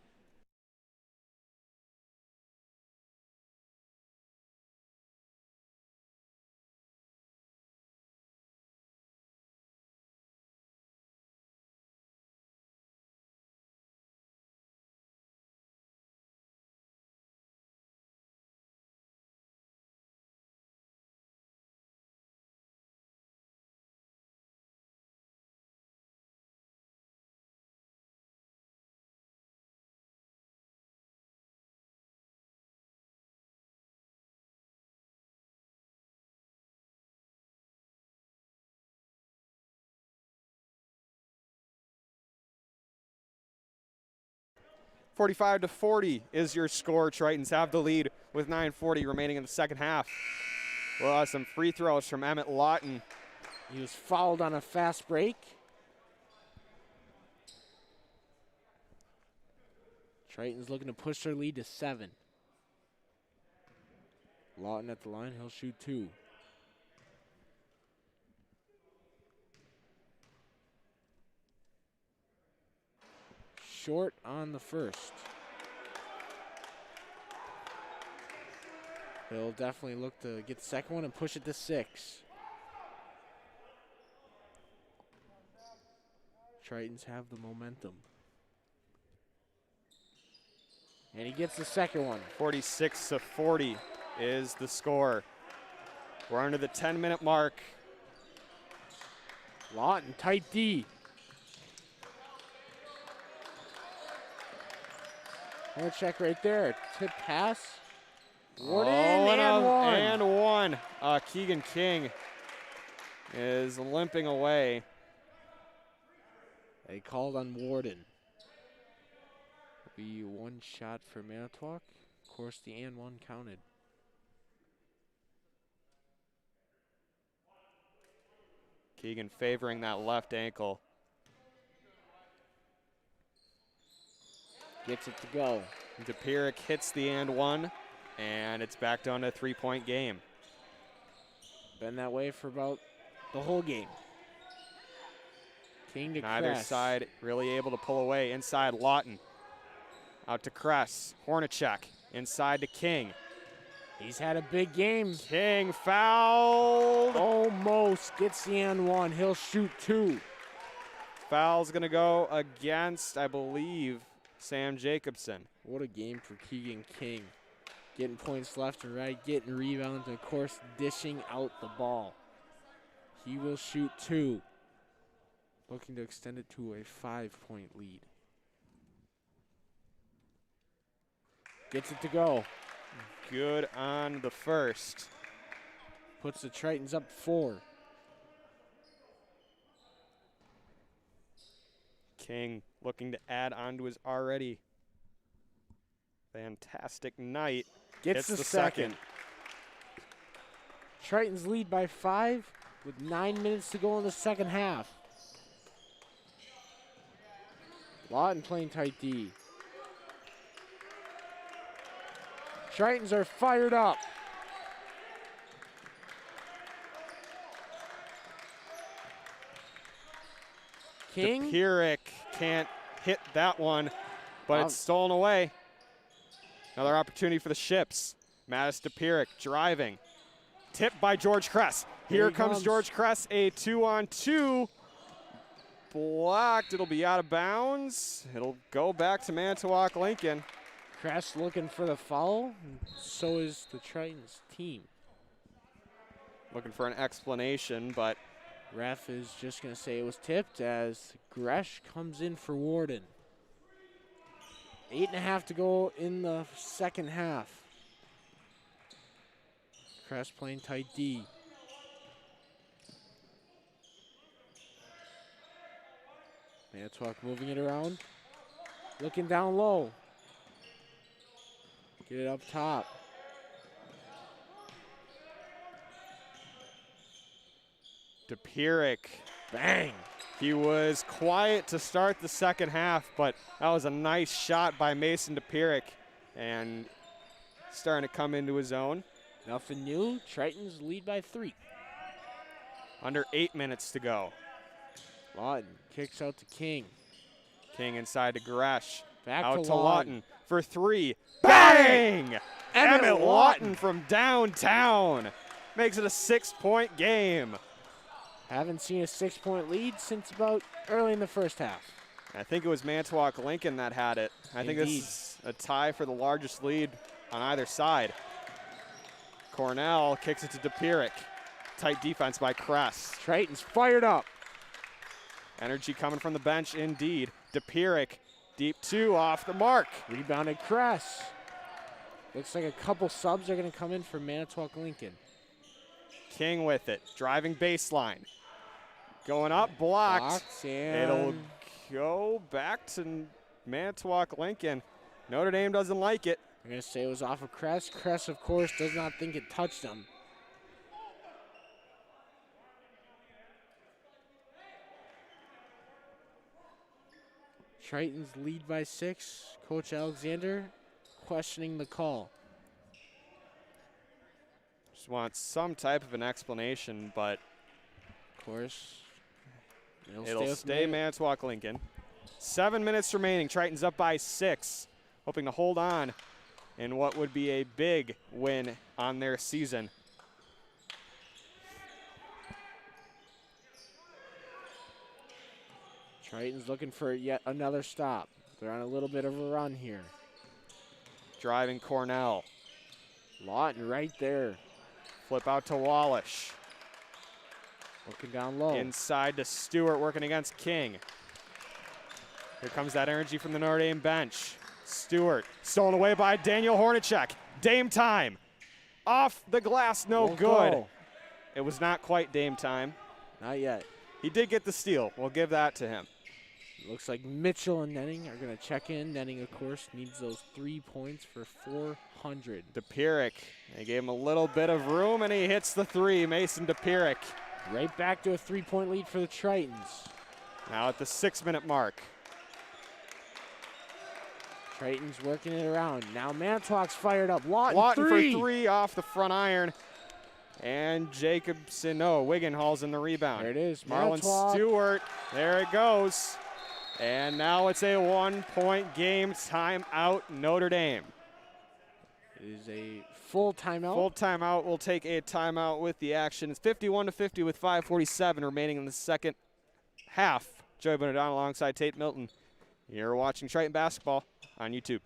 (45-40) is your score. Tritons have the lead with 9:40 remaining in the second half. We'll have some free throws from Emmett Lawton. He was fouled on a fast break. Tritons looking to push their lead to 7. Lawton at the line, he'll shoot 2. short on the first. He'll definitely look to get the second one and push it to 6. Tritons have the momentum. And he gets the second one. 46-40 is the score. We're under the 10-minute mark. Lawton, tight D. Check right there. Tip pass. Warden and one. Keegan King is limping away. They called on Warden. Be one shot for Manitowoc. Of course, the and one counted. Keegan favoring that left ankle. Gets it to go. DePirick hits the and one, and it's back down to a 3-point game. Been that way for about the whole game. King to Neither Kress. side really able to pull away. Inside, Lawton. Out to Kress. Hornacek. Inside to King. He's had a big game. King fouled. Almost gets the and one. He'll shoot 2. Foul's going to go against, I believe, Sam Jacobson. What a game for Keegan King. Getting points left and right, getting rebounds, and of course, dishing out the ball. He will shoot 2. Looking to extend it to a 5-point lead. Gets it to go. Good on the first. Puts the Tritons up 4. King looking to add on to his already fantastic night. Gets the second. Tritons lead by 5 with 9 minutes to go in the second half. Lawton playing tight D. Tritons are fired up. King. DePirick can't hit that one, but it's stolen away. Another opportunity for the Ships. Mattis DePirick driving. Tipped by George Kress. Here comes George Kress, a 2-on-2. Blocked, it'll be out of bounds. It'll go back to Manitowoc Lincoln. Kress looking for the foul, and so is the Tritons team. Looking for an explanation, but ref is just going to say it was tipped as Gresh comes in for Warden. 8.5 to go in the second half. Kress playing tight D. Manitowoc moving it around. Looking down low. Get it up top. DePirick. Bang. He was quiet to start the second half, but that was a nice shot by Mason DePirick, and starting to come into his own. Nothing new. Tritons lead by 3. Under 8 minutes to go. Lawton kicks out to King. King inside to Gresh. Back out to Lawton for 3. Bang! Emmett Lawton from downtown makes it a 6-point game. Haven't seen a 6-point lead since about early in the first half. I think it was Manitowoc Lincoln that had it. I think this is a tie for the largest lead on either side. Cornell kicks it to DePirick. Tight defense by Kress. Tritons fired up. Energy coming from the bench indeed. DePirick, deep 2 off the mark. Rebounded Kress. Looks like a couple subs are going to come in for Manitowoc Lincoln. King with it, driving baseline. Going up, blocked. It'll go back to Manitowoc Lincoln. Notre Dame doesn't like it. I'm going to say it was off of Kress. Kress, of course, does not think it touched him. Tritons lead by 6. Coach Alexander questioning the call. Just want some type of an explanation, but of course, it'll stay Manitowoc Lincoln. 7 minutes remaining. Triton's up by 6, hoping to hold on in what would be a big win on their season. Triton's looking for yet another stop. They're on a little bit of a run here. Driving Cornell. Lawton right there. Flip out to Wallish. Looking down low. Inside to Stewart, working against King. Here comes that energy from the Notre Dame bench. Stewart, stolen away by Daniel Hornacek. Dame time. Off the glass, no Won't good. go. It was not quite Dame time. Not yet. He did get the steal. We'll give that to him. Looks like Mitchell and Nenning are going to check in. Nenning, of course, needs those 3 points for 400. DePierick, they gave him a little bit of room, and he hits the 3. Mason DePierick. Right back to a 3-point lead for the Tritons. Now at the 6-minute mark. Tritons working it around. Now Manitowoc's fired up. Lawton for three. 3 off the front iron. And Jacobson, no, Wiggenhall's in the rebound. There it is. Marlon Manitowoc. Stewart, there it goes. And now it's a 1-point game. Timeout, Notre Dame. It is a full timeout. Full timeout. We'll take a timeout with the action. It's 51-50 with 5:47 remaining in the second half. Joey Bonadonna alongside Tate Milton. You're watching Triton Basketball on YouTube.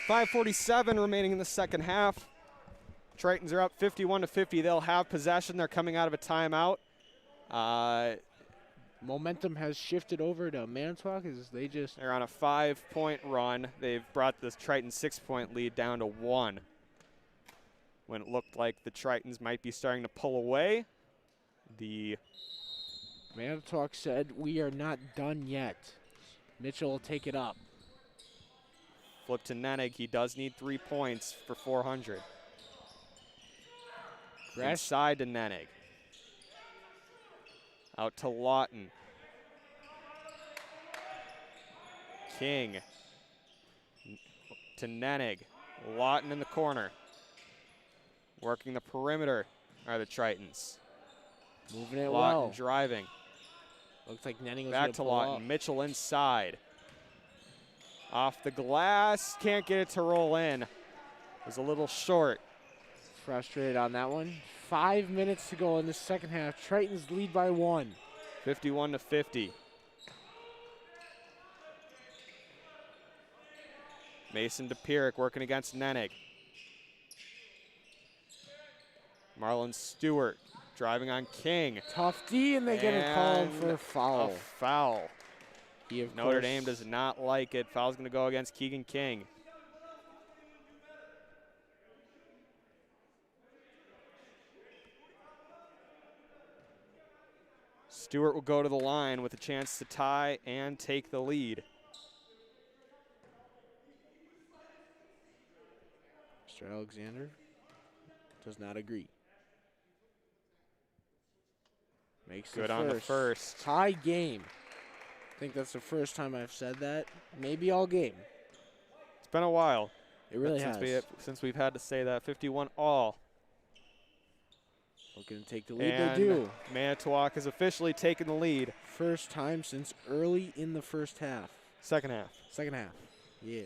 .547 remaining in the second half. Tritons are up 51-50. They'll have possession. They're coming out of a timeout. Momentum has shifted over to Manitowoc as they just They're on a 5-point run. They've brought the Triton 6-point lead down to 1. When it looked like the Tritons might be starting to pull away, the Manitowoc said, "We are not done yet." Mitchell will take it up. flip to Nennig. He does need 3 points for 400. Inside to Nennig. Out to Lawton. King. To Nennig. Lawton in the corner. Working the perimeter are the Tritons. Moving it Lawton well. driving. Looks like Nenning was Back gonna to pull Lawton. up. Mitchell inside. Off the glass. Can't get it to roll in. Was a little short. Frustrated on that one. 5 minutes to go in the second half. Tritons lead by 1. 51-50. Mason DePierick working against Nennig. Marlon Stewart driving on King. Tough D, and they get a call And for a foul. A foul. He, of Notre course, Dame does not like it. Foul's going to go against Keegan King. Stewart will go to the line with a chance to tie and take the lead. Mr. Alexander does not agree. Makes Good the on the first. Tie game. I think that's the first time I've said that. Maybe all game. It's been a while. It really since has. Since we've had to say that. 51 all. Looking to take the lead. And They do. Manitowoc has officially taken the lead. First time since early in the first half. Second half. Second half. Yeah.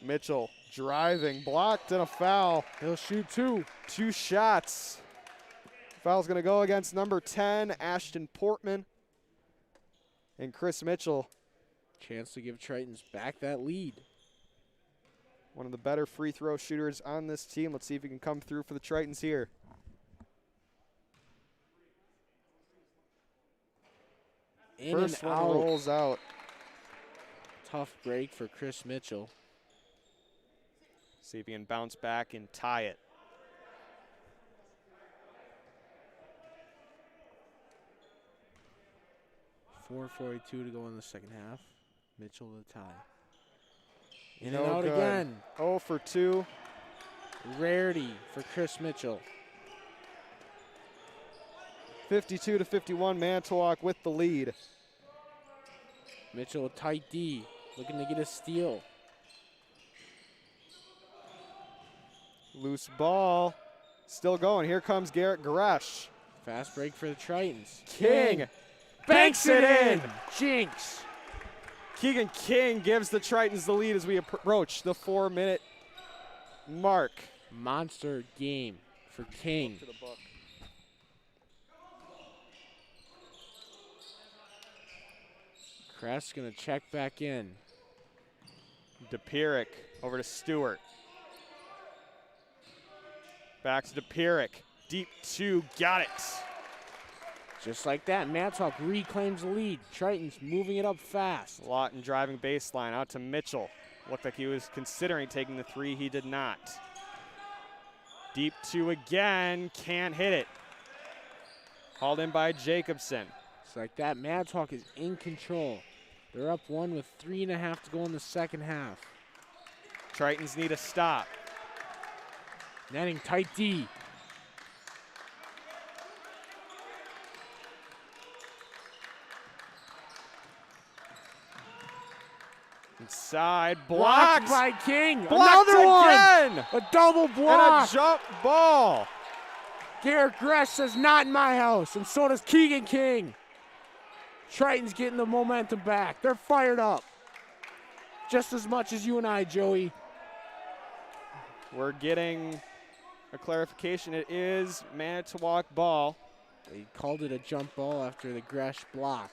Mitchell driving, blocked, and a foul. He'll shoot 2. 2 shots. Foul's going to go against number 10, Ashton Portman. And Chris Mitchell. Chance to give Tritons back that lead. One of the better free throw shooters on this team. Let's see if he can come through for the Tritons here. First one rolls out. Tough break for Chris Mitchell. See if he can bounce back and tie it. .442 to go in the second half. Mitchell to tie. In No and out good. again. 0 for 2. Rarity for Chris Mitchell. 52 to 51, Manitowoc with the lead. Mitchell, a tight D, looking to get a steal. Loose ball, still going. Here comes Garrett Gresh. Fast break for the Tritons. King Banks it in. Jinx. Keegan King gives the Tritons the lead as we approach the 4-minute mark. Monster game for King. Kress gonna check back in. DePierick over to Stewart. Back to DePierick. Deep 2, got it. Just like that, Manitowoc reclaims the lead. Tritons moving it up fast. Lawton driving baseline out to Mitchell. Looked like he was considering taking the 3, he did not. Deep 2 again, can't hit it. Hauled in by Jacobson. Just like that, Manitowoc is in control. They're up 1 with 3.5 to go in the second half. Tritons need a stop. Netting tight D. Inside, Blocked blocked. by King. Blocked Another again. one. A double And block. a jump ball. Garrett Gresh says, not in my house. And so does Keegan King. Tritons getting the momentum back. They're fired up. Just as much as you and I, Joey. We're getting a clarification. It is Manitowoc ball. They called it a jump ball after the Gresh block.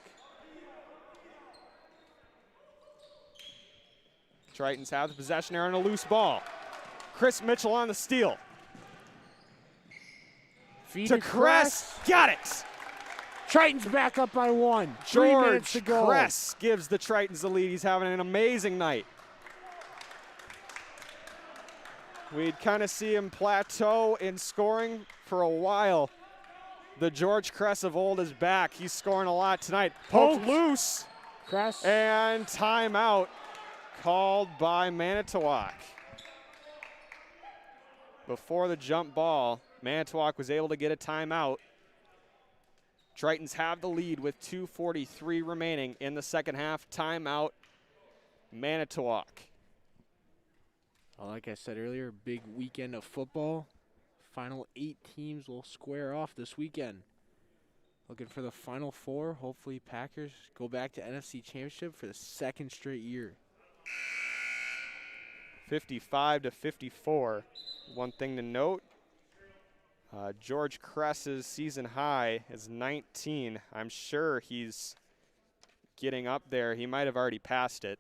Tritons have the possession here on a loose ball. Chris Mitchell on the steal. Feed To Kress, got it. Tritons back up by 1. 3 minutes to George go. Kress gives the Tritons the lead. He's having an amazing night. We'd kind of see him plateau in scoring for a while. The George Kress of old is back. He's scoring a lot tonight. Poked loose. Kress. And timeout called by Manitowoc. Before the jump ball, Manitowoc was able to get a timeout. Tritons have the lead with 2:43 remaining in the second half. Timeout, Manitowoc. Well, like I said earlier, big weekend of football. Final 8 teams will square off this weekend. Looking for the Final 4. Hopefully Packers go back to NFC Championship for the 2nd straight year. 55 to 54. One thing to note, George Kress's season high is 19. I'm sure he's getting up there. He might have already passed it.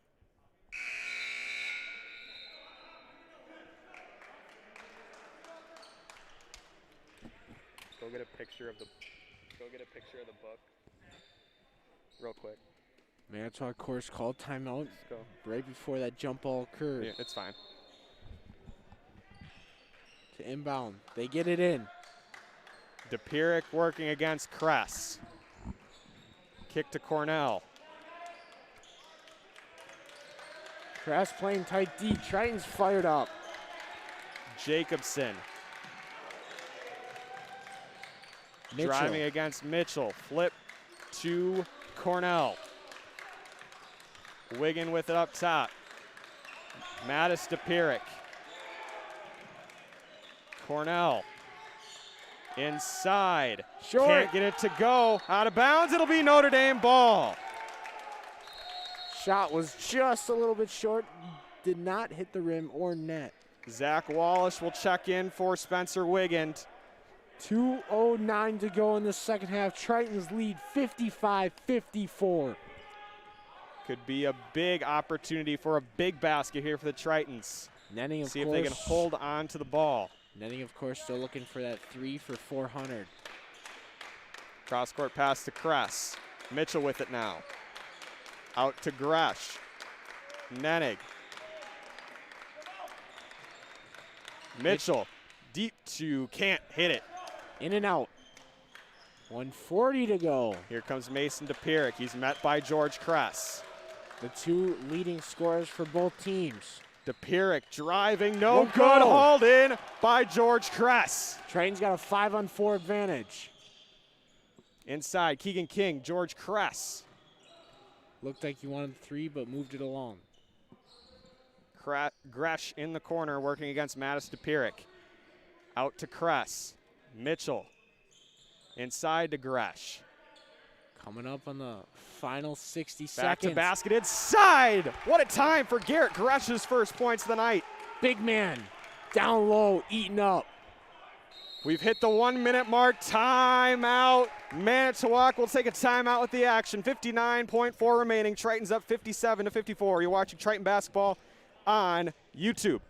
Go get a picture of the book real quick. Manitowoc, of course, called timeout Let's go. right before that jump ball occurred. Yeah, it's fine. To inbound. They get it in. DePierick working against Kress. Kick to Cornell. Kress playing tight D. Tritons fired up. Jacobson. Mitchell. Driving against Mitchell. Flip to Cornell. Wiggin with it up top. Mattis DePierick. Cornell. Inside. Short. Can't get it to go. Out of bounds. It'll be Notre Dame ball. Shot was just a little bit short. Did not hit the rim or net. Zach Wallace will check in for Spencer Wiggins. 2:09 to go in the second half. Tritons lead 55-54. Could be a big opportunity for a big basket here for the Tritons. Netting, of See course. if they can hold on to the ball. Netting, of course, still looking for that 3 for 400. Cross-court pass to Kress. Mitchell with it now. Out to Gresh. Nenig. Mitchell, deep to, can't hit it. In and out. 1:40 to go. Here comes Mason DePierick. He's met by George Kress. The two leading scorers for both teams. DePierick driving, no Won't good, go. hauled in by George Kress. Triton's got a 5-on-4 advantage. Inside, Keegan King, George Kress. Looked like he wanted 3, but moved it along. Gresh in the corner working against Mattis DePierick. Out to Kress. Mitchell. Inside to Gresh. Coming up on the final 60 Back seconds. to basket inside. What a time for Garrett Gresh's first points of the night. Big man, down low, eating up. We've hit the 1 minute mark. Timeout. Manitowoc will take a timeout with the action. 59.4 remaining. Triton's up 57-54. You're watching Triton basketball on YouTube.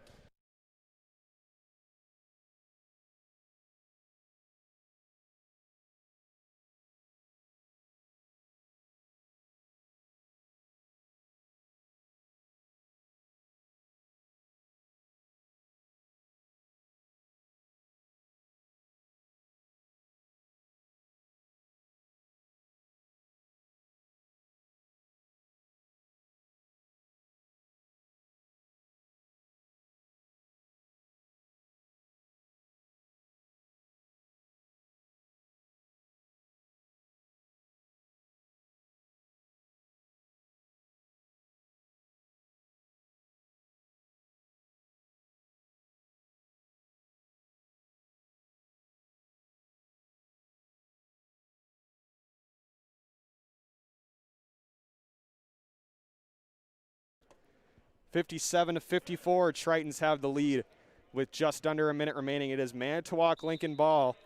(57-54). Tritons have the lead with just under a minute remaining. It is Manitowoc Lincoln ball.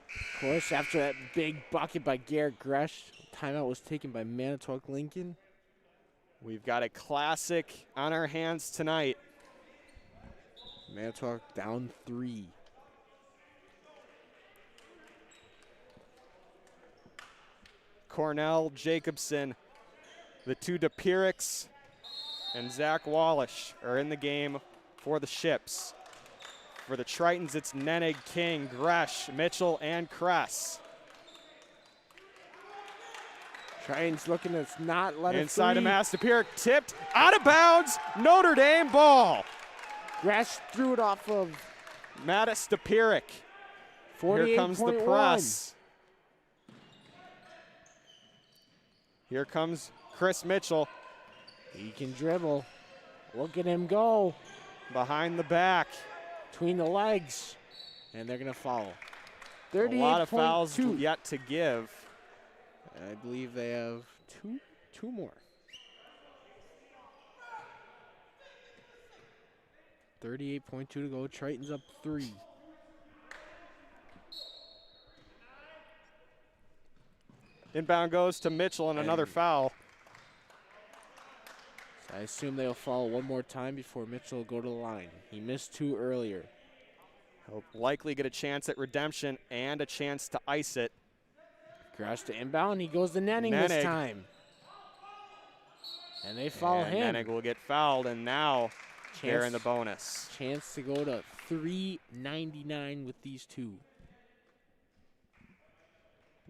Of course, after that big bucket by Garrett Gresh, timeout was taken by Manitowoc Lincoln. We've got a classic on our hands tonight. Manitowoc down 3. Cornell Jacobson, the two DePiericks, and Zach Wallish are in the game for the Ships. For the Tritons, it's Nenig, King, Gresh, Mitchell, and Kress. Tritons looking to not let it Inside free. of Mass DePierick, tipped, out of bounds, Notre Dame ball. Gresh threw it off of Mattis DePierick. 48.1. Here comes the press. Here comes Chris Mitchell. He can dribble. Look at him go. Behind the back. Between the legs. And they're going to foul. A lot of fouls 38.2. yet to give. I believe they have two more. 38.2 to go. Triton's up 3. Inbound goes to Mitchell and another foul. So I assume they'll foul one more time before Mitchell will go to the line. He missed 2 earlier. He'll likely get a chance at redemption and a chance to ice it. Gresh to inbound. He goes to Nenning Nenig. this time. And they foul And him. Nenig will get fouled, and now they're in the Chance- bonus. Chance to go to 399 with these two.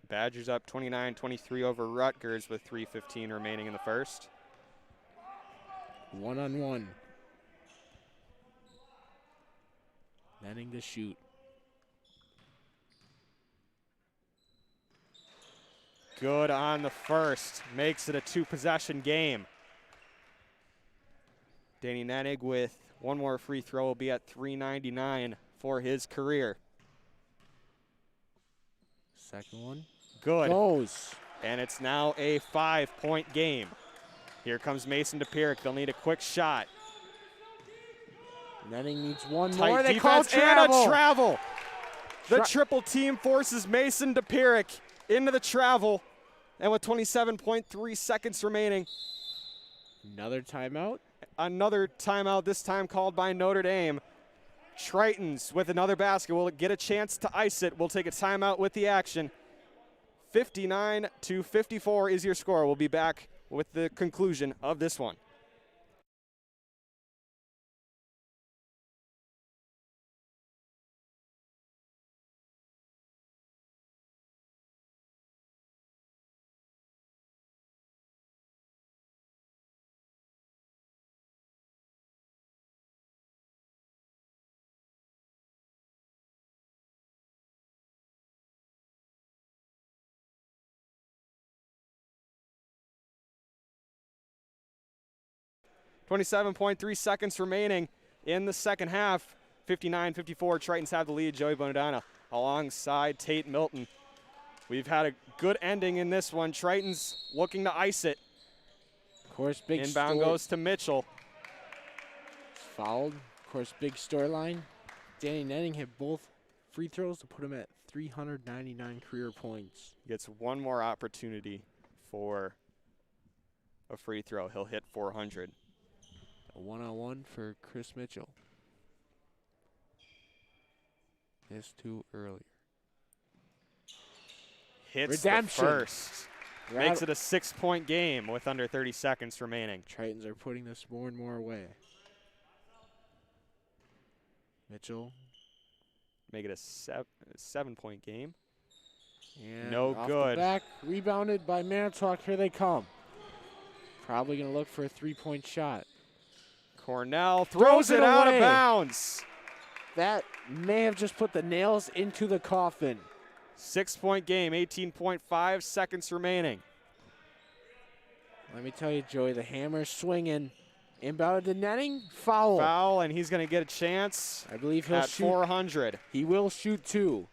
Badgers up 29-23 over Rutgers with 3:15 remaining in the first. 1-on-1. Netting to shoot. Good on the first. Makes it a 2-possession game. Danny Nenig with one more free throw will be at 399 for his career. Second one. Good. Goes. And it's now a 5-point game. Here comes Mason DePierick. They'll need a quick shot. Netting needs one Tight more. They call defense travel. and a travel. The Tra- triple team forces Mason DePierick into the travel. And with 27.3 seconds remaining, Another timeout. another timeout, this time called by Notre Dame. Tritons with another basket will get a chance to ice it. We'll take a timeout with the action. 59-54 is your score. We'll be back with the conclusion of this one. .3 seconds remaining in the second half. 59-54, Tritons have the lead. Joey Bonadonna alongside Tate Milton. We've had a good ending in this one. Tritons looking to ice it. Of course, big inbound goes to Mitchell. Fouled. Of course, big storyline. Danny Netting hit both free throws to put him at 399 career points. Gets one more opportunity for a free throw. He'll hit 400. A one-on-one for Chris Mitchell. Missed too earlier. Hits Redemption. the first. Makes it a 6-point game with under 30 seconds remaining. Tritons are putting this more and more away. Mitchell. Make it a 7-point game. And no off good. The back, rebounded by Manitowoc. Here they come. Probably going to look for a 3-point shot. Cornell throws it out of away. bounds. That may have just put the nails into the coffin. 6-point game, 18.5 seconds remaining. Let me tell you, Joey, the hammer's swinging. Inbounded to Netting, foul. Foul, and he's going to get a chance. I believe he'll at shoot 400. He will shoot 2.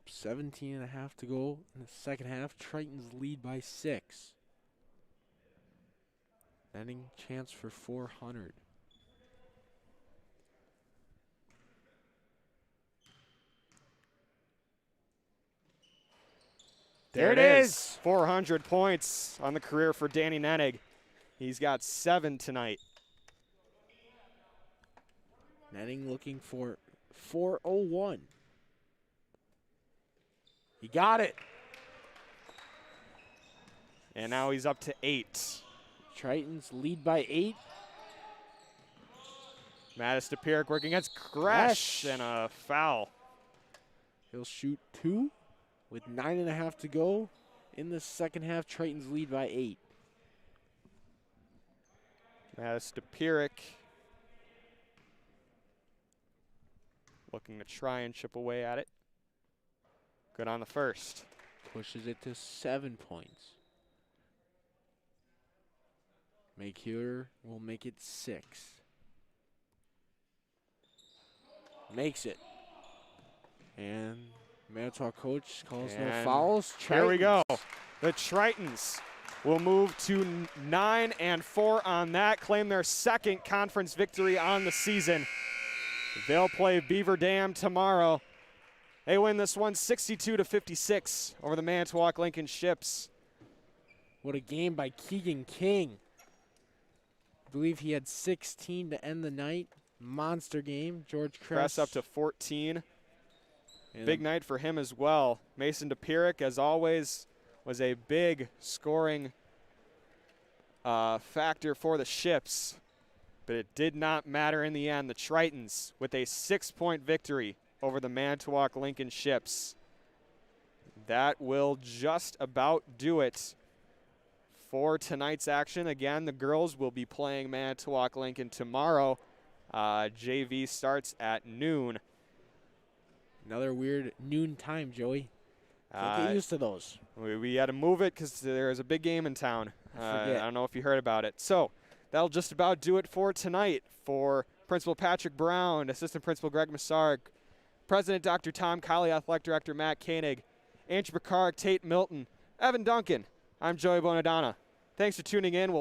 $17.5 to go in the second half. Tritons lead by 6. Netting chance for 400. There it is. 400 points on the career for Danny Netting. He's got 7 tonight. Netting looking for 401. He got it. And now he's up to 8. Tritons lead by 8. Mattis DePierre working against Gresh and a foul. He'll shoot 2 with 9.5 to go in the second half. Tritons lead by 8. Mattis DePierre looking to try and chip away at it. Good on the first. Pushes it to 7 points. McHugh will make it 6. Makes it. And Manitowoc coach calls no fouls. Here we go. The Tritons will move to 9-4 on that, claim their second conference victory on the season. They'll play Beaver Dam tomorrow. They win this one 62-56 over the Manitowoc Lincoln Ships. What a game by Keegan King. I believe he had 16 to end the night. Monster game. George Kress up to 14. And big night for him as well. Mason DePierre, as always, was a big scoring factor for the Ships. But it did not matter in the end. The Tritons with a 6-point victory over the Manitowoc Lincoln Ships. That will just about do it for tonight's action. Again, the girls will be playing Manitowoc Lincoln tomorrow. JV starts at noon. Another weird noon time, Joey. Can't get used to those. We had to move it because there's a big game in town. I don't know if you heard about it. So that'll just about do it for tonight. For Principal Patrick Brown, Assistant Principal Greg Massar, President Dr. Tom Kiley, Athletic Director Matt Koenig, Andrew Picard, Tate Milton, Evan Duncan, I'm Joey Bonadonna. Thanks for tuning in.